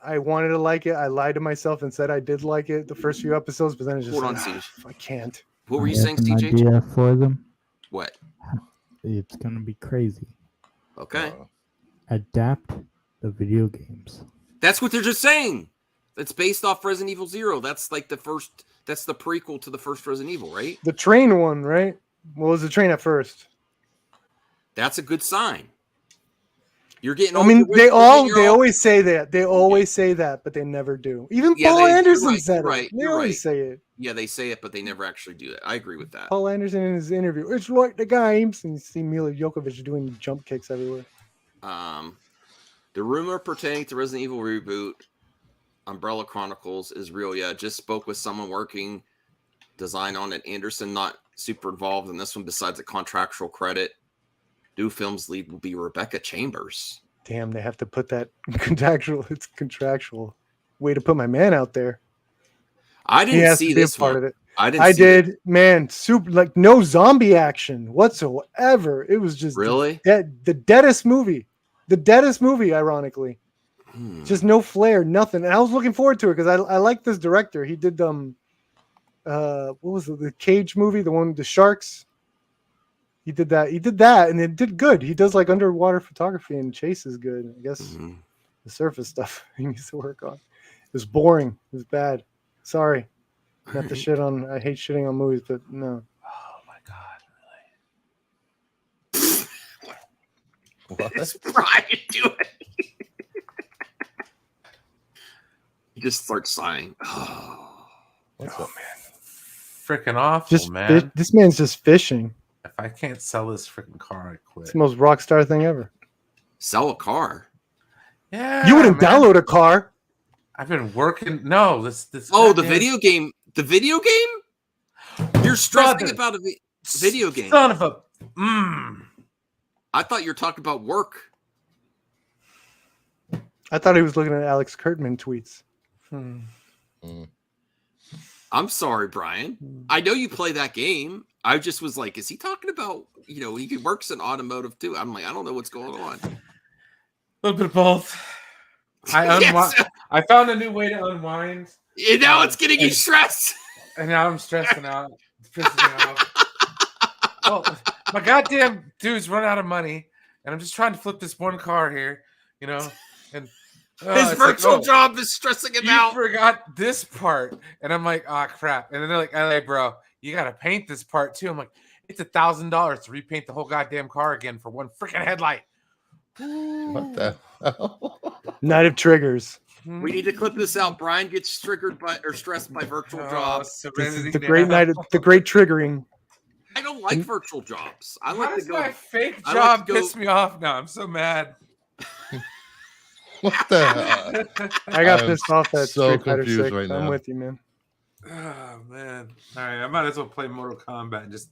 E: I wanted to like it. I lied to myself and said I did like it the first few episodes, but then it's just
L: Hold on,
E: like,
L: Siege.
E: I can't.
L: What were
K: I
L: you
K: have
L: saying,
K: an
L: CJ?
K: idea for them.
L: What?
K: It's gonna be crazy.
L: Okay.
K: Adapt the video games.
L: That's what they're just saying. It's based off Resident Evil 0. That's like the first. That's the prequel to the first Resident Evil, right?
E: The train one, right? What was the train at first?
L: That's a good sign. You're getting.
E: I
L: all
E: mean,
L: your
E: they
L: whispers in your
E: always say that. They always say that, but they never do. Even
L: Yeah,
E: Paul
L: you're
E: Anderson
L: right,
E: said
L: you're right,
E: it. They
L: you're
E: always
L: right.
E: say it.
L: Yeah, they say it, but they never actually do it. I agree with that.
E: Paul Anderson in his interview, it's like the games, and you see Mila Jokovic doing jump kicks everywhere.
L: The rumor pertaining to Resident Evil reboot, Umbrella Chronicles, is real. Yeah, just spoke with someone working design on it. Anderson not super involved in this one besides a contractual credit. New film's lead will be Rebecca Chambers.
E: Damn, they have to put that contractual. It's contractual. Way to put my man out there.
L: I
E: He
L: didn't
E: has
L: see
E: to be a
L: this
E: part
L: one.
E: of it.
L: I didn't.
E: I
L: see it.
E: did, man. Super, like no zombie action whatsoever. It was just
L: Really
E: the deadest movie. The deadest movie, ironically. Just no flair, nothing. And I was looking forward to it because I like this director. He did what was it, the Cage movie, the one with the sharks. He did that and it did good. He does like underwater photography and Chase is good. I guess the surface stuff he needs to work on. It was boring. It was bad. Sorry. Not to shit on, I hate shitting on movies, but no.
J: Oh my god,
L: What is Brian doing? He just starts sighing. Oh,
J: man, freaking awful,
E: Just
J: man.
E: this man's just fishing.
J: If I can't sell this freaking car, I quit.
E: It's the most rock star thing ever.
L: Sell a car?
J: Yeah,
E: You wouldn't download a car.
J: I've been working. No, this.
L: Oh, the video game. The video game? You're stressing about a video game.
J: Son of a.
L: I thought you were talking about work.
E: I thought he was looking at Alex Kurtman tweets.
L: I'm sorry, Brian. I know you play that game. I just was like, is he talking about, he works in automotive too? I'm like, I don't know what's going on.
J: A little bit of both. I found a new way to unwind.
L: And now it's getting you stressed.
J: And now I'm stressing out. It's pissing me off. Well, my goddamn dude's run out of money, and I'm just trying to flip this one car here, and
L: his virtual job is stressing him out.
J: You forgot this part, and I'm like, oh crap. And then they're like, "LA, bro, you gotta paint this part too." I'm like, it's $1,000 to repaint the whole goddamn car again for one freaking headlight.
I: What the hell?
E: Night of Triggers.
L: We need to clip this out. Brian gets triggered by or stressed by virtual jobs.
E: This is the great night of the great triggering.
L: I don't like virtual jobs. I
J: How
L: like to
J: does
L: go.
J: my fake
L: I
J: job
L: like to go-
J: piss me off now? I'm so mad.
I: What the hell?
E: I got
I: I'm
E: pissed off at
I: so
E: Street Fighter
I: confused
E: 6.
I: right
E: I'm
I: now.
E: with you, man.
J: Oh man! All right, I might as well play Mortal Kombat and just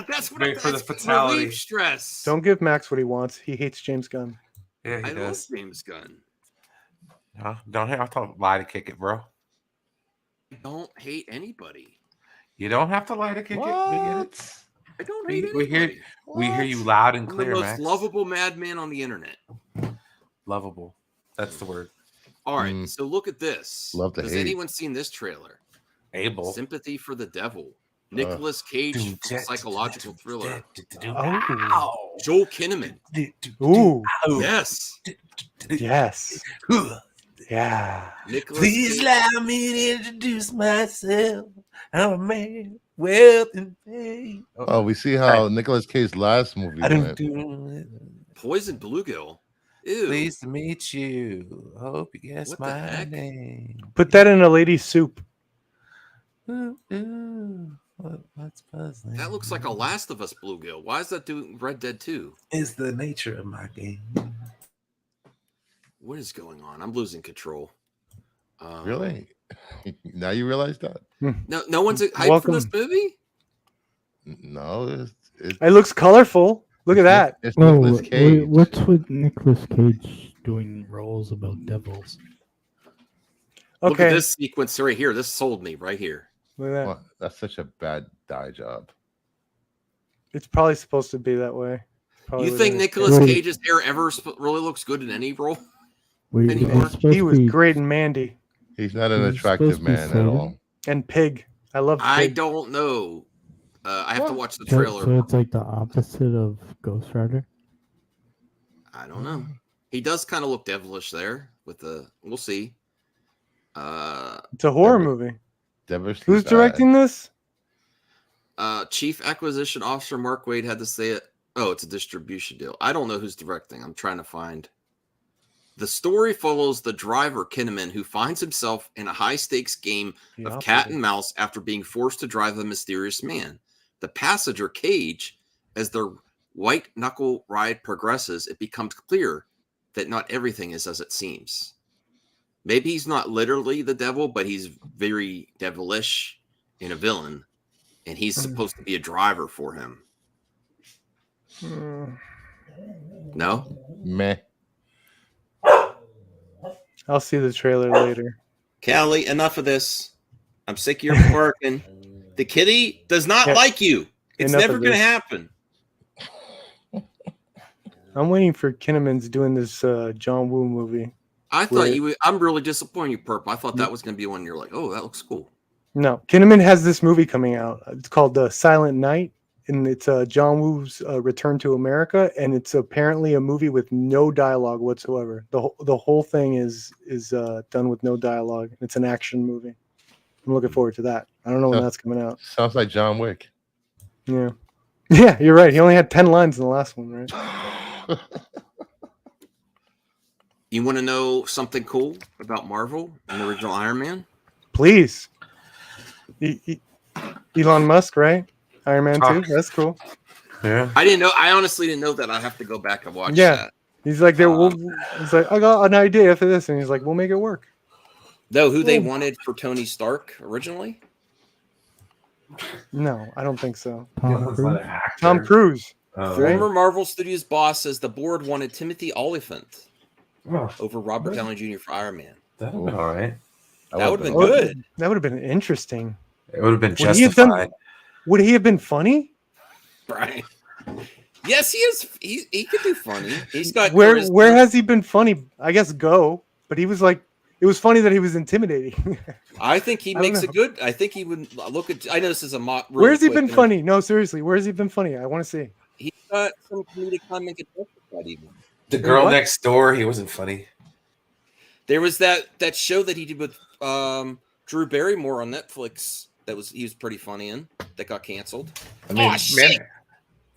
L: that's what
J: wait for the
L: that's
J: fatality.
L: relief stress.
E: Don't give Max what he wants. He hates James Gunn.
J: Yeah, he
L: I love
J: does.
L: James Gunn.
J: No, don't have to lie to kick it, bro.
L: I don't hate anybody.
J: You don't have to lie to kick it. We get it.
L: I don't hate
J: We
L: anybody.
J: hear you loud and
L: I'm
J: clear,
L: the most
J: Max.
L: lovable madman on the internet.
J: Lovable. That's the word.
L: All right, so look at this.
I: Love to
L: Has
I: hate.
L: anyone seen this trailer?
J: Able.
L: Sympathy for the Devil. Nicolas Cage psychological thriller.
E: Oh.
L: Joel Kinnaman.
E: Ooh.
L: Yes.
E: Yes. Yeah.
L: Nicolas
J: Please
L: Cage.
J: allow me to introduce myself. I'm a man, wealth and fame.
I: Oh, we see how Nicolas Cage's last movie
J: I don't
I: went.
J: do it.
L: Poison Bluegill. Ew.
J: Pleased to meet you. Hope you guess
L: What the
J: my
L: heck?
J: name.
E: Put that in a lady's soup.
J: What's puzzling?
L: That looks like a Last of Us Bluegill. Why is that doing Red Dead 2?
J: Is the nature of my game.
L: What is going on? I'm losing control.
I: Really? Now you realize that?
L: No one's hyped
E: Welcome.
L: for this movie?
I: No,
E: It looks colorful. Look at that.
I: It's
K: Whoa,
I: Nicolas Cage.
K: what's with Nicolas Cage doing roles about devils?
L: Look at
E: Okay.
L: this sequence right here. This sold me right here.
E: Look at that.
I: Well, that's such a bad dye job.
E: It's probably supposed to be that way. Probably
L: You
E: what
L: think
E: it is.
L: Nicolas
K: Wait.
L: Cage's hair ever really looks good in any role?
K: Wait,
L: Anymore.
K: it's supposed
E: He
K: to
E: was
K: be-
E: great in Mandy
I: He's not an
K: He's
I: attractive
K: supposed to be
I: man at
K: seven?
I: all.
E: and Pig. I love
L: I
E: Pig.
L: don't know. I have to watch the
K: So,
L: trailer.
K: so it's like the opposite of Ghost Rider.
L: I don't know. He does kind of look devilish there with the. We'll see.
E: It's a horror movie.
I: Devilishly
E: Who's
I: bad.
E: directing this?
L: Chief Acquisition Officer Mark Wade had to say it
H: Oh, it's a distribution deal. I don't know who's directing. I'm trying to find. The story follows the driver, Kinnaman, who finds himself in a high-stakes game of cat and mouse after being forced to drive a mysterious man. The passenger, Cage, as their white-knuckle ride progresses, it becomes clear that not everything is as it seems. Maybe he's not literally the devil, but he's very devilish and a villain, and he's supposed to be a driver for him. No?
I: Meh.
E: I'll see the trailer later.
L: Callie, enough of this. I'm sick of your barking. The kitty does not like you. It's
E: Enough
L: never
E: of
L: going to
E: this.
L: happen.
E: I'm waiting for Kinnaman's doing this John Woo movie.
H: I thought you would. I'm really disappointed, Purple. I thought that was going to be one you're like, oh, that looks cool.
E: No, Kinnaman has this movie coming out. It's called Silent Night, and it's John Woo's Return to America, and it's apparently a movie with no dialogue whatsoever. The whole thing is done with no dialogue. It's an action movie. I'm looking forward to that. I don't know when that's coming out.
I: Sounds like John Wick.
E: Yeah. Yeah, you're right. He only had 10 lines in the last one, right?
H: You want to know something cool about Marvel and the original Iron Man?
E: Please. Elon Musk, right? Iron Man 2. That's cool.
J: Yeah.
H: I didn't know. I honestly didn't know that. I have to go back and watch
E: Yeah.
H: that.
E: He's like, he's like, I got an idea for this, and he's like, we'll make it work.
H: Though who they wanted for Tony Stark originally?
E: No, I don't think so.
K: Tom
E: Cruise.
H: Former Marvel Studios boss says the board wanted Timothy Olyphant over Robert Downey Jr. for Iron Man.
J: That would have been all right.
H: That would have been good.
E: That would have been interesting.
J: It would have been
E: Would he have
J: justified.
E: would he have been funny?
H: Brian. Yes, he is. He could do funny. He's got
E: Where
H: charisma.
E: has he been funny? I guess Go, but he was like, it was funny that he was intimidating.
H: I think he
E: I don't
H: makes
E: know.
H: a good. I think he would look at. I know this is a mock.
E: Where's he been funny? No, seriously, where's he been funny? I want to see.
H: He's got some comedic timing at that even.
J: The girl
E: What?
J: next door, he wasn't funny.
H: There was that show that he did with Drew Barrymore on Netflix. He was pretty funny in. That got canceled.
J: I mean,
H: oh shit!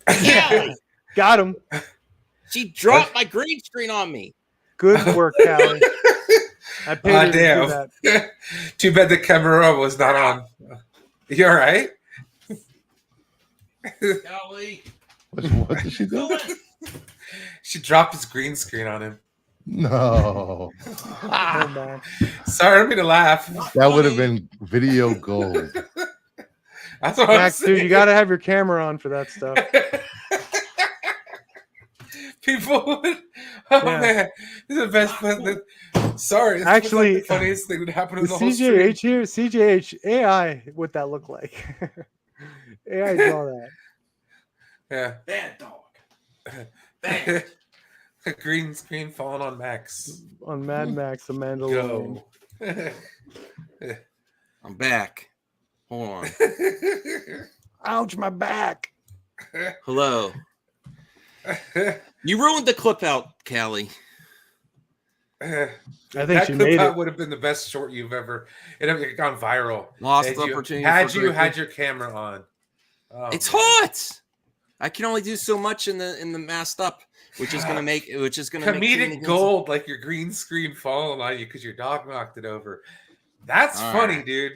J: man.
E: Got him.
H: She dropped my green screen on me.
E: Good work, Callie. I paid her to do
J: damn.
E: that.
J: Too bad the camera was not on. You all right?
H: Golly.
I: What did she do?
J: She dropped his green screen on him.
I: No.
E: Oh, man.
J: Sorry, I don't mean to laugh.
I: That would have been video gold.
J: That's what I'm
E: Max,
J: saying.
E: dude, you got to have your camera on for that stuff.
J: People would, oh
E: Yeah.
J: man, this is the best. Sorry, this was
E: Actually,
J: like the funniest thing that happened in
E: The
J: the whole stream.
E: CJH here, CJH AI, what that look like? AI draw that.
J: Yeah,
H: Bad dog.
J: A green screen falling on Max.
E: On Mad Max, the Mandalorian.
J: Go.
H: I'm back. Hold on.
E: Ouch, my back.
H: Hello. You ruined the clip out, Callie.
E: I think
J: that
E: she
J: clip
E: made
J: out
E: it.
J: would have been the best short you've ever. It would have gone viral.
H: Lost
J: Had
H: the
J: you-
H: opportunity
J: Had
H: for
J: you
H: great
J: had
H: things.
J: your camera on. Oh,
H: It's
J: man.
H: hot. I can only do so much in the masked up, which is gonna make
J: Comedic gold, like your green screen falling on you because your dog knocked it over. That's
H: All
J: funny,
H: right.
J: dude.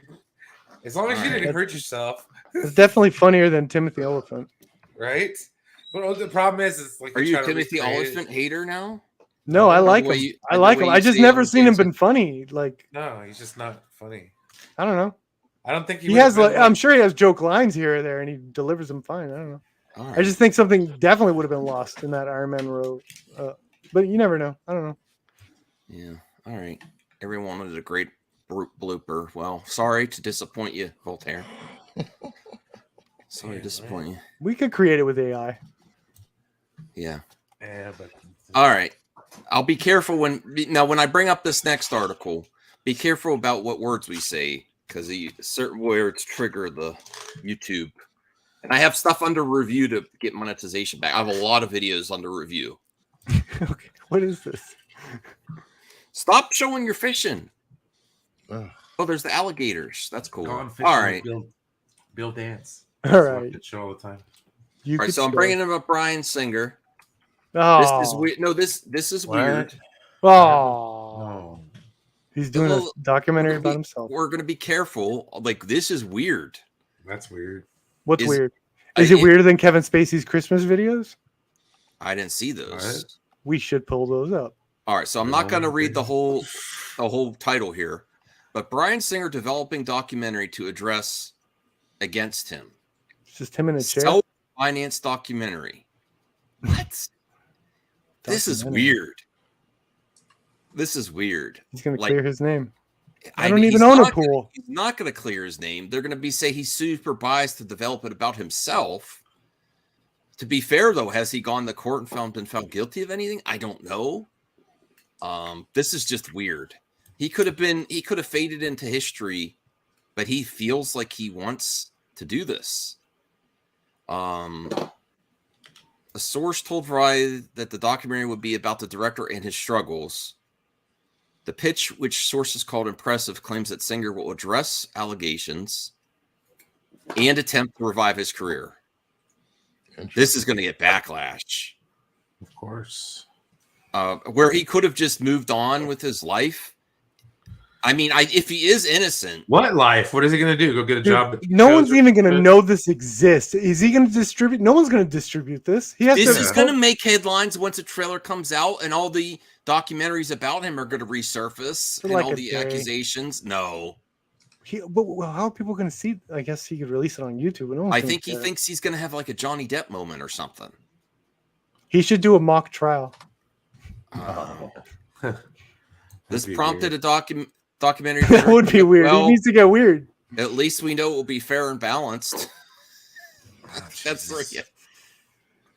J: As long as
H: All
J: you
H: right.
J: didn't hurt yourself,
E: It's definitely funnier than Timothy Olyphant.
J: right? But the problem is like
H: Are
J: you're
H: you
J: trying to
H: Timothy
J: recreate it.
H: Oliphant hater now?
E: No, I
H: Or the
E: like
H: way
E: him.
H: you-
E: I
H: the
E: like
H: way
E: him.
H: you
E: I just
H: see
E: never
H: him
E: seen him
H: dancing?
E: been funny. Like,
J: No, he's just not funny.
E: I don't know.
J: I don't think
E: He
J: would have
E: has
J: been
E: like, I'm sure he has joke lines here or there, and he delivers them fine. I don't know.
H: All
E: I
H: right.
E: just think something definitely would have been lost in that Iron Man row. But you never know. I don't know.
H: Yeah. All right. Everyone wanted a great blooper. Well, sorry to disappoint you, Voltaire. Sorry to disappoint you.
E: We could create it with AI.
H: Yeah.
J: Yeah, but
H: All right. I'll be careful when I bring up this next article. Be careful about what words we say because certain words trigger the YouTube. And I have stuff under review to get monetization back. I have a lot of videos under review.
E: Okay, what is this?
H: Stop showing your fishing.
I: Ugh.
H: Oh, there's the alligators. That's cool.
J: Go on fishing
H: All
J: with
H: right.
J: Bill Dance.
E: All
J: That's what
E: right.
J: I show all the time.
E: You
L: Right,
E: could
L: so I'm
E: stay.
L: bringing him up Bryan Singer.
E: Oh,
L: This is weird. No, this is
J: What?
L: weird.
E: Oh,
J: No.
E: he's doing a
L: Well,
E: documentary about himself.
L: We're gonna be careful. Like, this is weird.
J: That's weird.
E: What's
L: is-
E: weird? Is it weirder than Kevin Spacey's Christmas videos?
L: I didn't see those.
E: We should pull those up.
L: All right, so I'm not going to read the whole title here, but Bryan Singer developing documentary to address against him.
E: It's just him in a chair.
L: Self-finance documentary. What? This is weird. This is weird.
E: He's going to
L: Like,
E: clear his name. I
L: mean,
E: don't even
L: he's
E: own a
L: not
E: pool.
L: He's not going to clear his name. They're going to say he's super biased to develop it about himself. To be fair, though, has he gone to court and been found guilty of anything? I don't know. This is just weird. He could have faded into history, but he feels like he wants to do this. A source told Variety that the documentary would be about the director and his struggles. The pitch, which sources called impressive, claims that Singer will address allegations and attempt to revive his career. This is going to get backlash.
J: Of course.
L: Where he could have just moved on with his life. I mean, if he is innocent.
J: What life? What is he going to do? Go get a job?
E: No one's even going to know this exists. Is he going to distribute? No one's going to distribute this. He has
L: This
E: to.
L: is going to make headlines once a trailer comes out, and all the documentaries about him are going to resurface,
E: For
L: and
E: like
L: all
E: a
L: the
E: day.
L: accusations. No.
E: But how are people going to see? I guess he could release it on YouTube. But no one's
L: I
E: gonna
L: think he
E: care.
L: thinks he's going to have like a Johnny Depp moment or something.
E: He should do a mock trial.
L: This
J: be
L: prompted
J: weird.
L: a documentary.
E: That would be weird.
L: Well,
E: It needs to get weird.
L: at least we know it will be fair and balanced. That's right.
E: Is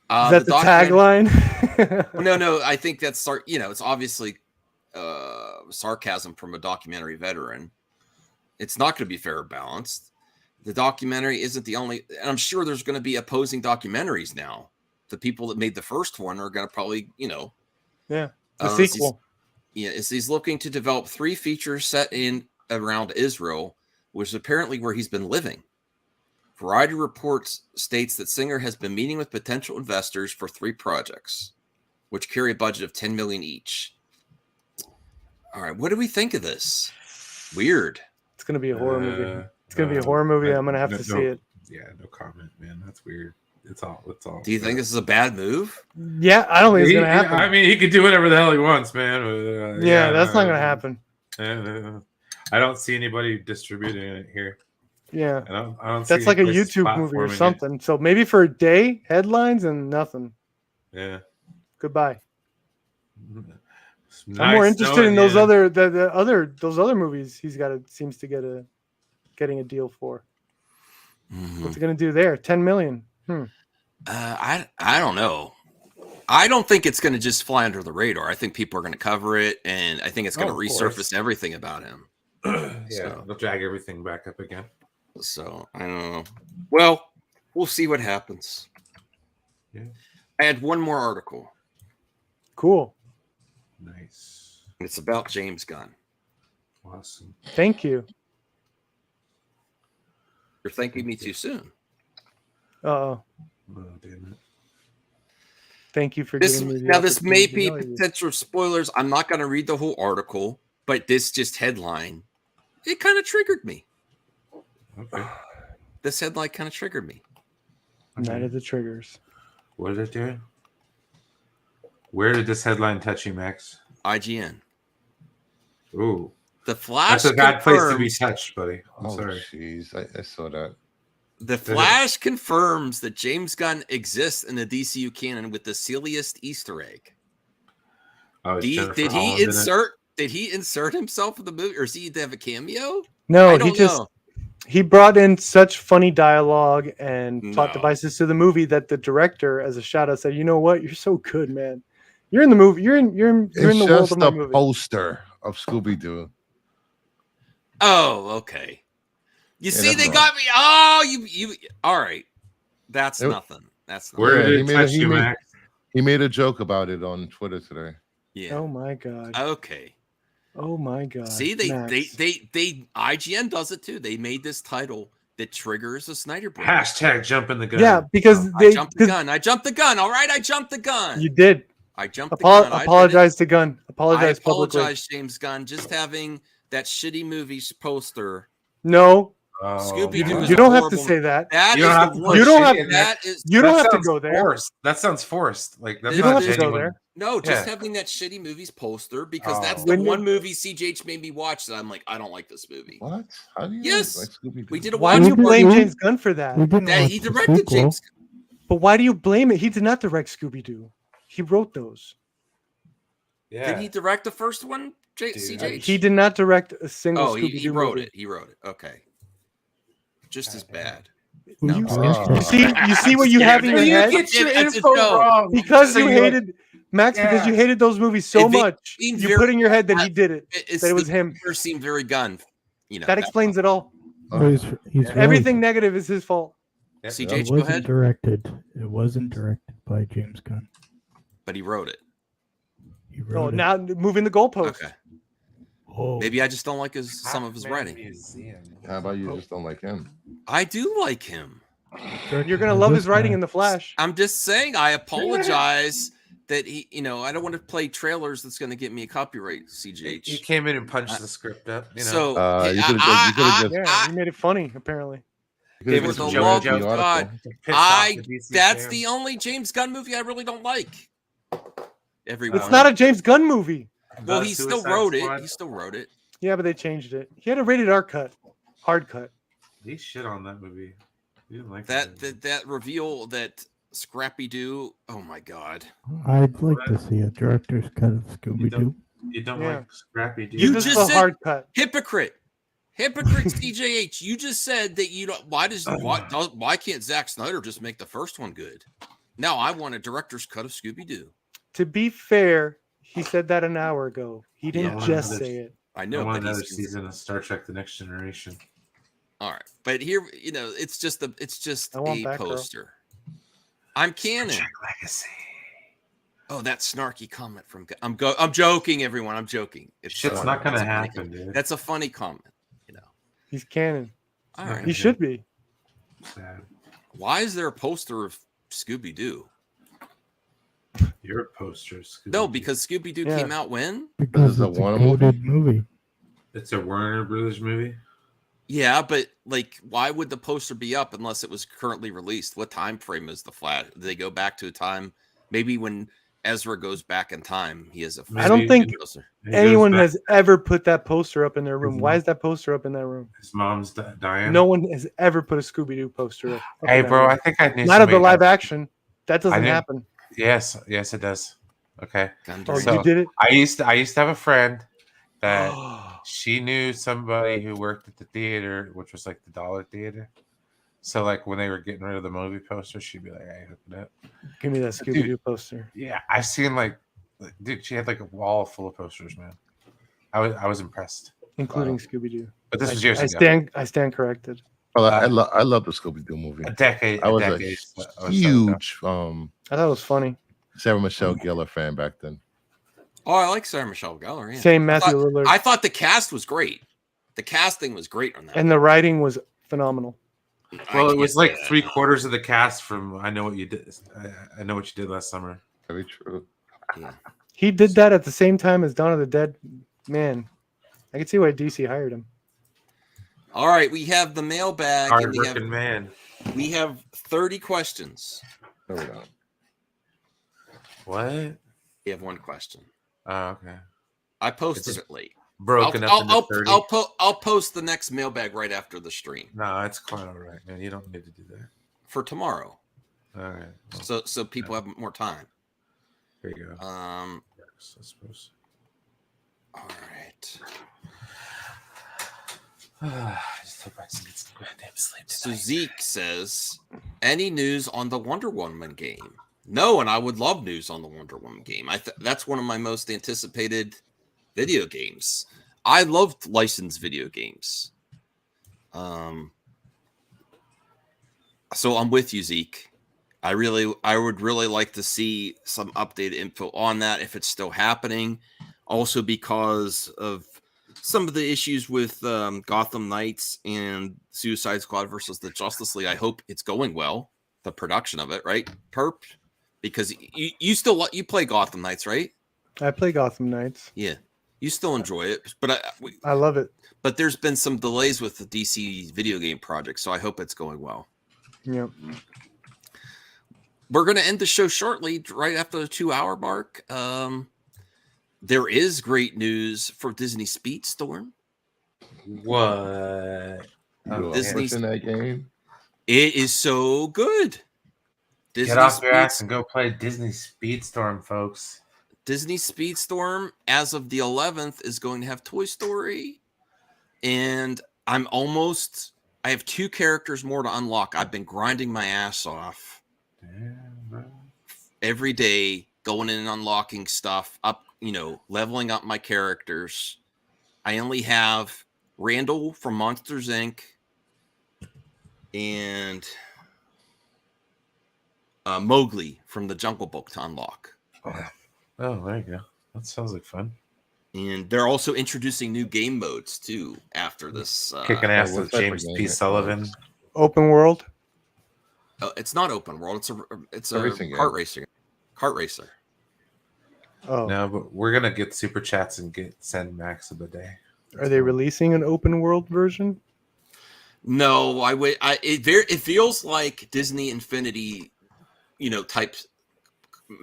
E: that the
L: documentary-
E: tagline?
L: Well, no. I think that's it's obviously sarcasm from a documentary veteran. It's not going to be fair or balanced. The documentary isn't the only, and I'm sure there's going to be opposing documentaries now. The people that made the first one are going to probably,
E: Yeah, the sequel.
L: He's looking to develop 3 features set in around Israel, which is apparently where he's been living. Variety Reports states that Singer has been meeting with potential investors for 3 projects, which carry a budget of $10 million each. All right, what do we think of this? Weird.
E: It's going to be a horror movie. It's going to be a horror movie. I'm going to have to see it.
J: Yeah, no comment, man. That's weird. It's all.
L: Do you think this is a bad move?
E: Yeah, I don't think it's going to happen.
J: I mean, he could do whatever the hell he wants, man.
E: Yeah, that's not going to happen.
J: I don't see anybody distributing it here.
E: Yeah,
J: I don't.
E: That's
J: see
E: like a
J: any place
E: YouTube movie or
J: platforming it.
E: something. So maybe for a day, headlines and nothing.
J: Yeah.
E: Goodbye.
J: Nice
E: I'm more interested in
J: knowing
E: those
J: you.
E: those other movies he's seems to getting a deal for. What's he gonna do there? 10 million.
L: I don't know. I don't think it's going to just fly under the radar. I think people are going to cover it, and I think it's going to resurface everything about him.
J: Yeah, they'll drag everything back up again.
L: So I don't know. Well, we'll see what happens.
J: Yeah.
L: I had one more article.
E: Cool.
J: Nice.
L: It's about James Gunn.
J: Awesome.
E: Thank you.
L: You're thanking me too soon.
E: Oh,
J: damn it.
E: Thank you for
L: This
E: giving me the
L: now this may
E: opportunity
L: be
E: to know you.
L: potential spoilers. I'm not going to read the whole article, but this just headline, it kind of triggered me.
J: Okay.
L: This headline kind of triggered me.
E: Night of the Triggers.
J: What is it doing? Where did this headline touch you, Max?
L: IGN.
J: Ooh.
L: The Flash.
J: That's a bad place to be
L: confirms-
J: touched, buddy. I'm
I: Oh,
J: sorry.
I: jeez. I saw that.
L: The Flash confirms that James Gunn exists in the DCU canon with the Silliest Easter egg.
J: Oh,
L: Did he insert himself in the movie, or does he have a cameo?
E: No,
L: I don't know.
E: he brought in such funny dialogue and plot devices to the movie that the director, as a shout out, said, "You know what? You're so good, man. You're in the movie. You're in
I: It's
E: the world
I: just
E: of my
I: a
E: movie."
I: poster of Scooby Doo.
L: Oh, okay. You
I: Yeah,
L: see,
I: that's
L: they
I: all.
L: got me. Oh, you. All right, that's
I: It-
L: nothing. That's nothing.
J: Where
I: Yeah,
J: did it touch you, Max?
I: He made a joke about it on Twitter today.
L: Yeah.
E: Oh my god.
L: Okay.
E: Oh my god.
L: See, they
E: Max.
L: IGN does it too. They made this title that triggers a Snyder break.
J: Hashtag jumping the gun.
E: Yeah, because
L: I jumped the gun. I jumped the gun. All right, I jumped the gun.
E: You did.
L: I jumped the gun.
E: Apologize to Gunn.
L: I
E: Apologize publicly.
L: apologize, James Gunn. Just having that shitty movie's poster.
E: No.
L: Scooby-Doo is
E: You don't have to
L: horrible.
E: say that.
L: That
J: You
L: is
J: don't have
L: the
J: to
L: worst.
E: You don't have.
L: That is.
E: You don't
J: That
E: have to
J: sounds
E: go there.
J: forced. That sounds forced. Like that's
E: You don't
J: not
E: have to go
J: genuine.
E: there.
L: No, just
J: Yeah.
L: having that shitty movie's poster because
J: Oh.
L: that's the
E: When you-
L: one movie CJH made me watch that I'm like, I don't like this movie.
I: What? How do you
L: Yes,
I: like Scooby-Doo?
L: we did a
E: Why
L: watch
E: do you
L: party.
E: blame James Gunn for that?
K: We didn't
L: That
K: watch
L: he
K: the
L: directed
K: sequel.
L: James.
E: But why do you blame it? He did not direct Scooby Doo. He wrote those.
J: Yeah.
L: Did he direct the first one, CJH?
E: He did not direct a single
L: Oh,
E: Scooby Doo
L: he wrote
E: movie.
L: it. He wrote it. Okay. Just as bad.
K: Who
L: No.
K: you
E: You see what you have in your
J: You
E: head
J: get your
L: That's a
J: info
L: joke.
J: wrong
E: because
J: So
E: you
J: you're-
E: hated Max because
J: Yeah.
E: you hated those movies so
L: It be-
E: much.
L: being
E: You
L: very-
E: put in your head that he did it.
L: It's
E: That it was
L: the
E: him.
L: character seemed very Gunn. You know
E: That explains it all.
K: Oh, he's right.
E: Everything negative is his fault.
K: It
L: CJH, go
K: wasn't
L: ahead.
K: directed. It wasn't directed by James Gunn.
L: But he wrote it.
K: He
E: Oh,
K: wrote it.
E: now moving the goalpost.
L: Okay.
K: Oh.
L: Maybe I just don't like some of his
J: Pac-Man
L: writing.
J: Museum.
I: How about you just don't like him?
L: I do like him.
E: You're gonna love his writing in The Flash.
L: I'm just saying. I apologize that he. You know, I don't want to play trailers. That's going to get me a copyright. CJH.
J: He came in and punched the script up. You know.
L: So
I: You could've just-
E: Yeah, he made it funny. Apparently,
J: Gave
L: for
J: us
L: the
J: Joe
L: love
J: Joe
L: of God,
J: Pissed off the DC
L: that's
J: fans.
L: the only James Gunn movie I really don't like. Everyone.
E: it's not a James Gunn movie.
L: Well,
J: The
L: he still
J: Suicide
L: wrote
J: Squad.
L: it. He still wrote it.
E: Yeah, but they changed it. He had a rated R cut, hard cut.
J: He shit on that movie. He didn't like
L: That reveal that Scrappy Doo. Oh my God.
K: I'd like to see a director's cut of Scooby Doo.
J: You don't
E: Yeah.
J: like Scrappy Doo.
L: You
E: This is
L: just
E: a
L: said
E: hard cut.
L: hypocrite. CJH. You just said that you don't. Why can't Zack Snyder just make the first one good? Now I want a director's cut of Scooby Doo.
E: To be fair, he said that an hour ago. He didn't
J: Yeah.
E: just say it.
L: I
J: I
L: know,
J: want
L: but
J: another
L: he's
J: season of Star Trek: The Next Generation.
L: all right. But here, you know, it's just
E: I want
L: a
E: Batgirl.
L: poster. I'm Canon.
J: Trek Legacy.
L: Oh, that snarky comment from. I'm joking, everyone. I'm joking.
J: Shit's
L: funny.
J: not gonna
L: That's a funny
J: happen,
L: comment.
J: dude.
L: That's a funny comment. You know.
E: He's canon.
L: All right.
E: He should be.
J: Sad.
L: Why is there a poster of Scooby Doo?
J: You're a poster.
L: No, because Scooby Doo
E: Yeah.
L: came out when?
K: Because
I: is a
K: it's a
I: Warner
K: coded movie.
J: It's a Warner Brothers movie.
L: Yeah, but like, why would the poster be up unless it was currently released? What time frame is the Flash? Do they go back to a time maybe when Ezra goes back in time? He has a.
E: I don't think
L: poster.
J: He goes
E: anyone
J: back-
E: has ever put that poster up in their room.
J: His
E: Why
J: mom-
E: is that poster up in that room?
J: His mom's dying.
E: No one has ever put a Scooby Doo poster up.
J: Hey,
E: in that
J: bro,
E: room.
J: I think I knew
E: Not of the
J: somebody-
E: live action. That doesn't
J: knew-
E: happen.
J: Yes, it does. Okay.
E: Oh,
J: So,
E: you did it?
J: I used to have a friend that she knew somebody who worked at the theater, which was like the Dollar Theater. So like when they were getting rid of the movie poster, she'd be like, "Hey, hook it up."
E: Give me that Scooby Doo poster.
J: Yeah, I've seen like, dude, she had like a wall full of posters, man. I was impressed,
E: Including Scooby Doo.
J: But this was years
E: I
J: ago.
E: I stand corrected.
I: Well, I love the Scooby Doo movie.
J: A decade.
I: I was
J: a
I: a
J: decade. I was so
I: huge
E: I thought it was funny.
I: Sarah Michelle Gellar fan back then.
L: Oh, I like Sarah Michelle Gellar. Yeah.
E: Same Matthew Lillard.
L: I thought the cast was great. The casting was great on that.
E: And the writing was phenomenal.
J: Well, it was like 3/4 of the cast from I Know What You Did. I Know What You Did Last Summer.
I: Very true.
L: Yeah.
E: He did that at the same time as Dawn of the Dead. Man, I can see why DC hired him.
L: All right, we have the mailbag. And
J: Hard-working man.
L: We have 30 questions.
I: There we go.
J: What?
L: We have one question.
J: Oh, okay.
L: I posted
J: It's
L: it late.
J: broken up into 30.
L: I'll post the next mailbag right after the stream
J: No, it's quite all right, man. You don't need to do that.
L: for tomorrow.
J: All right.
L: So people have more time.
J: There you go.
L: I
J: suppose.
L: All right.
J: I just hope I can get some goddamn sleep
L: So
J: tonight.
L: Zeke says, any news on the Wonder Woman game? No, and I would love news on the Wonder Woman game. That's one of my most anticipated video games. I loved licensed video games. So I'm with you, Zeke. I would really like to see some updated info on that if it's still happening. Also because of some of the issues with Gotham Knights and Suicide Squad versus the Justice League. I hope it's going well, the production of it, right, Perp? Because you play Gotham Knights, right?
E: I play Gotham Knights.
L: Yeah, you still enjoy it, but
E: I love it.
L: But there's been some delays with the DC video game project, so I hope it's going well.
E: Yep.
L: We're going to end the show shortly, right after the 2-hour mark. There is great news for Disney Speedstorm.
J: What?
L: Disney's
I: in that game.
L: It is so good.
J: Get off your ass and go play Disney Speedstorm, folks.
L: Disney Speedstorm, as of the 11th, is going to have Toy Story. And I have 2 characters more to unlock. I've been grinding my ass off every day, going in and unlocking stuff, leveling up my characters. I only have Randall from Monsters, Inc. and Mowgli from the Jungle Book to unlock.
J: Oh, there you go. That sounds like fun.
L: And they're also introducing new game modes too after this.
J: Kicking ass with James P. Sullivan.
E: Open world.
L: It's not open world. It's a
I: racing
L: kart racer.
E: Oh
J: no, but we're gonna get super chats and send Max a bidet.
E: Are they releasing an open world version?
L: No, it feels like Disney Infinity, type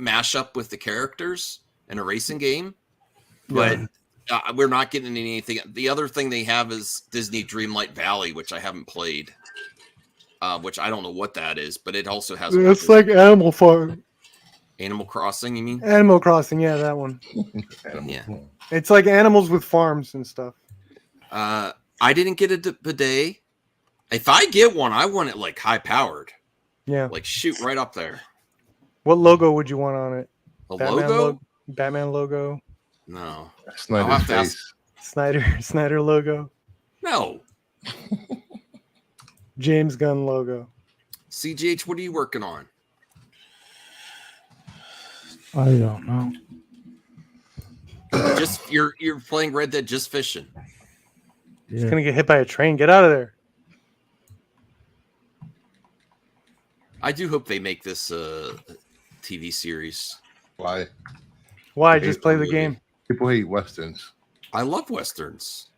L: mashup with the characters in a racing game. But we're not getting anything. The other thing they have is Disney Dreamlight Valley, which I haven't played, which I don't know what that is, but it also has.
E: It's like Animal Farm.
L: Animal Crossing, you mean?
E: Animal Crossing, yeah, that one.
L: Yeah.
E: It's like animals with farms and stuff.
L: I didn't get a bidet. If I get one, I want it like high powered.
E: Yeah.
L: Like shoot right up there.
E: What logo would you want on it?
L: The logo?
E: Batman logo?
L: No.
I: Snyder's face.
E: Snyder logo?
L: No.
E: James Gunn logo.
L: CGH, what are you working on?
K: I don't know.
L: Just you're playing Red Dead, just fishing.
E: He's gonna get hit by a train. Get out of there.
L: I do hope they make this TV series.
I: Why?
E: Why? Just play the game.
I: People hate westerns.
L: I love westerns.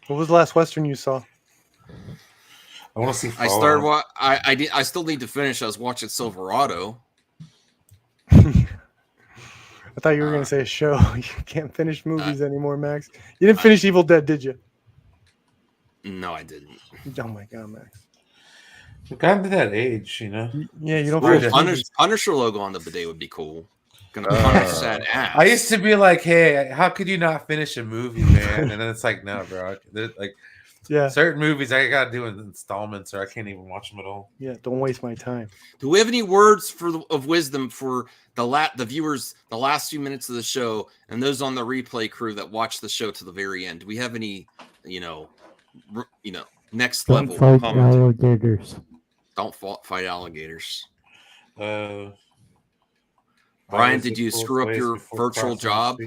E: What was the last western you saw?
J: I want to see.
L: I started. I still need to finish. I was watching Silverado.
E: I thought you were gonna say a show. You can't finish movies anymore, Max. You didn't finish Evil Dead, did you?
L: No, I didn't.
E: Oh my god, Max.
J: We've gotten to that age, Yeah,
E: you don't.
L: Punisher logo on the bidet would be cool. Gonna punish that ass.
J: I used to be like, "Hey, how could you not finish a movie, man?" And then it's like, "No, bro.
E: Yeah,
J: certain movies I gotta do in installments, or I can't even watch them at all."
E: Yeah, don't waste my time.
L: Do we have any words of wisdom for the viewers, the last few minutes of the show, and those on the replay crew that watch the show to the very end? Do we have any, next
K: Don't
L: level
K: fight
L: comment?
K: alligators.
L: Don't fight alligators.
J: Brian,
L: Brian, did you screw up your virtual job?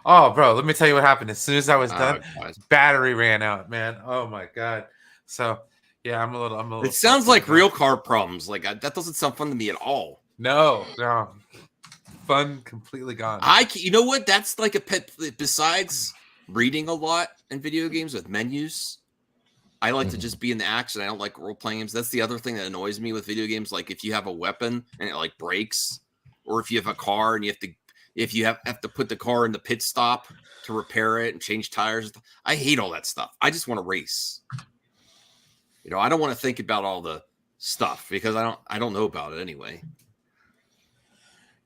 J: Oh, bro, let me tell you what happened. As soon as I was done,
L: God.
J: battery ran out, man. Oh my god. So yeah, I'm a little.
L: It sounds like real car problems. Like that doesn't sound fun to me at all.
J: No. Fun completely gone.
L: You know what? That's like a pet. Besides reading a lot in video games with menus, I like to just be in the action. I don't like role playing games. That's the other thing that annoys me with video games. Like if you have a weapon and it like breaks, or if you have a car and you have to put the car in the pit stop to repair it and change tires. I hate all that stuff. I just want to race. I don't want to think about all the stuff because I don't know about it anyway.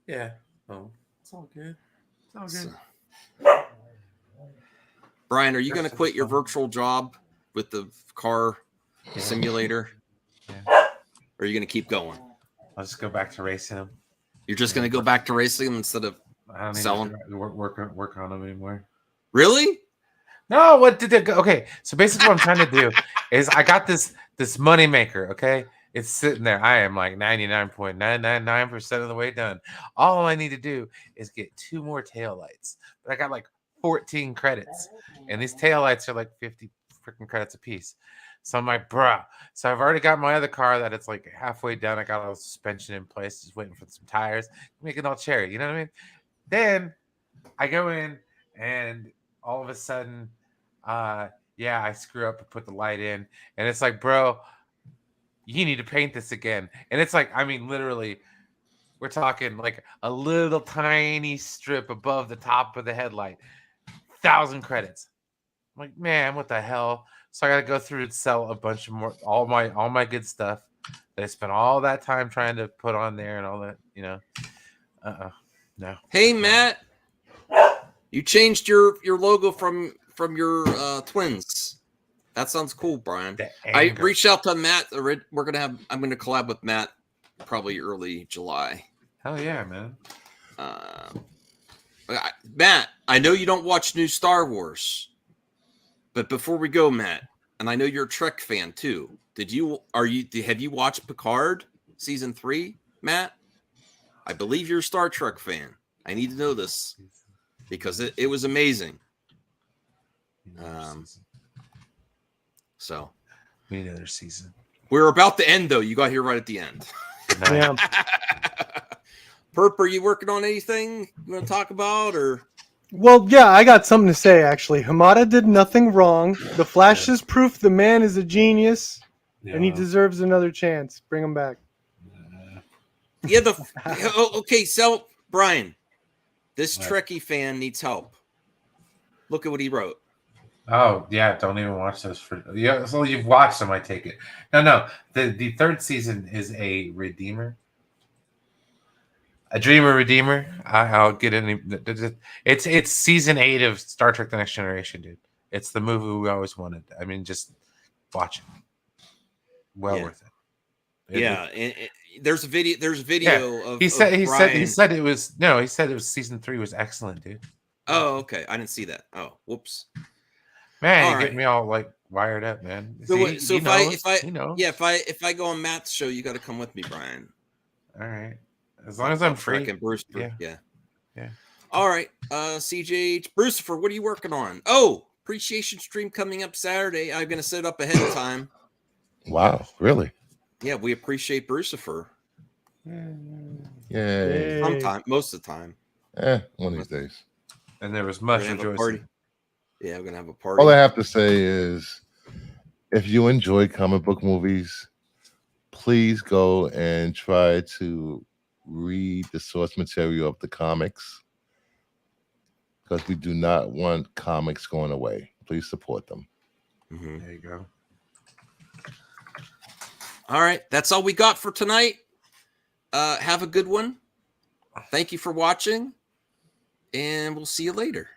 J: Yeah. Oh, it's all good. It's all good.
L: Brian, are you going to quit your virtual job with the car simulator?
J: Yeah.
L: Or are you going to keep going?
J: I'll just go back to racing them.
L: You're just going to go back to racing them instead of selling?
J: Work on them anymore.
L: Really?
J: No, what did it go? Okay, so basically what I'm trying to do is I got this money maker, okay? It's sitting there. I am like 99.999% of the way done. All I need to do is get 2 more taillights. But I got like 14 credits, and these taillights are like 50 freaking credits a piece. So I'm like, bruh. So I've already got my other car that it's like halfway down. I got all the suspension in place, just waiting for some tires, make it all cherry. You know what I mean? Then I go in, and all of a sudden, yeah, I screw up and put the light in, and it's like, bro, you need to paint this again. And it's like, I mean, literally, we're talking like a little tiny strip above the top of the headlight, 1,000 credits. I'm like, man, what the hell? So I got to go through and sell a bunch of more, all my good stuff that I spent all that time trying to put on there and all that, you know. No.
H: Hey, Matt, you changed your logo from your twins. That sounds cool, Brian. I reached out to Matt. I'm gonna collab with Matt probably early July.
J: Hell yeah, man.
H: Matt, I know you don't watch new Star Wars, but before we go, Matt, and I know you're a Trek fan too. Have you watched Picard season 3, Matt? I believe you're a Star Trek fan. I need to know this because it was amazing. So
J: we need another season.
H: We're about to end though. You got here right at the end.
E: Yeah.
H: Perp, are you working on anything you want to talk about, or?
E: Well, yeah, I got something to say, actually. Hamada did nothing wrong. The Flash is proof the man is a genius, and he deserves another chance. Bring him back.
H: Yeah, okay, so, Brian, this Trekkie fan needs help. Look at what he wrote.
J: Oh, yeah, don't even watch those. Yeah, so you've watched them, I take it. No, the third season is a Redeemer. A Dreamer Redeemer. I'll get in. It's season 8 of Star Trek: The Next Generation, dude. It's the movie we always wanted. I mean, just watch it. Worth it.
H: There's a video of.
J: He said it was season 3 was excellent, dude.
H: Oh, okay. I didn't see that. Oh, whoops.
J: Man, you get me all like wired up, man.
H: So if I go on Matt's show, you got to come with me, Brian.
J: All right. As long as I'm free.
H: And Bruce,
J: yeah.
H: All right. CJH, Brucifer, what are you working on? Oh, appreciation stream coming up Saturday. I'm going to set it up ahead of time.
I: Wow, really?
H: Yeah, we appreciate Brucifer.
I: Yeah.
H: Most of the time.
I: One of these days.
J: And there was much rejoicing.
H: Yeah, we're going to have a party.
I: All I have to say is, if you enjoy comic book movies, please go and try to read the source material of the comics, because we do not want comics going away. Please support them.
H: Mm-hmm.
J: There you go.
H: All right, that's all we got for tonight. Have a good one. Thank you for watching, and we'll see you later.